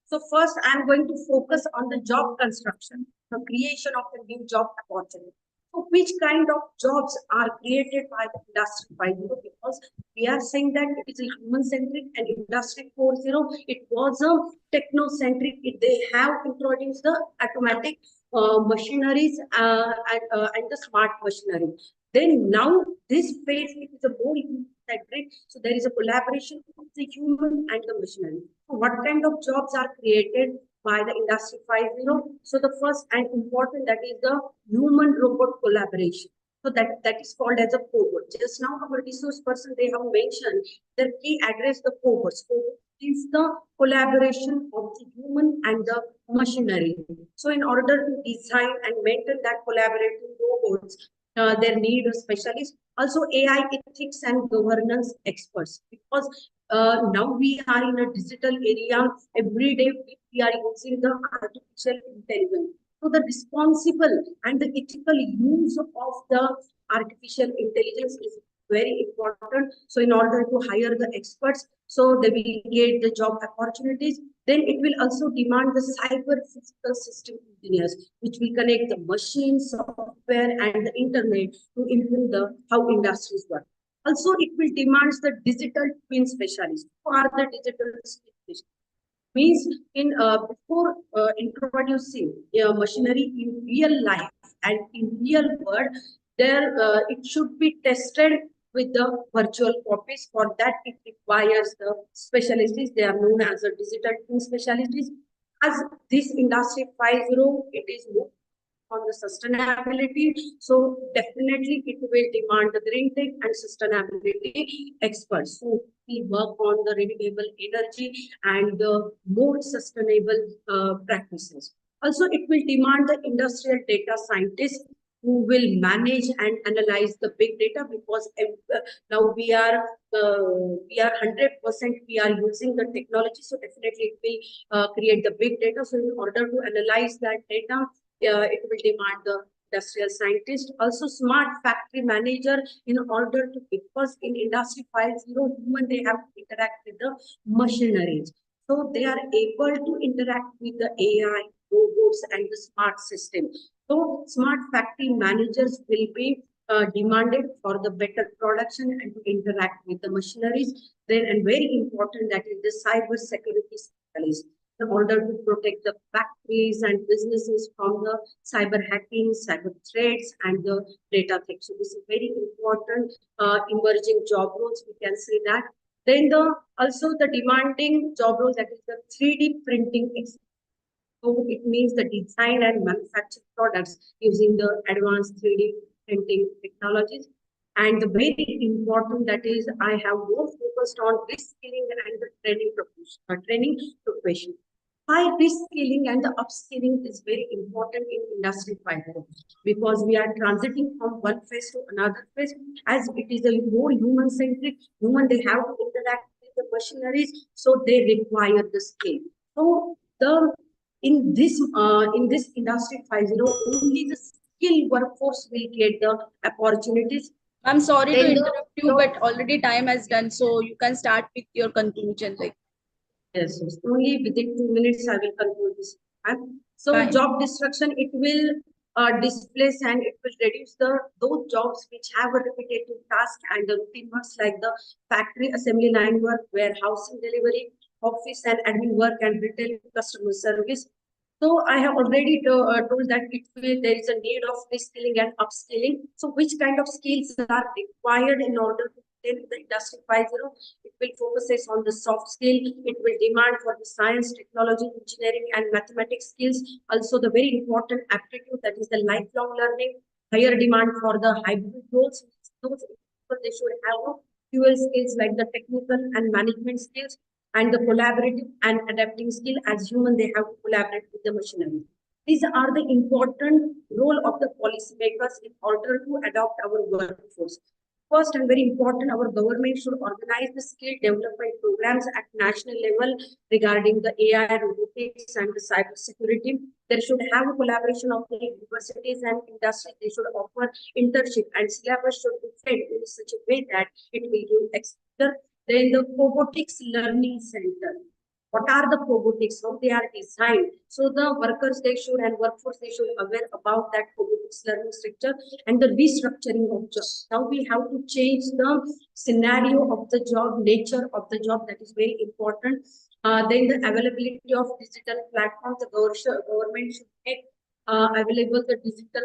Speaker 15: so first I'm going to focus on the job construction, the creation of a new job opportunity. So which kind of jobs are created by the Industry 5.0? Because we are saying that it is a human-centric, and Industry 4.0, it was a techno-centric. They have introduced the automatic machineries and the smart machinery. Then now this phase it is a more human-centric. So there is a collaboration of the human and the machinery. So what kind of jobs are created by the Industry 5.0? So the first and important, that is the human-robot collaboration. So that is called as a cobot. Just now our resource person, they have mentioned their key address, the cobots. Cobot is the collaboration of the human and the machinery. So in order to design and maintain that collaborative robots, their need of specialists. Also, AI ethics and governance experts, because now we are in a digital area. Every day we are using the artificial intelligence. So the responsible and the ethical use of the artificial intelligence is very important. So in order to hire the experts, so they will get the job opportunities. Then it will also demand the cyber physical system engineers, which will connect the machines, software, and the internet to improve the how industries work. Also, it will demand the digital twin specialists. Who are the digital specialists? Means in before introducing machinery in real life and in real world, there it should be tested with the virtual copies. For that, it requires the specialists. They are known as the digital twin specialists. As this industry 5.0, it is more on the sustainability. So definitely it will demand the green tech and sustainability experts who will work on the renewable energy and the more sustainable practices. Also, it will demand the industrial data scientists who will manage and analyze the big data, because now we are 100% we are using the technology. So definitely it will create the big data. So in order to analyze that data, it will demand the industrial scientist. Also, smart factory manager, in order to, because in industry 5.0, human they have to interact with the machineries. So they are able to interact with the AI, robots, and the smart system. So smart factory managers will be demanded for the better production and to interact with the machineries. Then, and very important, that is the cyber security specialist, in order to protect the factories and businesses from the cyber hacking, cyber threats, and the data theft. So this is very important emerging job roles, we can say that. Then also the demanding job roles, that is the 3D printing. So it means the design and manufacture products using the advanced 3D printing technologies. And the very important, that is, I have more focused on reskilling and the training profession. High reskilling and the upskilling is very important in industry 5.0, because we are transiting from one phase to another phase, as it is a more human centric. Human, they have to interact with the machineries, so they require the skill. So the in this industry 5.0, only the skilled workforce will get the opportunities.
Speaker 7: I'm sorry to
Speaker 15: Then
Speaker 7: interrupt you, but already time has done, so you can start with your conclusion. Like,
Speaker 15: yes, only within 2 minutes I will conclude this. So
Speaker 7: fine.
Speaker 15: job destruction, it will displace and it will reduce those jobs which have a repetitive task and the routine works, like the factory assembly line work, warehousing, delivery, office and admin work, and retail customer service. So I have already told that there is a need of reskilling and upskilling. So which kind of skills are required in order to attend the industry 5.0? It will focus on the soft skill. It will demand for the science, technology, engineering, and mathematics skills. Also, the very important aptitude, that is the lifelong learning. Higher demand for the hybrid roles. Those people, they should have dual skills like the technical and management skills, and the collaborative and adapting skill. As human, they have to collaborate with the machinery. These are the important role of the policymakers in order to adopt our workforce. First and very important, our government should organize the skill development programs at national level regarding the AI, robotics, and the cyber security. There should have a collaboration of the universities and industry. They should offer internship, and syllabus should be set in such a way that it will give exposure. Then the robotics learning center. What are the robotics? How they are designed? So the workers, they should, and workforce, they should aware about that robotics learning structure and the restructuring of jobs. Now we have to change the scenario of the job, nature of the job. That is very important. Then the availability of digital platforms. The government should make available the digital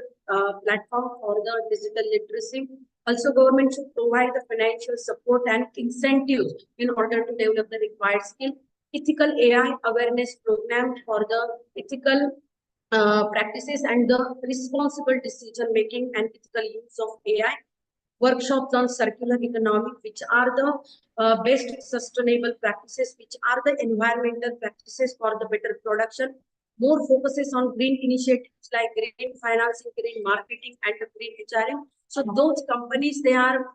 Speaker 15: platform for the digital literacy. Also, government should provide the financial support and incentives in order to develop the required skill. Ethical AI awareness program for the ethical practices and the responsible decision making and ethical use of AI. Workshops on circular economy, which are the best sustainable practices, which are the environmental practices for the better production. more focuses on green initiatives like green financing, green marketing, and the green HRM. So those companies, they are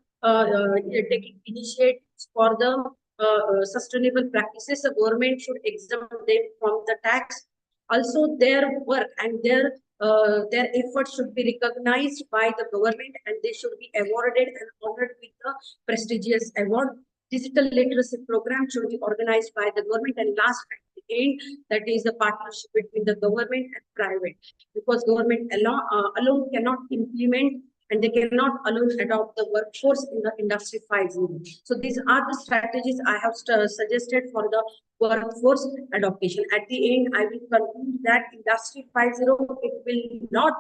Speaker 15: taking initiatives for the sustainable practices. The government should exempt them from the tax. Also, their work and their efforts should be recognized by the government, and they should be awarded and honored with the prestigious award. Digital literacy program should be organized by the government, and last at the end, that is the partnership between the government and private, because government alone cannot implement, and they cannot alone adopt the workforce in the industry 5.0. So these are the strategies I have suggested for the workforce adaptation. At the end, I will conclude that industry 5.0, it will not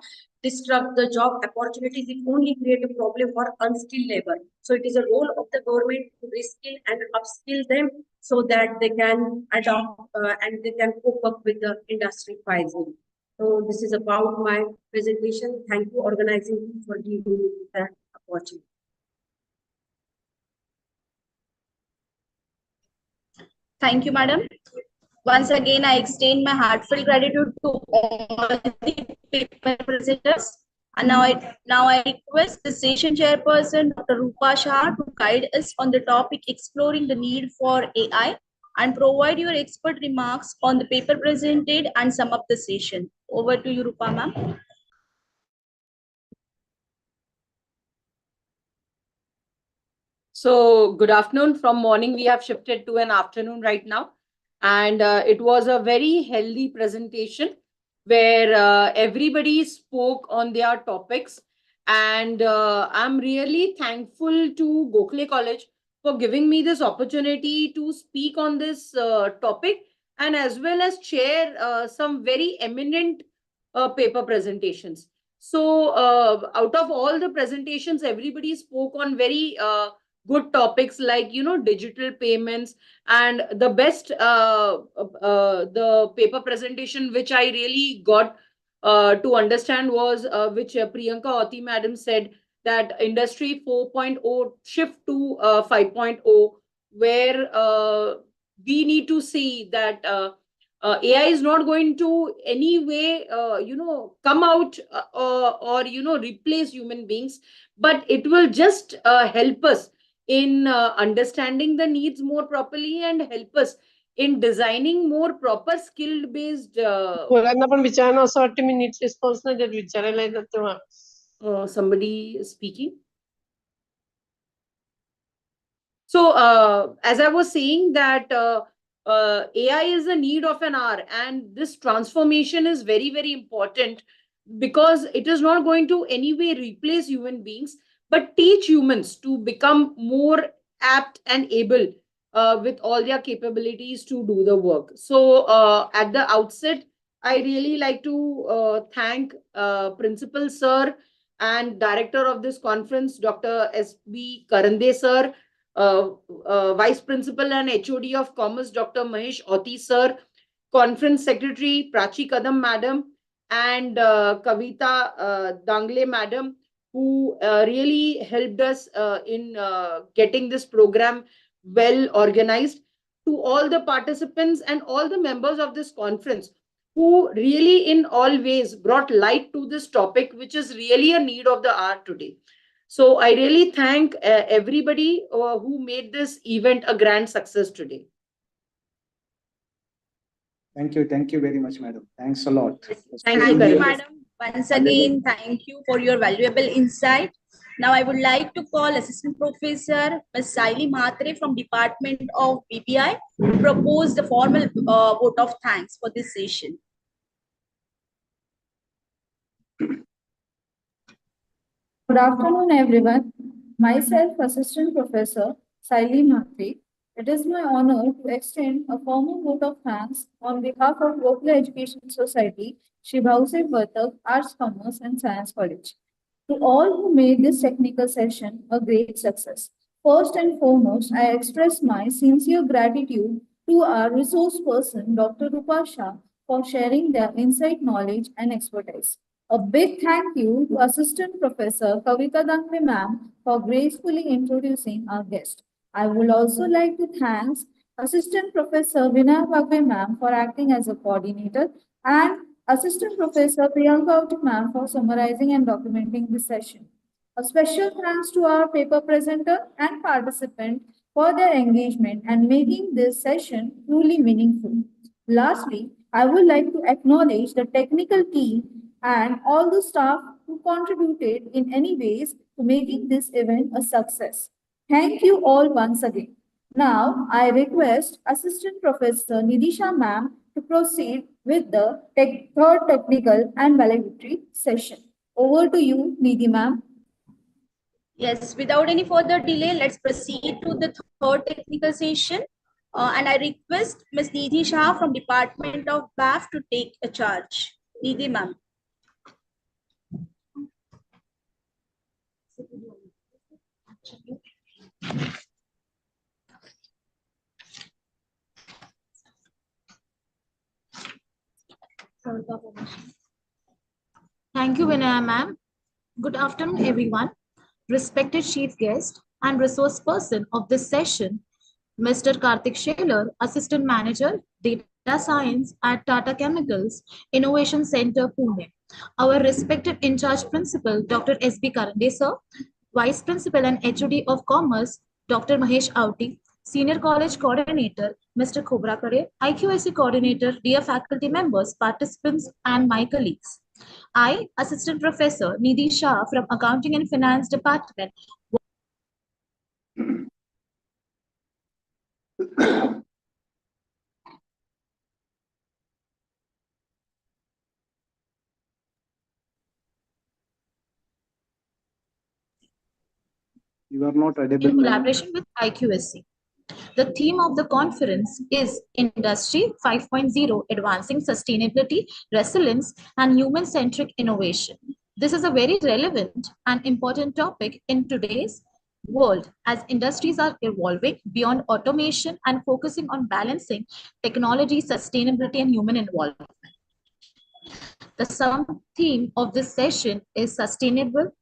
Speaker 15: disrupt the job opportunities, it only create a problem for unskilled labor. So it is a role of the government to reskill and upskill them so that they can adopt and they can cope up with the industry 5.0. So this is about my presentation. Thank you, organizing, for giving me that opportunity.
Speaker 7: Thank you, madam. Once again, I extend my heartfelt gratitude to all the paper presenters. And now I request the session chairperson, Dr. Rupa Shah, to guide us on the topic exploring the need for AI and provide your expert remarks on the paper presented and sum up the session. Over to you, Rupa ma'am.
Speaker 10: So good afternoon. From morning, we have shifted to an afternoon right now. And it was a very healthy presentation where everybody spoke on their topics. And I'm really thankful to Gokhale College for giving me this opportunity to speak on this topic, and as well as share some very eminent paper presentations. So out of all the presentations, everybody spoke on very good topics like, digital payments. And the best, the paper presentation which I really got to understand was which Priyanka Oti madam said, that industry 4.0 shift to 5.0, where we need to see that AI is not going to any way, come out or replace human beings, but it will just help us in understanding the needs more properly and help us in designing more proper skill based
Speaker 6: मुलांना पण विचारणं असं वाटतं मी NEET response नाही देत विचारायला येतात तेव्हा
Speaker 10: somebody speaking. So as I was saying that AI is a need of an hour, and this transformation is very, very important because it is not going to any way replace human beings, but teach humans to become more apt and able with all their capabilities to do the work. So at the outset, I really like to thank Principal Sir and Director of this conference, Dr. S.B. Karande Sir, Vice Principal and HOD of Commerce, Dr. Mahesh Oti Sir, Conference Secretary Prachi Kadam Madam, and Kavita Dangle Madam, who really helped us in getting this program well organized. To all the participants and all the members of this conference who really in all ways brought light to this topic, which is really a need of the hour today. So I really thank everybody who made this event a grand success today.
Speaker 1: Thank you. Thank you very much, madam. Thanks a lot.
Speaker 7: Thank you, madam. Once again, thank you for your valuable insight. Now I would like to call Assistant Professor Ms. Saili Mhatre from Department of BPI to propose the formal vote of thanks for this session.
Speaker 8: Good afternoon, everyone. Myself, Assistant Professor Saili Mhatre. It is my honor to extend a formal vote of thanks on behalf of Gokhale Education Society, Shri Bhausef Vartak Arts, Commerce and Science College, to all who made this technical session a great success. First and foremost, I express my sincere gratitude to our resource person, Dr. Rupa Shah, for sharing their insight, knowledge, and expertise. A big thank you to Assistant Professor Kavita Dangle ma'am for gracefully introducing our guest. I would also like to thank Assistant Professor Vinay Bagwe ma'am for acting as a coordinator
Speaker 16: and Assistant Professor Priyanka Uti ma'am for summarizing and documenting this session. A special thanks to our paper presenter and participant for their engagement and making this session truly meaningful. Lastly, I would like to acknowledge the technical team and all the staff who contributed in any ways to making this event a success. Thank you all once again. Now, I request Assistant Professor Nidisha ma'am to proceed with the third technical and valedictory session. Over to you, Nidhi ma'am.
Speaker 7: Yes, without any further delay, let's proceed to the third technical session. And I request Ms. Nidhi Shah from Department of BAF to take a charge. Nidhi ma'am.
Speaker 17: Thank you, Vinaya ma'am. Good afternoon, everyone. Respected chief guest and resource person of this session, Mr. Karthik Shaler, Assistant Manager, Data Science at Tata Chemicals Innovation Center, Pune. Our respected in-charge principal, Dr. S.B. Karande, sir, Vice Principal and HOD of Commerce, Dr. Mahesh Auti, Senior College Coordinator, Mr. Khobrakare, IQAC Coordinator, dear faculty members, participants, and my colleagues. I, Assistant Professor Nidhi Shah from Accounting and Finance Department.
Speaker 1: You are not audible.
Speaker 17: In collaboration with IQSC. The theme of the conference is Industry 5.0, Advancing Sustainability, Resilience, and Human-Centric Innovation. This is a very relevant and important topic in today's world as industries are evolving beyond automation and focusing on balancing technology, sustainability, and human involvement. The sub-theme of this session is Sustainable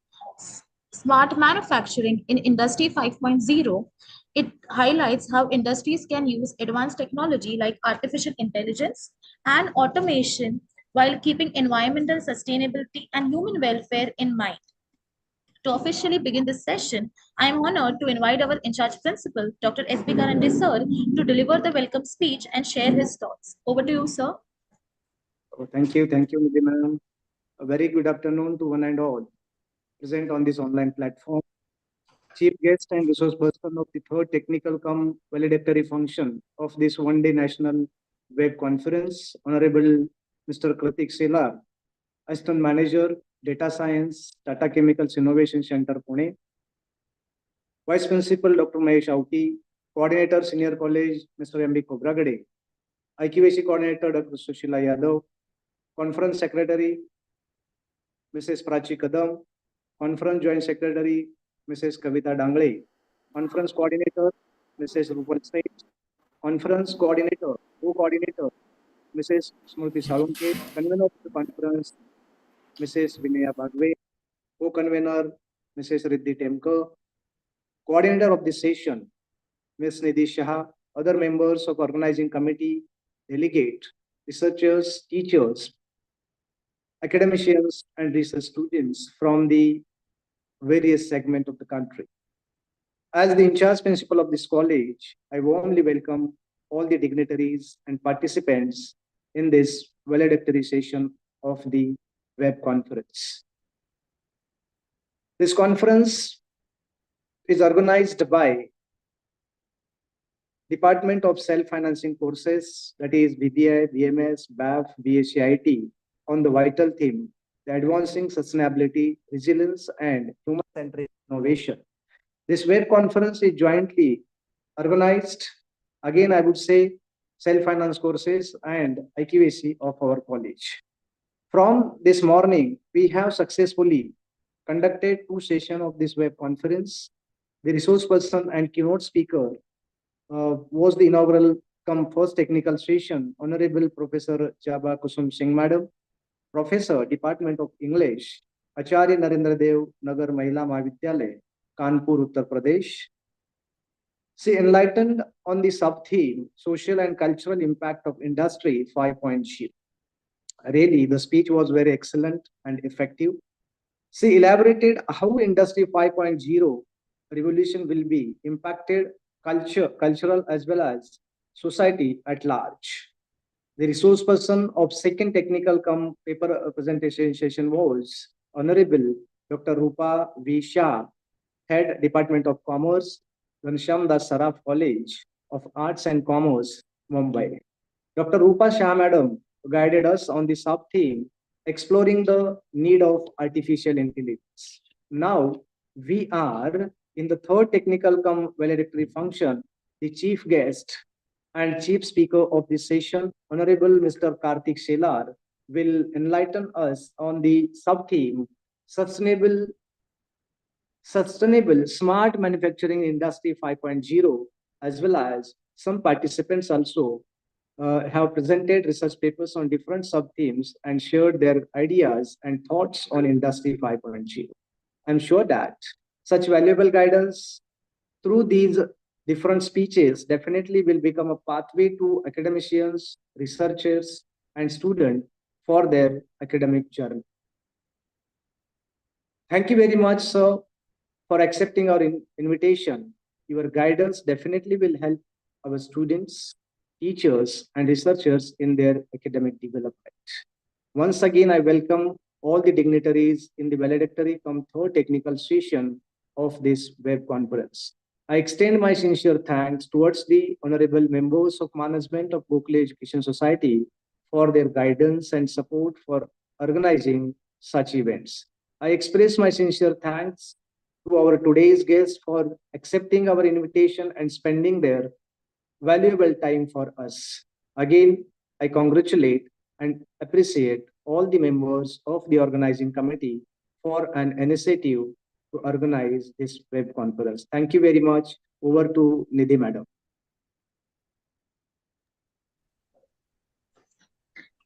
Speaker 17: Smart Manufacturing in Industry 5.0. It highlights how industries can use advanced technology like artificial intelligence and automation while keeping environmental sustainability and human welfare in mind. To officially begin this session, I am honored to invite our in-charge principal, Dr. S.B. Karande sir, to deliver the welcome speech and share his thoughts. Over to you, sir.
Speaker 1: Oh, thank you, Nidhi ma'am. A very good afternoon to one and all present on this online platform. Chief guest and resource person of the third technical cum valedictory function of this one-day national web conference, Honorable Mr. Karthik Shaler, Assistant Manager, Data Science, Tata Chemicals Innovation Center, Pune. Vice Principal, Dr. Mahesh Auti, Coordinator, Senior College, Mr. M.B. Khobragade, IQAC Coordinator, Dr. Sushila Yadav, Conference Secretary, Mrs. Prachi Kadam, Conference Joint Secretary, Mrs. Kavita Dangle, Conference Coordinator, Mrs. Rupal Seth, Conference Coordinator, Co-Coordinator, Mrs. Smriti Salunke, Convener of the Conference, Mrs. Vinaya Bagwe, Co-Convener, Mrs. Riddhi Temkar, Coordinator of this session, Ms. Nidhi Shah, other members of Organizing Committee, delegate, researchers, teachers, academicians, and research students from the various segments of the country. As the in-charge principal of this college, I warmly welcome all the dignitaries and participants in this valedictory session of the web conference. This conference is organized by Department of Self-Financing Courses, that is BBI, BMS, BAF, BSc IT, on the vital theme, the advancing sustainability, resilience, and human-centric innovation. This web conference is jointly organized, again, I would say, self-finance courses and IQAC of our college. From this morning, we have successfully conducted 2 sessions of this web conference. The resource person and keynote speaker was the inaugural first technical session, Honorable Professor Chaba Kusum Singh Madam, Professor, Department of English, Acharya Narendra Dev Nagar Mahila Mahavidyalaya, Kanpur, Uttar Pradesh. She enlightened on the sub-theme, Social and Cultural Impact of Industry 5.0. Really, the speech was very excellent and effective. She elaborated how Industry 5.0 revolution will be impacted cultural as well as society at large. The resource person of second technical come paper presentation session was Honorable Dr. Rupa V. Shah, Head Department of Commerce, Ghanshyam Das Saraf College of Arts and Commerce, Mumbai. Dr. Rupa Shah Madam guided us on the sub-theme exploring the need of artificial intelligence. Now we are in the third technical come valedictory function. The chief guest and chief speaker of this session, Honorable Mr. Karthik Shelar, will enlighten us on the sub-theme sustainable smart manufacturing industry 5.0, as well as some participants also have presented research papers on different sub-themes and shared their ideas and thoughts on industry 5.0. I'm sure that such valuable guidance through these different speeches definitely will become a pathway to academicians, researchers, and students for their academic journey. Thank you very much, sir, for accepting our invitation. Your guidance definitely will help our students, teachers, and researchers in their academic development. Once again, I welcome all the dignitaries in the valedictory come third technical session of this web conference. I extend my sincere thanks towards the honorable members of management of Berkeley Education Society for their guidance and support for organizing such events. I express my sincere thanks to our today's guests for accepting our invitation and spending their valuable time for us. Again, I congratulate and appreciate all the members of the organizing committee for an initiative to organize this web conference. Thank you very much. Over to Nidhi Madam.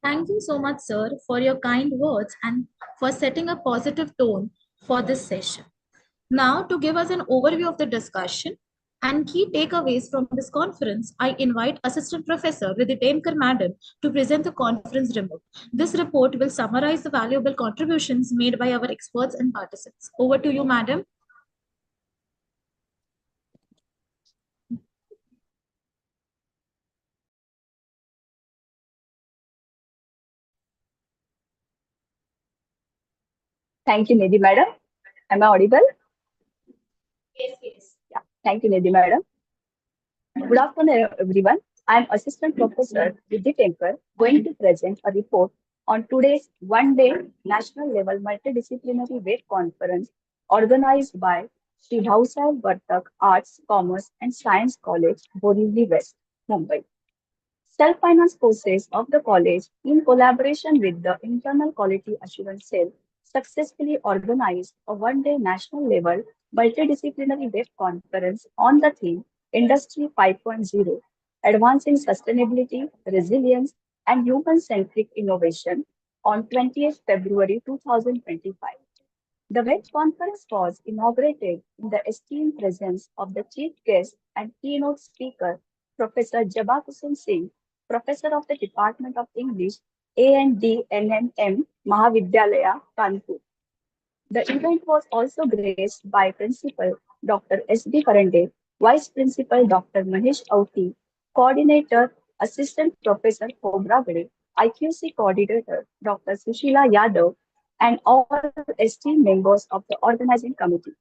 Speaker 17: Thank you so much, sir, for your kind words and for setting a positive tone for this session. Now, to give us an overview of the discussion and key takeaways from this conference, I invite Assistant Professor Vidhi Temkar Madam to present the conference report. This report will summarize the valuable contributions made by our experts and participants. Over to you, Madam.
Speaker 2: Thank you, Nidhi Madam. Am I audible?
Speaker 17: Yes, yes.
Speaker 2: Yeah. Thank you, Nidhi Madam. Good afternoon, everyone. I am Assistant Professor Vidhi Temkar, going to present a report on today's one-day national level multidisciplinary web conference organized by Sri Bhausaheb Vartak Arts, Commerce and Science College, Borivali West, Mumbai. Self-finance courses of the college, in collaboration with the Internal Quality Assurance Cell, successfully organized a one-day national level multidisciplinary web conference on the theme Industry 5.0, Advancing Sustainability, Resilience, and Human-Centric Innovation on 20th February 2025. The web conference was inaugurated in the esteemed presence of the chief guest and keynote speaker, Professor Jaba Kusum Singh, Professor of the Department of English, A&D NNM Mahavidyalaya, Kanpur. The event was also graced by Principal Dr. S.B. Karande, Vice Principal Dr. Mahesh Auti, Coordinator Assistant Professor Khobragade, IQC Coordinator Dr. Sushila Yadav, and all esteemed members of the organizing committee.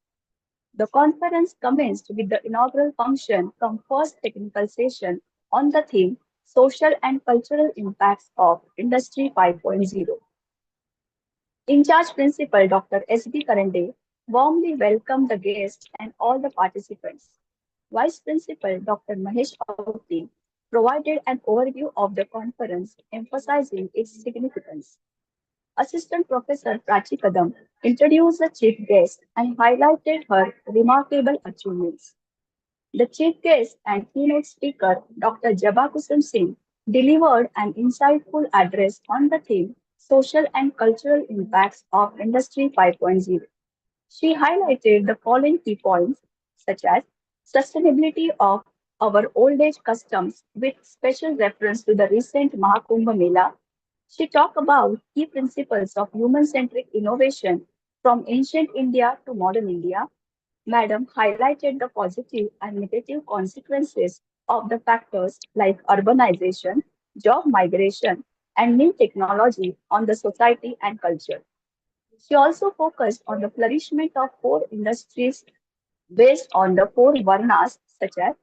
Speaker 2: The conference commenced with the inaugural function from first technical session on the theme Social and Cultural Impacts of Industry 5.0. In-charge principal Dr. S.B. Karande warmly welcomed the guests and all the participants. Vice Principal Dr. Mahesh Auti provided an overview of the conference, emphasizing its significance. Assistant Professor Prachi Kadam introduced the chief guest and highlighted her remarkable achievements. The chief guest and keynote speaker, Dr. Jaba Kusum Singh, delivered an insightful address on the theme Social and Cultural Impacts of Industry 5.0. She highlighted the following key points, such as sustainability of our old age customs with special reference to the recent Mahakumbh Mela, She talked about key principles of human-centric innovation from ancient India to modern India. Madam highlighted the positive and negative consequences of the factors like urbanization, job migration, and new technology on the society and culture. She also focused on the flourishment of four industries based on the four varnas such as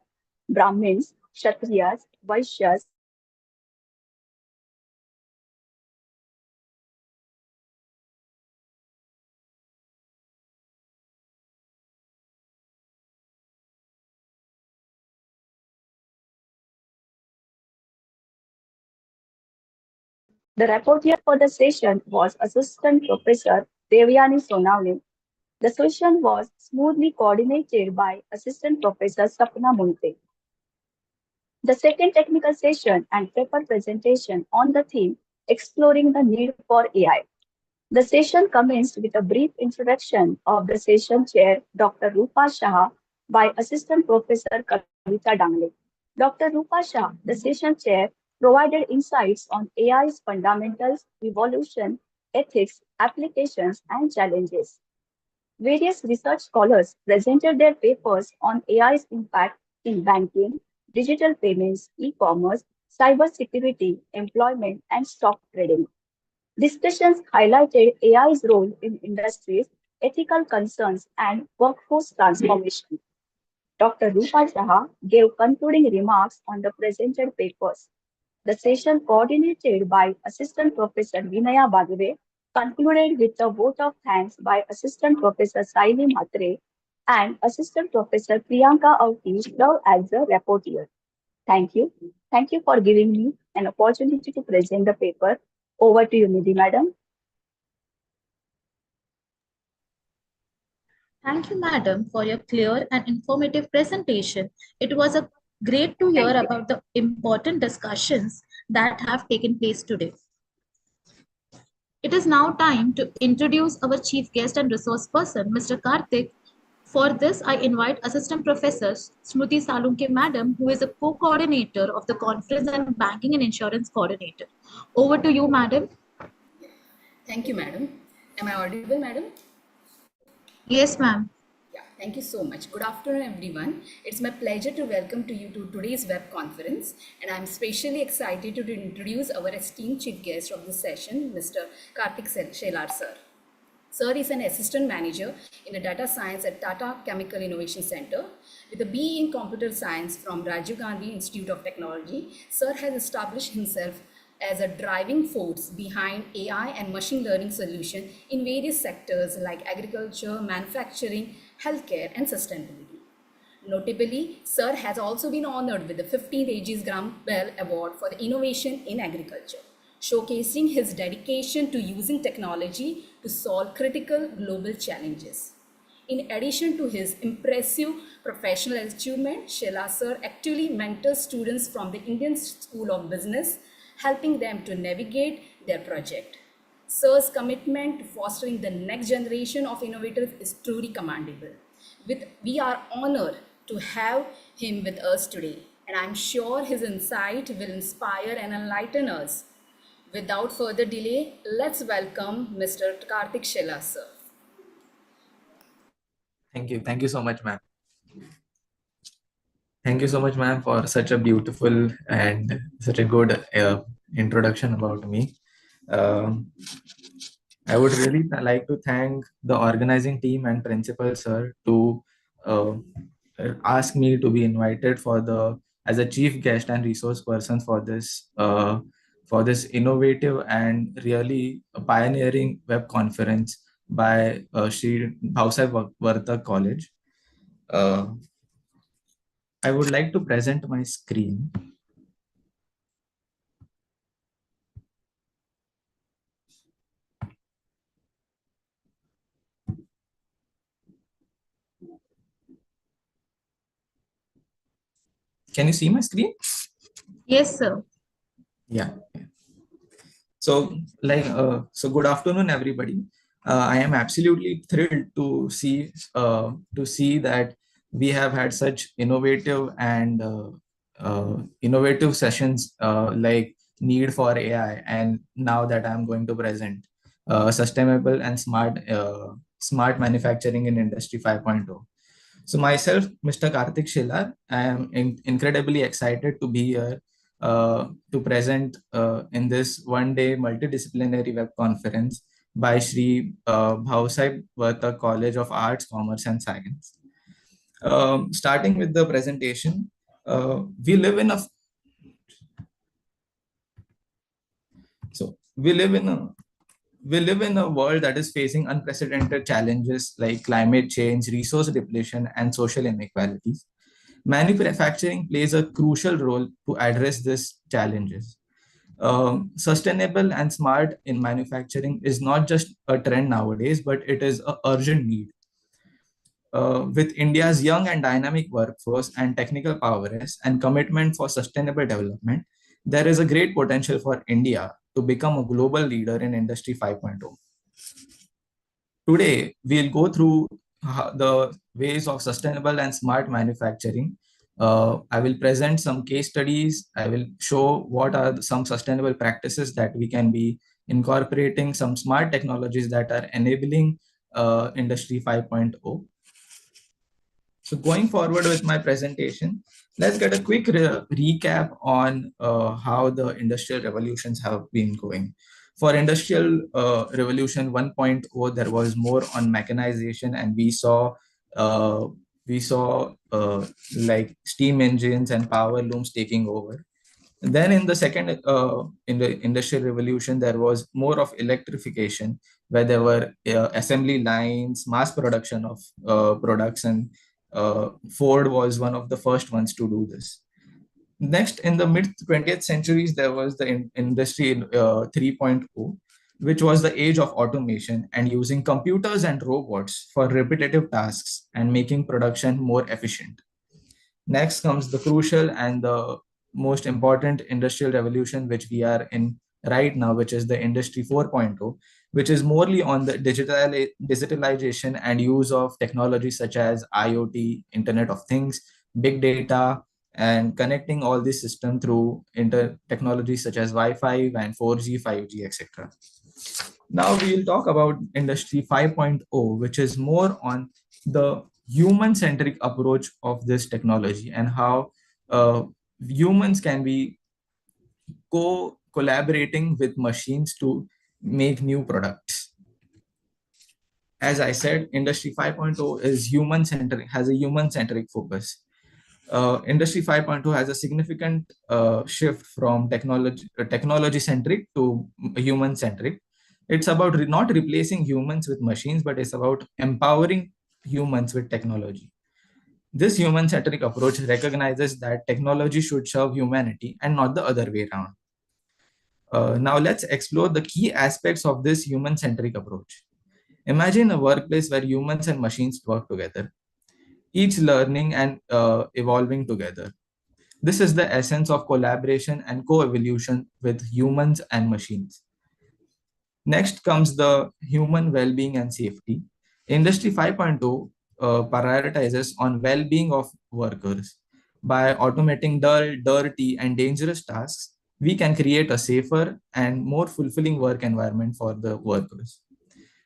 Speaker 2: Brahmins, Kshatriyas, Vaishyas, and Shudras. She highlighted the importance of education and development of skilled workers in order to achieve equality and economic development. The rapporteur for the session was Assistant Professor Devyani Sonawne. The session was smoothly coordinated by Assistant Professor Sapna Munte. The second technical session and paper presentation on the theme Exploring the Need for AI. The session commenced with a brief introduction of the session chair, Dr. Rupa Shah, by Assistant Professor Kavita Dangle. Dr. Rupa Shah, the session chair, provided insights on AI's fundamentals, evolution, ethics, applications, and challenges. Various research scholars presented their papers on AI's impact in banking, digital payments, e-commerce, cybersecurity, employment, and stock trading. Discussions highlighted AI's role in industries, ethical concerns, and workforce transformation. Dr. Rupa Shah gave concluding remarks on the presented papers. The session, coordinated by Assistant Professor Vinaya Bagwe, concluded with a vote of thanks by Assistant Professor Saili Matre and Assistant Professor Priyanka Auti served as the rapporteur. Thank you. Thank you for giving me an opportunity to present the paper. Over to you, Nidhi Madam.
Speaker 17: Thank you, madam, for your clear and informative presentation. It was a great to hear about the important discussions that have taken place today. It is now time to introduce our chief guest and resource person, Mr. Karthik. For this, I invite Assistant Professor Smruti Salunke Madam, who is a co-coordinator of the conference and banking and insurance coordinator. Over to you, Madam.
Speaker 18: Thank you, madam. Am I audible, madam?
Speaker 17: Yes, ma'am.
Speaker 18: Yeah, thank you so much. Good afternoon, everyone. It's my pleasure to welcome to you to today's web conference, and I'm especially excited to introduce our esteemed chief guest of this session, Mr. Karthik Shelar, sir. Sir is an assistant manager in the data science at Tata Chemical Innovation Center. With a BE in computer science from Rajiv Gandhi Institute of Technology, sir has established himself as a driving force behind AI and machine learning solution in various sectors like agriculture, manufacturing, healthcare, and sustainability. Notably, Sir has also been honored with the 15th Aegis Graham Bell Award for the Innovation in Agriculture, showcasing his dedication to using technology to solve critical global challenges. In addition to his impressive professional achievement, Sheila Sir actively mentors students from the Indian School of Business, helping them to navigate their project. Sir's commitment to fostering the next generation of innovators is truly commendable. We are honored to have him with us today, and I'm sure his insight will inspire and enlighten us. Without further delay, let's welcome Mr. Karthik Shelar, sir.
Speaker 19: Thank you. Thank you so much, ma'am. Thank you so much, ma'am, for such a beautiful and such a good introduction about me. I would really like to thank the organizing team and principal sir to uh, ask me to be invited for the as a chief guest and resource person for this innovative and really pioneering web conference by Shri Bhausai Varta College. I would like to present my screen. Can you see my screen?
Speaker 17: Yes, sir.
Speaker 19: Yeah. So, good afternoon, everybody. I am absolutely thrilled to see that we have had such innovative and innovative sessions like need for AI, and now that I'm going to present sustainable and smart manufacturing in Industry 5.0. So myself, Mr. Karthik Shilar, I am incredibly excited to be here to present in this one-day multidisciplinary web conference by Shri Bhausaheb Vartak College of Arts, Commerce and Science. Starting with the presentation, we live in a we live in a world that is facing unprecedented challenges like climate change, resource depletion, and social inequalities. Manufacturing plays a crucial role to address these challenges. Sustainable and smart in manufacturing is not just a trend nowadays, but it is an urgent need. With India's young and dynamic workforce and technical prowess and commitment for sustainable development, there is a great potential for India to become a global leader in Industry 5.0. Today, we'll go through the ways of sustainable and smart manufacturing. I will present some case studies. I will show what are some sustainable practices that we can be incorporating, some smart technologies that are enabling Industry 5.0. So going forward with my presentation, let's get a quick recap on how the industrial revolutions have been going. For Industrial Revolution 1.0, there was more on mechanization, and we saw like steam engines and power looms taking over. And then in the second, in the Industrial Revolution, there was more of electrification, where there were assembly lines, mass production of products, and Ford was one of the first ones to do this. Next, in the mid 20th centuries, there was the Industry 3.0, which was the age of automation and using computers and robots for repetitive tasks and making production more efficient. Next comes the crucial and the most important industrial revolution, which we are in right now, which is the Industry 4.0, which is morely on the digitalization and use of technologies such as IoT, Internet of Things, big data, and connecting all this system through technologies such as Wi-Fi and 4G, 5G, etc. Now we'll talk about Industry 5.0, which is more on the human-centric approach of this technology and how humans can be collaborating with machines to make new products. As I said, Industry 5.0 is human-centric, has a human-centric focus. Industry 5.0 has a significant shift from technology-centric to human-centric. It's about not replacing humans with machines, but it's about empowering humans with technology. This human-centric approach recognizes that technology should serve humanity and not the other way around. Now let's explore the key aspects of this human-centric approach. Imagine a workplace where humans and machines work together, each learning and evolving together. This is the essence of collaboration and co-evolution with humans and machines. Next comes the human well-being and safety. Industry 5.0 prioritizes on well-being of workers. By automating dull, dirty, and dangerous tasks, we can create a safer and more fulfilling work environment for the workers.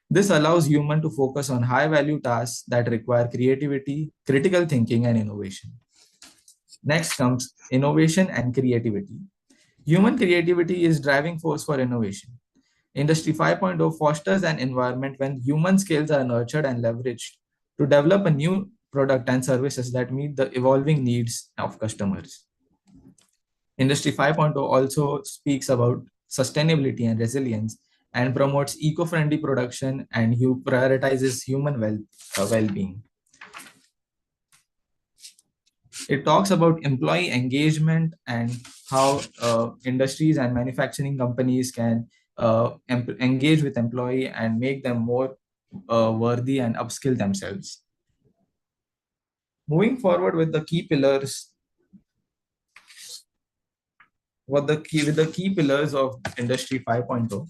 Speaker 19: This allows humans to focus on high-value tasks that require creativity, critical thinking, and innovation. Next comes innovation and creativity. Human creativity is driving force for innovation. Industry 5.0 fosters an environment when human skills are nurtured and leveraged to develop a new product and services that meet the evolving needs of customers. Industry 5.0 also speaks about sustainability and resilience and promotes eco-friendly production and prioritizes human well-being. It talks about employee engagement and how industries and manufacturing companies can engage with employee and make them more worthy and upskill themselves. Moving forward with the key pillars, with the key pillars of Industry 5.0.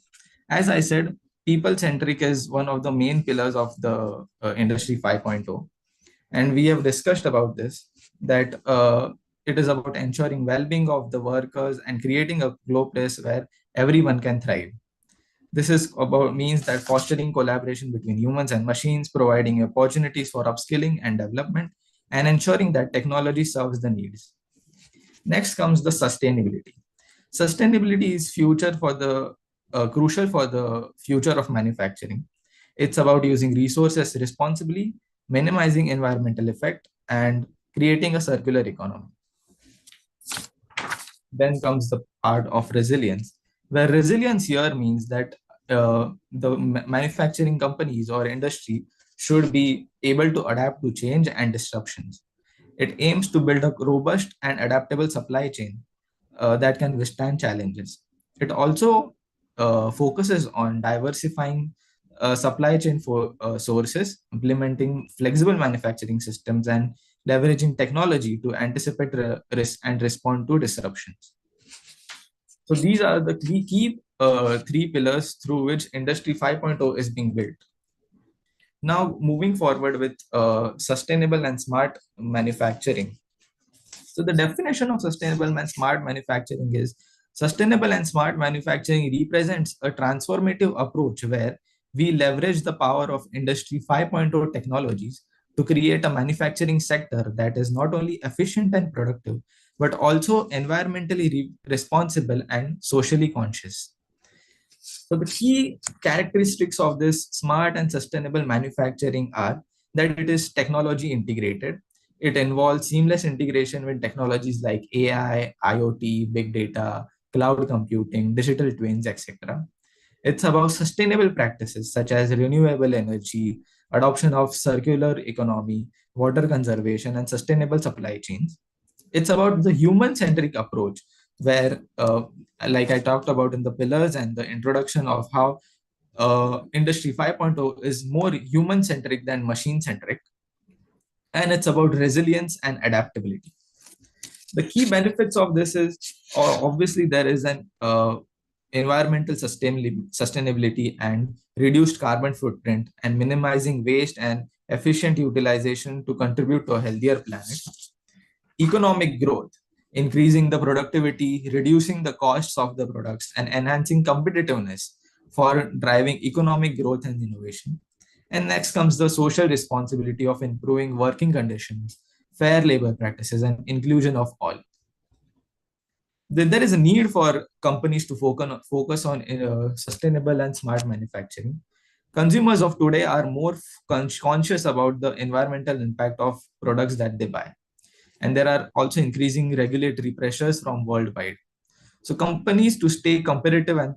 Speaker 19: As I said, people-centric is one of the main pillars of the Industry 5.0. And we have discussed about this, that it is about ensuring well-being of the workers and creating a globe place where everyone can thrive. This is about means that fostering collaboration between humans and machines, providing opportunities for upskilling and development, and ensuring that technology serves the needs. Next comes the sustainability. Sustainability is crucial for the future of manufacturing. It's about using resources responsibly, minimizing environmental effect, and creating a circular economy. Then comes the part of resilience, where resilience here means that the manufacturing companies or industry should be able to adapt to change and disruptions. It aims to build a robust and adaptable supply chain that can withstand challenges. It also focuses on diversifying supply chain for sources, implementing flexible manufacturing systems, and leveraging technology to anticipate risk and respond to disruptions. So these are the key three pillars through which Industry 5.0 is being built. Now, moving forward with sustainable and smart manufacturing. So the definition of sustainable and smart manufacturing is sustainable and smart manufacturing represents a transformative approach where we leverage the power of Industry 5.0 technologies to create a manufacturing sector that is not only efficient and productive, but also environmentally responsible and socially conscious. So the key characteristics of this smart and sustainable manufacturing are that it is technology integrated. It involves seamless integration with technologies like AI, IoT, big data, cloud computing, digital twins, etc. It's about sustainable practices such as renewable energy, adoption of circular economy, water conservation, and sustainable supply chains. It's about the human-centric approach where, like I talked about in the pillars and the introduction of how Industry 5.0 is more human-centric than machine-centric. And it's about resilience and adaptability. The key benefits of this is obviously there is an environmental sustainability and reduced carbon footprint and minimizing waste and efficient utilization to contribute to a healthier planet. Economic growth, increasing the productivity, reducing the costs of the products, and enhancing competitiveness for driving economic growth and innovation. And next comes the social responsibility of improving working conditions, fair labor practices, and inclusion of all. There is a need for companies to focus on sustainable and smart manufacturing. Consumers of today are more conscious about the environmental impact of products that they buy. And there are also increasing regulatory pressures from worldwide. So companies to stay competitive and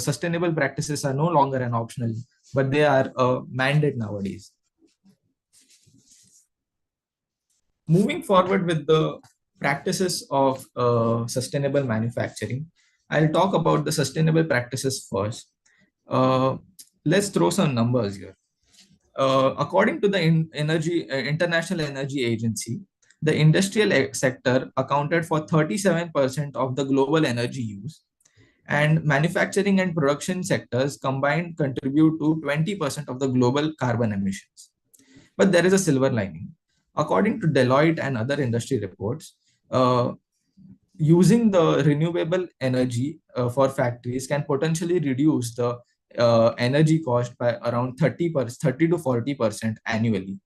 Speaker 19: sustainable practices are no longer an optional, but they are a mandate nowadays. Moving forward with the practices of sustainable manufacturing, I'll talk about the sustainable practices first. Let's throw some numbers here. According to the International Energy Agency, the industrial sector accounted for 37% of the global energy use, and manufacturing and production sectors combined contribute to 20% of the global carbon emissions. But there is a silver lining. According to Deloitte and other industry reports, using the renewable energy for factories can potentially reduce the energy cost by around 30 to 40% annually.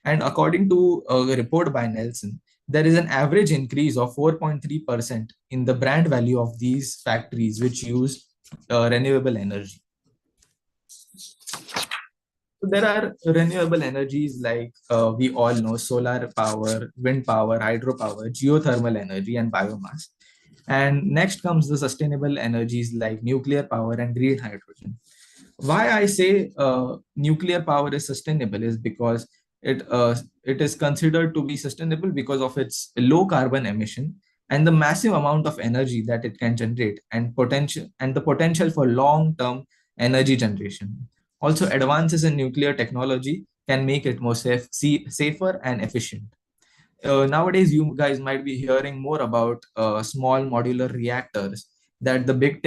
Speaker 19: And according to a report by Nelson, there is an average increase of 4.3% in the brand value of these factories which use renewable energy. So there are renewable energies like we all know: solar power, wind power, hydropower, geothermal energy, and biomass. And next comes the sustainable energies like nuclear power and green hydrogen. Why I say nuclear power is sustainable is because it is considered to be sustainable because of its low carbon emission and the massive amount of energy that it can generate and the potential for long-term energy generation. Also, advances in nuclear technology can make it more safer and efficient. Nowadays, you guys might be hearing more about small modular reactors that the big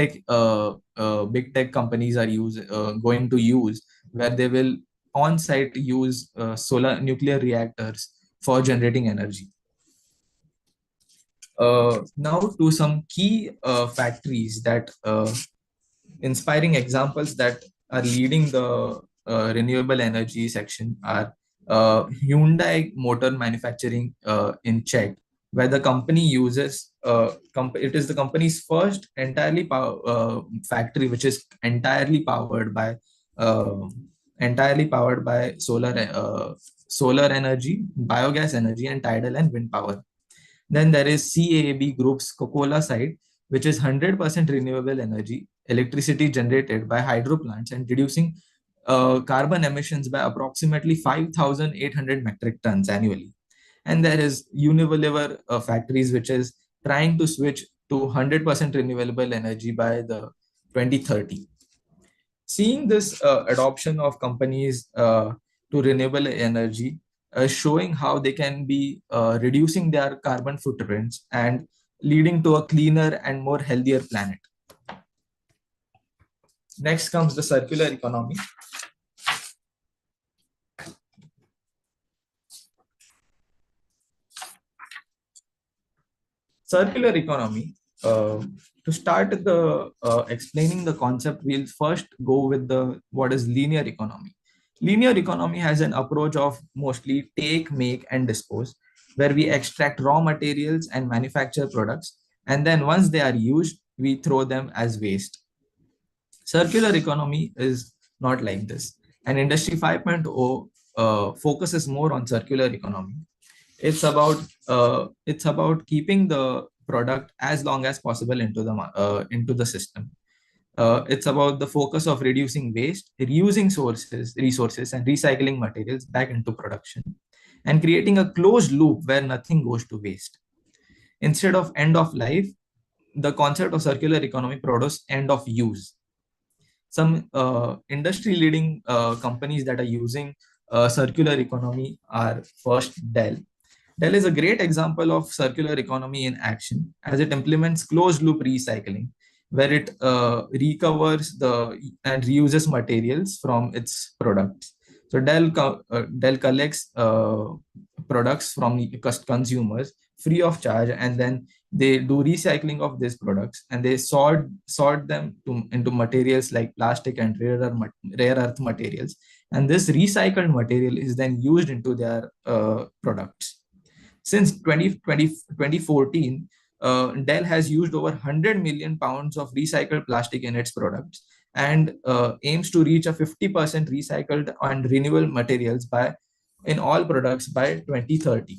Speaker 19: tech companies are going to use, where they will on-site use solar nuclear reactors for generating energy. Now to some key factories that inspiring examples that are leading the renewable energy section are Hyundai Motor Manufacturing in Czech, where the company uses it is the company's first factory which is uh, entirely powered by solar energy, biogas energy, and tidal and wind power. Then there is CAAB Group's Coca-Cola site, which is 100% renewable energy, electricity generated by hydro plants and reducing carbon emissions by approximately 5,800 metric tons annually. And there is Unilever Factories, which is trying to switch to 100% renewable energy by the 2030. Seeing this adoption of companies to renewable energy, showing how they can be reducing their carbon footprints and leading to a cleaner and more healthier planet. Next comes the circular economy. Circular economy. To start the explaining the concept, we'll first go with the what is linear economy. Linear economy has an approach of mostly take, make, and dispose, where we extract raw materials and manufacture products, and then once they are used, we throw them as waste. Circular economy is not like this. And Industry 5.0 focuses more on circular economy. It's about keeping the product as long as possible into the system. It's about the focus of reducing waste, reusing resources, and recycling materials back into production, and creating a closed loop where nothing goes to waste. Instead of end of life, the concept of circular economy produces end of use. Some industry leading companies that are using circular economy are first Dell. Dell is a great example of circular economy in action, as it implements closed loop recycling, where it recovers and reuses materials from its products. So Dell collects products from consumers free of charge, and then they do recycling of these products, and they sort them into materials like plastic and rare earth materials, and this recycled material is then used into their products. Since 2014, Dell has used over 100 million pounds of recycled plastic in its products, and aims to reach a 50% recycled and renewable materials in all products by 2030.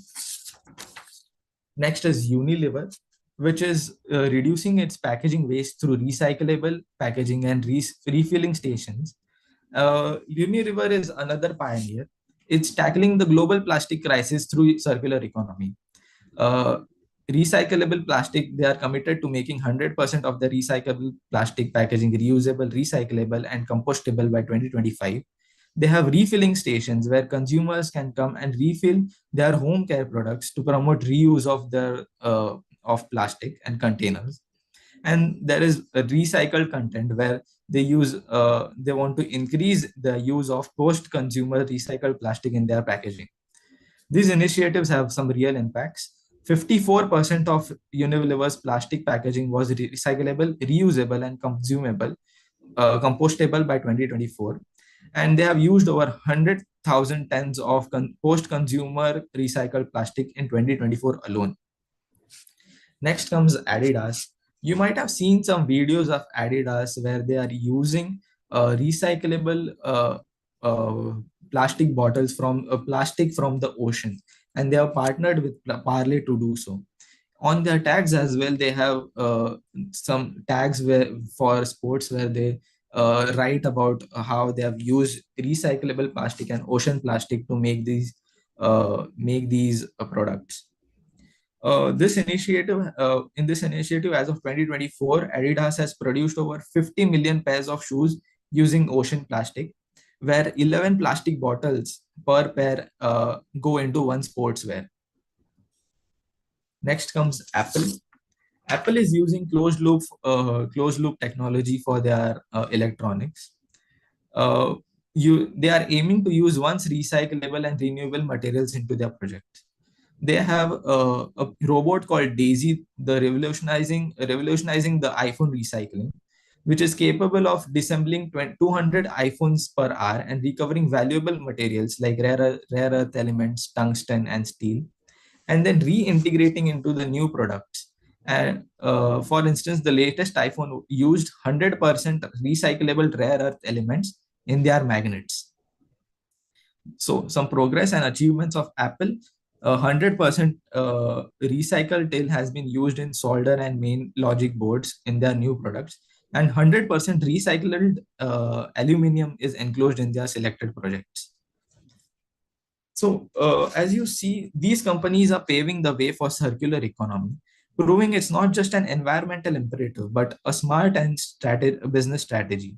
Speaker 19: Next is Unilever, which is reducing its packaging waste through recyclable packaging and refilling stations. Unilever is another pioneer. It's tackling the global plastic crisis through circular economy. Recyclable plastic, they are committed to making 100% of the recyclable plastic packaging reusable, recyclable, and compostable by 2025. They have refilling stations where consumers can come and refill their home care products to promote reuse of plastic and containers. And there is a recycled content where they want to increase the use of post-consumer recycled plastic in their packaging. These initiatives have some real impacts. 54% of Unilever's plastic packaging was recyclable, reusable, and compostable by 2024. And they have used over 100,000 tons of post-consumer recycled plastic in 2024 alone. Next comes Adidas. You might have seen some videos of Adidas where they are using recyclable plastic bottles from plastic from the ocean, and they have partnered with Parley to do so. On their tags as well, they have some tags for sports where they write about how they have used recyclable plastic and ocean plastic to make these products. In this initiative, as of 2024, Adidas has produced over 50 million pairs of shoes using ocean plastic, where 11 plastic bottles per pair go into one sportswear. Next comes Apple. Apple is using closed loop technology for their electronics. They are aiming to use once recyclable and renewable materials into their projects. They have a robot called Daisy, the revolutionizing the iPhone recycling, which is capable of disassembling 200 iPhones per hour and recovering valuable materials like rare earth elements, tungsten, and steel, and then reintegrating into the new products. And for instance, the latest iPhone used 100% recyclable rare earth elements in their magnets. So some progress and achievements of Apple: 100% recycled tail has been used in solder and main logic boards in their new products, and 100% recycled aluminum is enclosed in their selected projects. So as you see, these companies are paving the way for circular economy, proving it's not just an environmental imperative, but a smart and business strategy.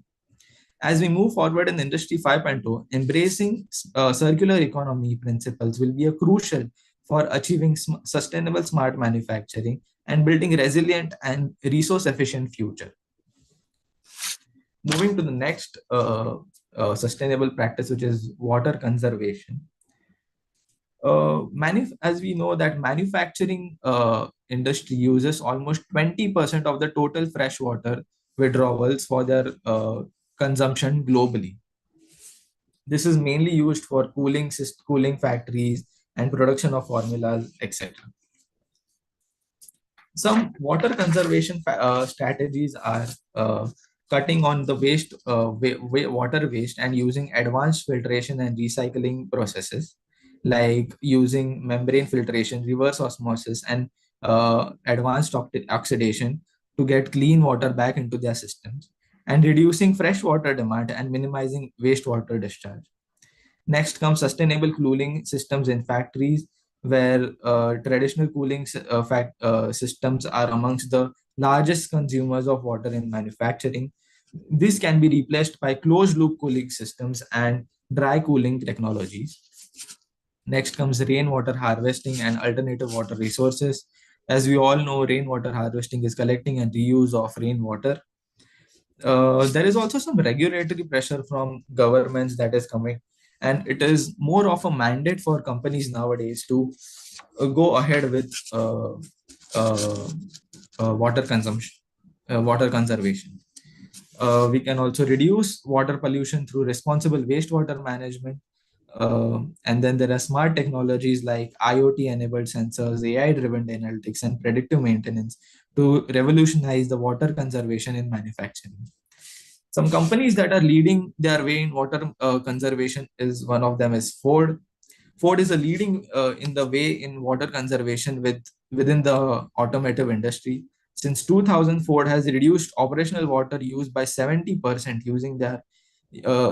Speaker 19: As we move forward in Industry 5.0, embracing circular economy principles will be a crucial for achieving sustainable smart manufacturing and building resilient and resource efficient future. Moving to the next sustainable practice, which is water conservation. As we know that manufacturing industry uses almost 20% of the total freshwater withdrawals for their consumption globally. This is mainly used for cooling factories and production of formulas, etc. Some water conservation strategies are cutting on the water waste and using advanced filtration and recycling processes, like using membrane filtration, reverse osmosis, and advanced oxidation to get clean water back into their systems, and reducing fresh water demand and minimizing wastewater discharge. Next comes sustainable cooling systems in factories, where traditional cooling systems are amongst the largest consumers of water in manufacturing. This can be replaced by closed loop cooling systems and dry cooling technologies. Next comes rainwater harvesting and alternative water resources. As we all know, rainwater harvesting is collecting and reuse of rainwater. There is also some regulatory pressure from governments that is coming, and it is more of a mandate for companies nowadays to go ahead with water consumption, water conservation. We can also reduce water pollution through responsible wastewater management. And then there are smart technologies like IoT-enabled sensors, AI-driven analytics, and predictive maintenance to revolutionize the water conservation in manufacturing. Some companies that are leading their way in water conservation is one of them is Ford. Ford is a leading in the way in water conservation within the automotive industry. Since 2000, Ford has reduced operational water use by 70%, using their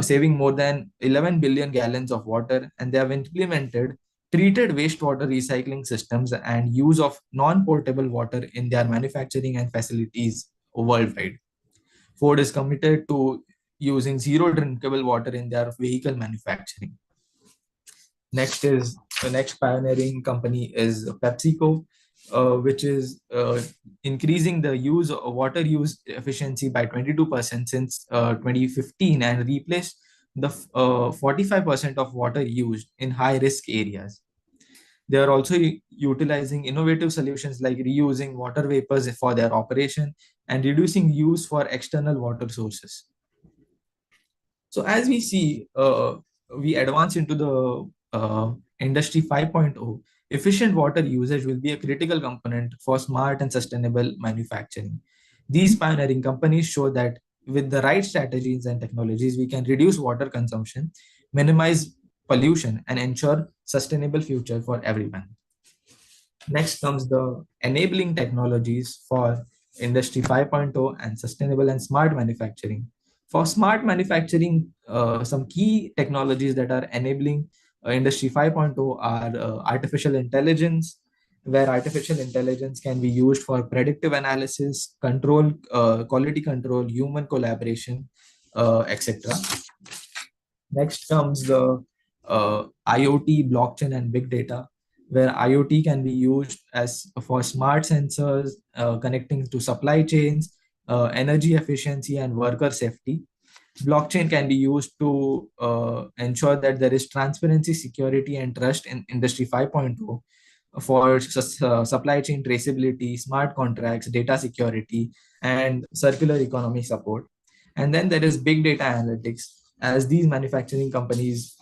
Speaker 19: saving more than 11 billion gallons of water, and they have implemented treated wastewater recycling systems and use of non-portable water in their manufacturing and facilities worldwide. Ford is committed to using zero drinkable water in their vehicle manufacturing. The next pioneering company is PepsiCo, which is increasing the water use efficiency by 22% since 2015, and replaced the 45% of water used in high risk areas. They are also utilizing innovative solutions like reusing water vapors for their operation and reducing use for external water sources. So as we see, we advance into the Industry 5.0, efficient water usage will be a critical component for smart and sustainable manufacturing. These pioneering companies show that with the right strategies and technologies, we can reduce water consumption, minimize pollution, and ensure sustainable future for everyone. Next comes the enabling technologies for Industry 5.0 and sustainable and smart manufacturing. For smart manufacturing, some key technologies that are enabling Industry 5.0 are artificial intelligence, where artificial intelligence can be used for predictive analysis, quality control, human collaboration, etc. Next comes the IoT, blockchain, and big data, where IoT can be used as for smart sensors connecting to supply chains, energy efficiency, and worker safety. Blockchain can be used to ensure that there is transparency, security, and trust in Industry 5.0. for supply chain traceability, smart contracts, data security, and circular economy support. And then there is big data analytics, as these manufacturing companies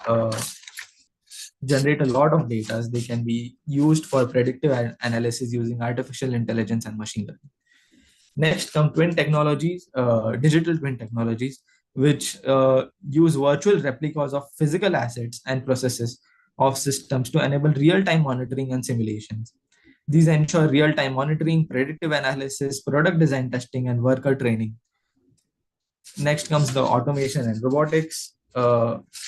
Speaker 19: generate a lot of data. They can be used for predictive analysis using artificial intelligence and machine learning. Next come twin technologies, digital twin technologies, which use virtual replicas of physical assets and processes of systems to enable real-time monitoring and simulations. These ensure real-time monitoring, predictive analysis, product design testing, and worker training. Next comes the automation and robotics,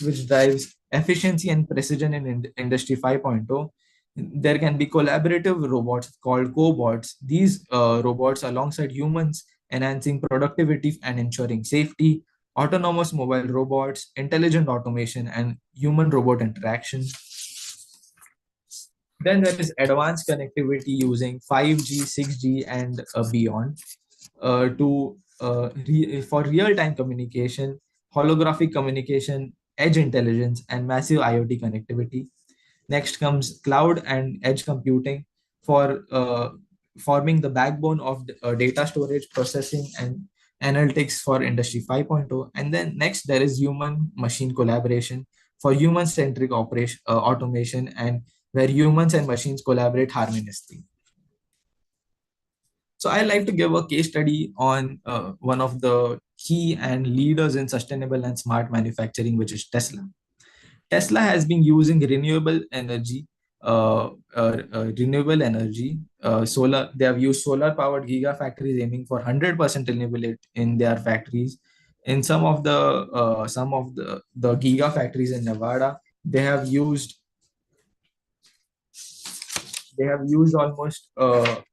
Speaker 19: which drives efficiency and precision in Industry 5.0. There can be collaborative robots called cobots. These robots, alongside humans, enhancing productivity and ensuring safety, autonomous mobile robots, intelligent automation, and human robot interaction. Then there is advanced connectivity using 5G, 6G, and beyond for real-time communication, holographic communication, edge intelligence, and massive IoT connectivity. Next comes cloud and edge computing for forming the backbone of data storage, processing, and analytics for Industry 5.0. And then next, there is human-machine collaboration for human-centric automation, and where humans and machines collaborate harmoniously. So I like to give a case study on one of the key and leaders in sustainable and smart manufacturing, which is Tesla. Tesla has been using renewable energy, solar. They have used solar-powered gigafactories, aiming for 100% renewable in their factories. In some of the gigafactories in Nevada, they have used almost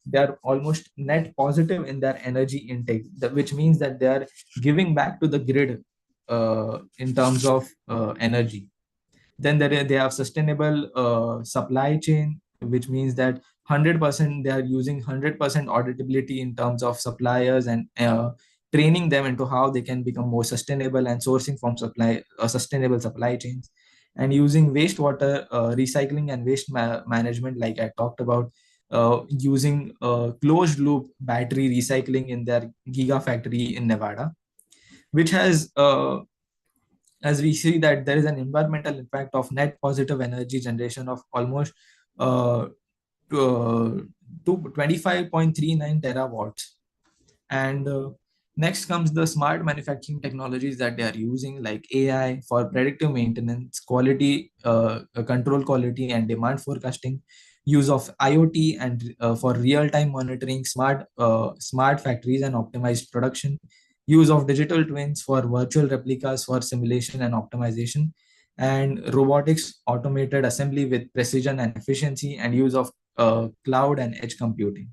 Speaker 19: they are almost net positive in their energy intake, which means that they are giving back to the grid in terms of energy. Then they have sustainable supply chain, which means that 100% they are using 100% auditability in terms of suppliers, and training them into how they can become more sustainable and sourcing from sustainable supply chains, and using wastewater recycling and waste management, like I talked about, using closed loop battery recycling in their gigafactory in Nevada, which has as we see that there is an environmental impact of net positive energy generation of almost to 25.39 terawatts. And next comes the smart manufacturing technologies that they are using, like AI for predictive maintenance, quality control, quality and demand forecasting, use of IoT and for real-time monitoring, smart factories and optimized production, use of digital twins for virtual replicas for simulation and optimization, and robotics, automated assembly with precision and efficiency, and use of cloud and edge computing.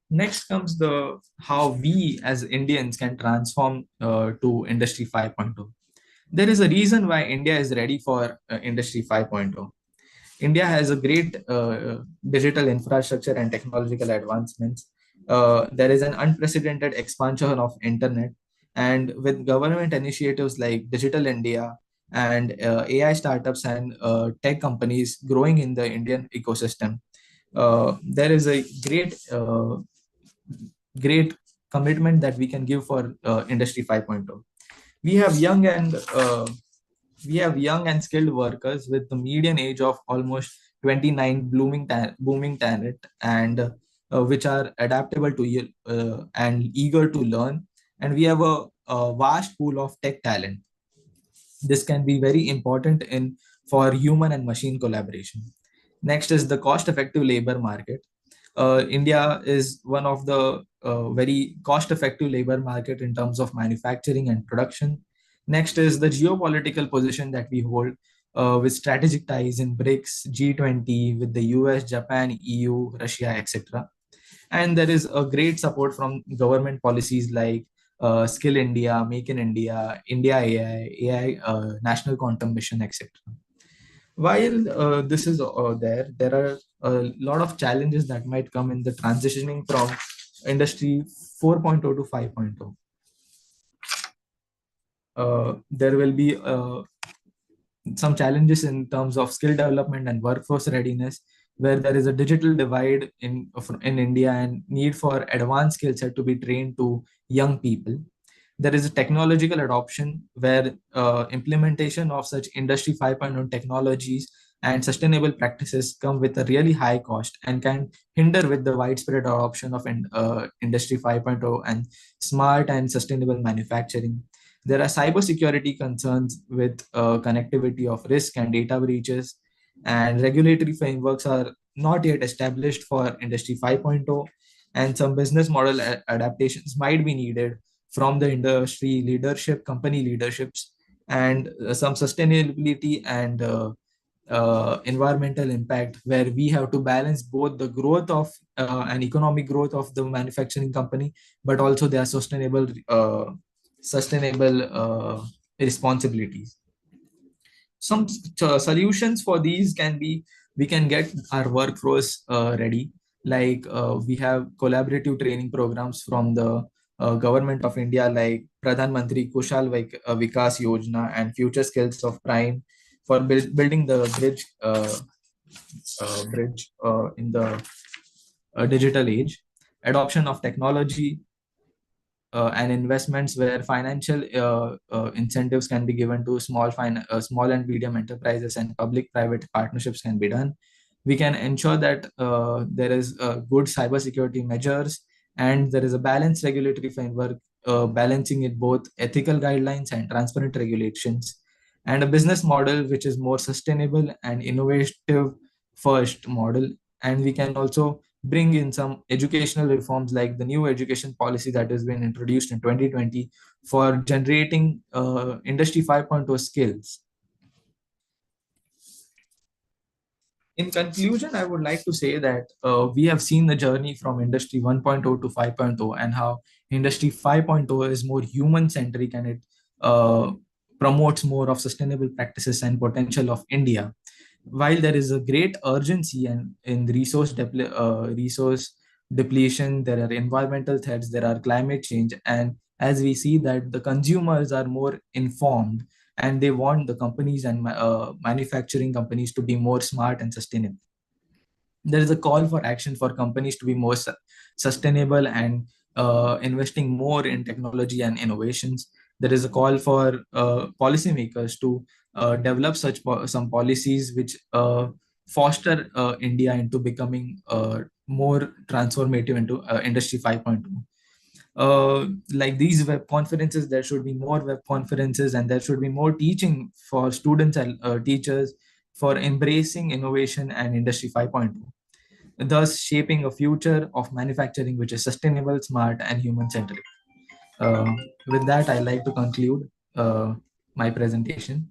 Speaker 19: Next comes the how we as Indians can transform to Industry 5.0. There is a reason why India is ready for Industry 5.0. India has a great digital infrastructure and technological advancements. There is an unprecedented expansion of internet, and with government initiatives like Digital India and AI startups and tech companies growing in the Indian ecosystem, there is a great commitment that we can give for Industry 5.0. We have young and skilled workers with the median age of almost 29, booming talent, and which are adaptable to and eager to learn. And we have a vast pool of tech talent. This can be very important for human and machine collaboration. Next is the cost-effective labor market. India is one of the very cost-effective labor market in terms of manufacturing and production. Next is the geopolitical position that we hold with strategic ties in BRICS, G20, with the US, Japan, EU, Russia, etc. And there is a great support from government policies like Skill India, Make in India, India AI, National Quantum Mission, etc. While this is there are a lot of challenges that might come in the transitioning from Industry 4.0 to 5.0. There will be some challenges in terms of skill development and workforce readiness, where there is a digital divide in India and need for advanced skill set to be trained to young people. There is a technological adoption where implementation of such industry 5.0 technologies and sustainable practices come with a really high cost and can hinder with the widespread adoption of industry 5.0 and smart and sustainable manufacturing. There are cybersecurity concerns with connectivity of risk and data breaches, and regulatory frameworks are not yet established for industry 5.0, and some business model adaptations might be needed from the industry leadership, company leaderships, and some sustainability and environmental impact, where we have to balance both the growth of and economic growth of the manufacturing company, but also their sustainable responsibilities. Some solutions for these can be, we can get our workforce ready, like we have collaborative training programs from the government of India, like Pradhan Mantri Kushal Vikas Yojana and Future Skills of Prime for building the bridge in the digital age. Adoption of technology and investments, where financial incentives can be given to small and medium enterprises, and public-private partnerships can be done. We can ensure that there is good cybersecurity measures, and there is a balanced regulatory framework, balancing it both ethical guidelines and transparent regulations, and a business model which is more sustainable and innovative first model. And we can also bring in some educational reforms, like the new education policy that has been introduced in 2020 for generating industry 5.0 skills. In conclusion, I would like to say that we have seen the journey from industry 1.0 to 5.0, and how industry 5.0 is more human centric, and it promotes more of sustainable practices and potential of India. While there is a great urgency and in the resource depletion, there are environmental threats, there are climate change, and as we see that the consumers are more informed, and they want the companies and manufacturing companies to be more smart and sustainable. There is a call for action for companies to be more sustainable and investing more in technology and innovations. There is a call for policymakers to develop some policies which foster India into becoming more transformative into industry 5.2. Like these web conferences, there should be more web conferences, and there should be more teaching for students and teachers for embracing innovation and industry 5.2, thus shaping a future of manufacturing which is sustainable, smart, and human centric. With that, I like to conclude my presentation.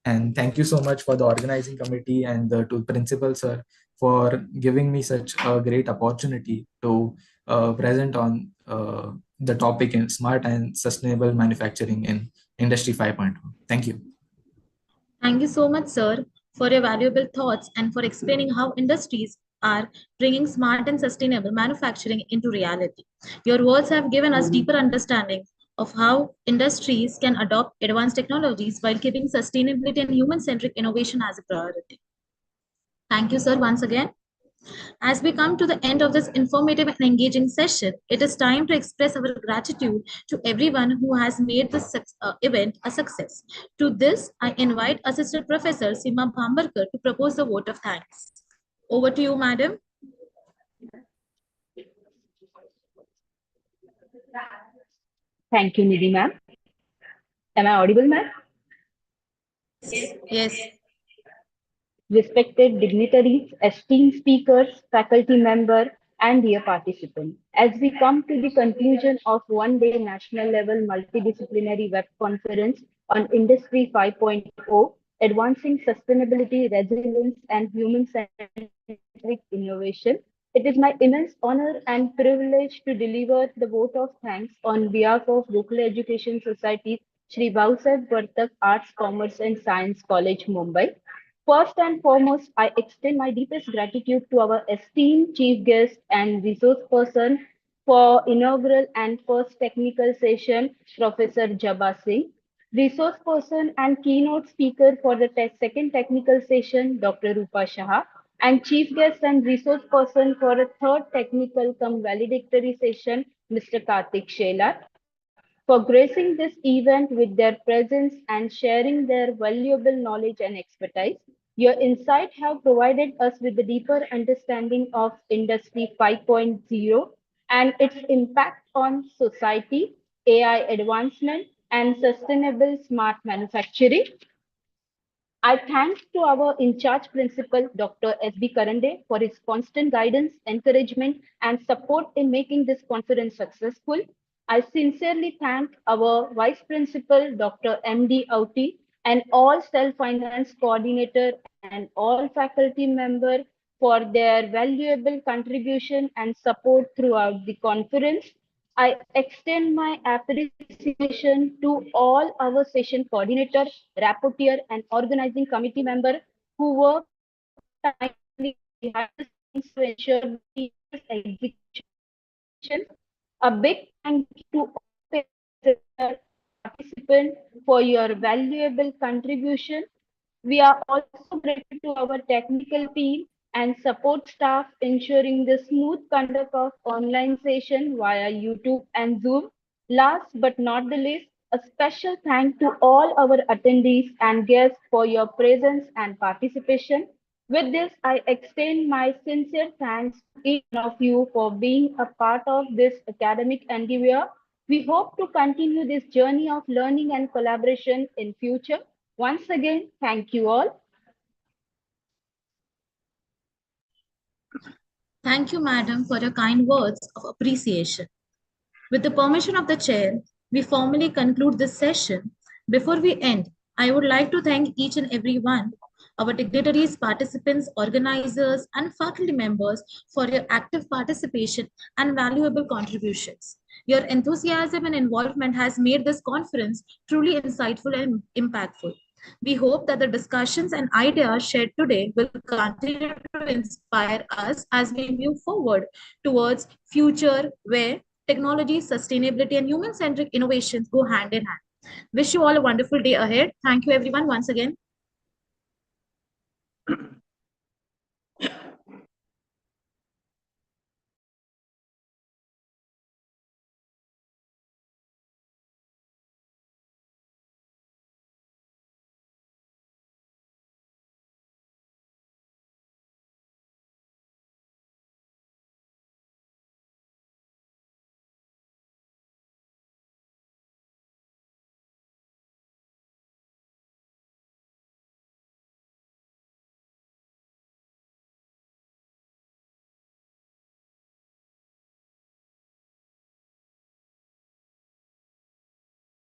Speaker 19: And thank you so much for the organizing committee and to principal sir for giving me such a great opportunity to present on the topic in smart and sustainable manufacturing in industry 5.0. Thank you.
Speaker 17: Thank you so much, sir, for your valuable thoughts and for explaining how industries are bringing smart and sustainable manufacturing into reality. Your words have given us deeper understanding of how industries can adopt advanced technologies while keeping sustainability and human-centric innovation as a priority. Thank you, sir, once again. As we come to the end of this informative and engaging session, it is time to express our gratitude to everyone who has made this event a success. To this, I invite Assistant Professor Seema Bhambarkar to propose the vote of thanks. Over to you, madam.
Speaker 2: Thank you, Nidhi ma'am. Am I audible, ma'am?
Speaker 17: Yes.
Speaker 2: Respected dignitaries, esteemed speakers, faculty member, and dear participants, as we come to the conclusion of one-day national level multidisciplinary web conference on Industry 5.0, advancing sustainability, resilience, and human-centric innovation, it is my immense honor and privilege to deliver the vote of thanks on behalf of Local Education Society, Shri Bhausab Vartak Arts, Commerce and Science College, Mumbai. First and foremost, I extend my deepest gratitude to our esteemed chief guest and resource person for inaugural and first technical session, Professor Jabba Singh.
Speaker 20: Resource person and keynote speaker for the second technical session, Dr. Rupa Shah, and chief guest and resource person for a third technical come valedictory session, Mr. Karthik Shelar, for gracing this event with their presence and sharing their valuable knowledge and expertise. Your insight have provided us with a deeper understanding of Industry 5.0 and its impact on society, AI advancement, and sustainable smart manufacturing. I thank to our in charge principal, Dr. S.B. Karande, for his constant guidance, encouragement, and support in making this conference successful. I sincerely thank our vice principal, Dr. M.D. Auti, and all self-finance coordinator and all faculty member for their valuable contribution and support throughout the conference. I extend my appreciation to all our session coordinator, rapporteur, and organizing committee member who work tirelessly behind the scenes to ensure the execution. A big thank you to all participants for your valuable contribution. We are also grateful to our technical team and support staff ensuring the smooth conduct of online session via YouTube and Zoom. Last but not the least, a special thank to all our attendees and guests for your presence and participation. With this, I extend my sincere thanks to each one of you for being a part of this academic endeavor. We hope to continue this journey of learning and collaboration in future. Once again, thank you all.
Speaker 17: Thank you, madam, for your kind words of appreciation. With the permission of the chair, we formally conclude this session. Before we end, I would like to thank each and every one, our dignitaries, participants, organizers, and faculty members for your active participation and valuable contributions. Your enthusiasm and involvement has made this conference truly insightful and impactful. We hope that the discussions and ideas shared today will continue to inspire us as we move forward towards future where technology, sustainability, and human-centric innovations go hand in hand. Wish you all a wonderful day ahead. Thank you everyone once again.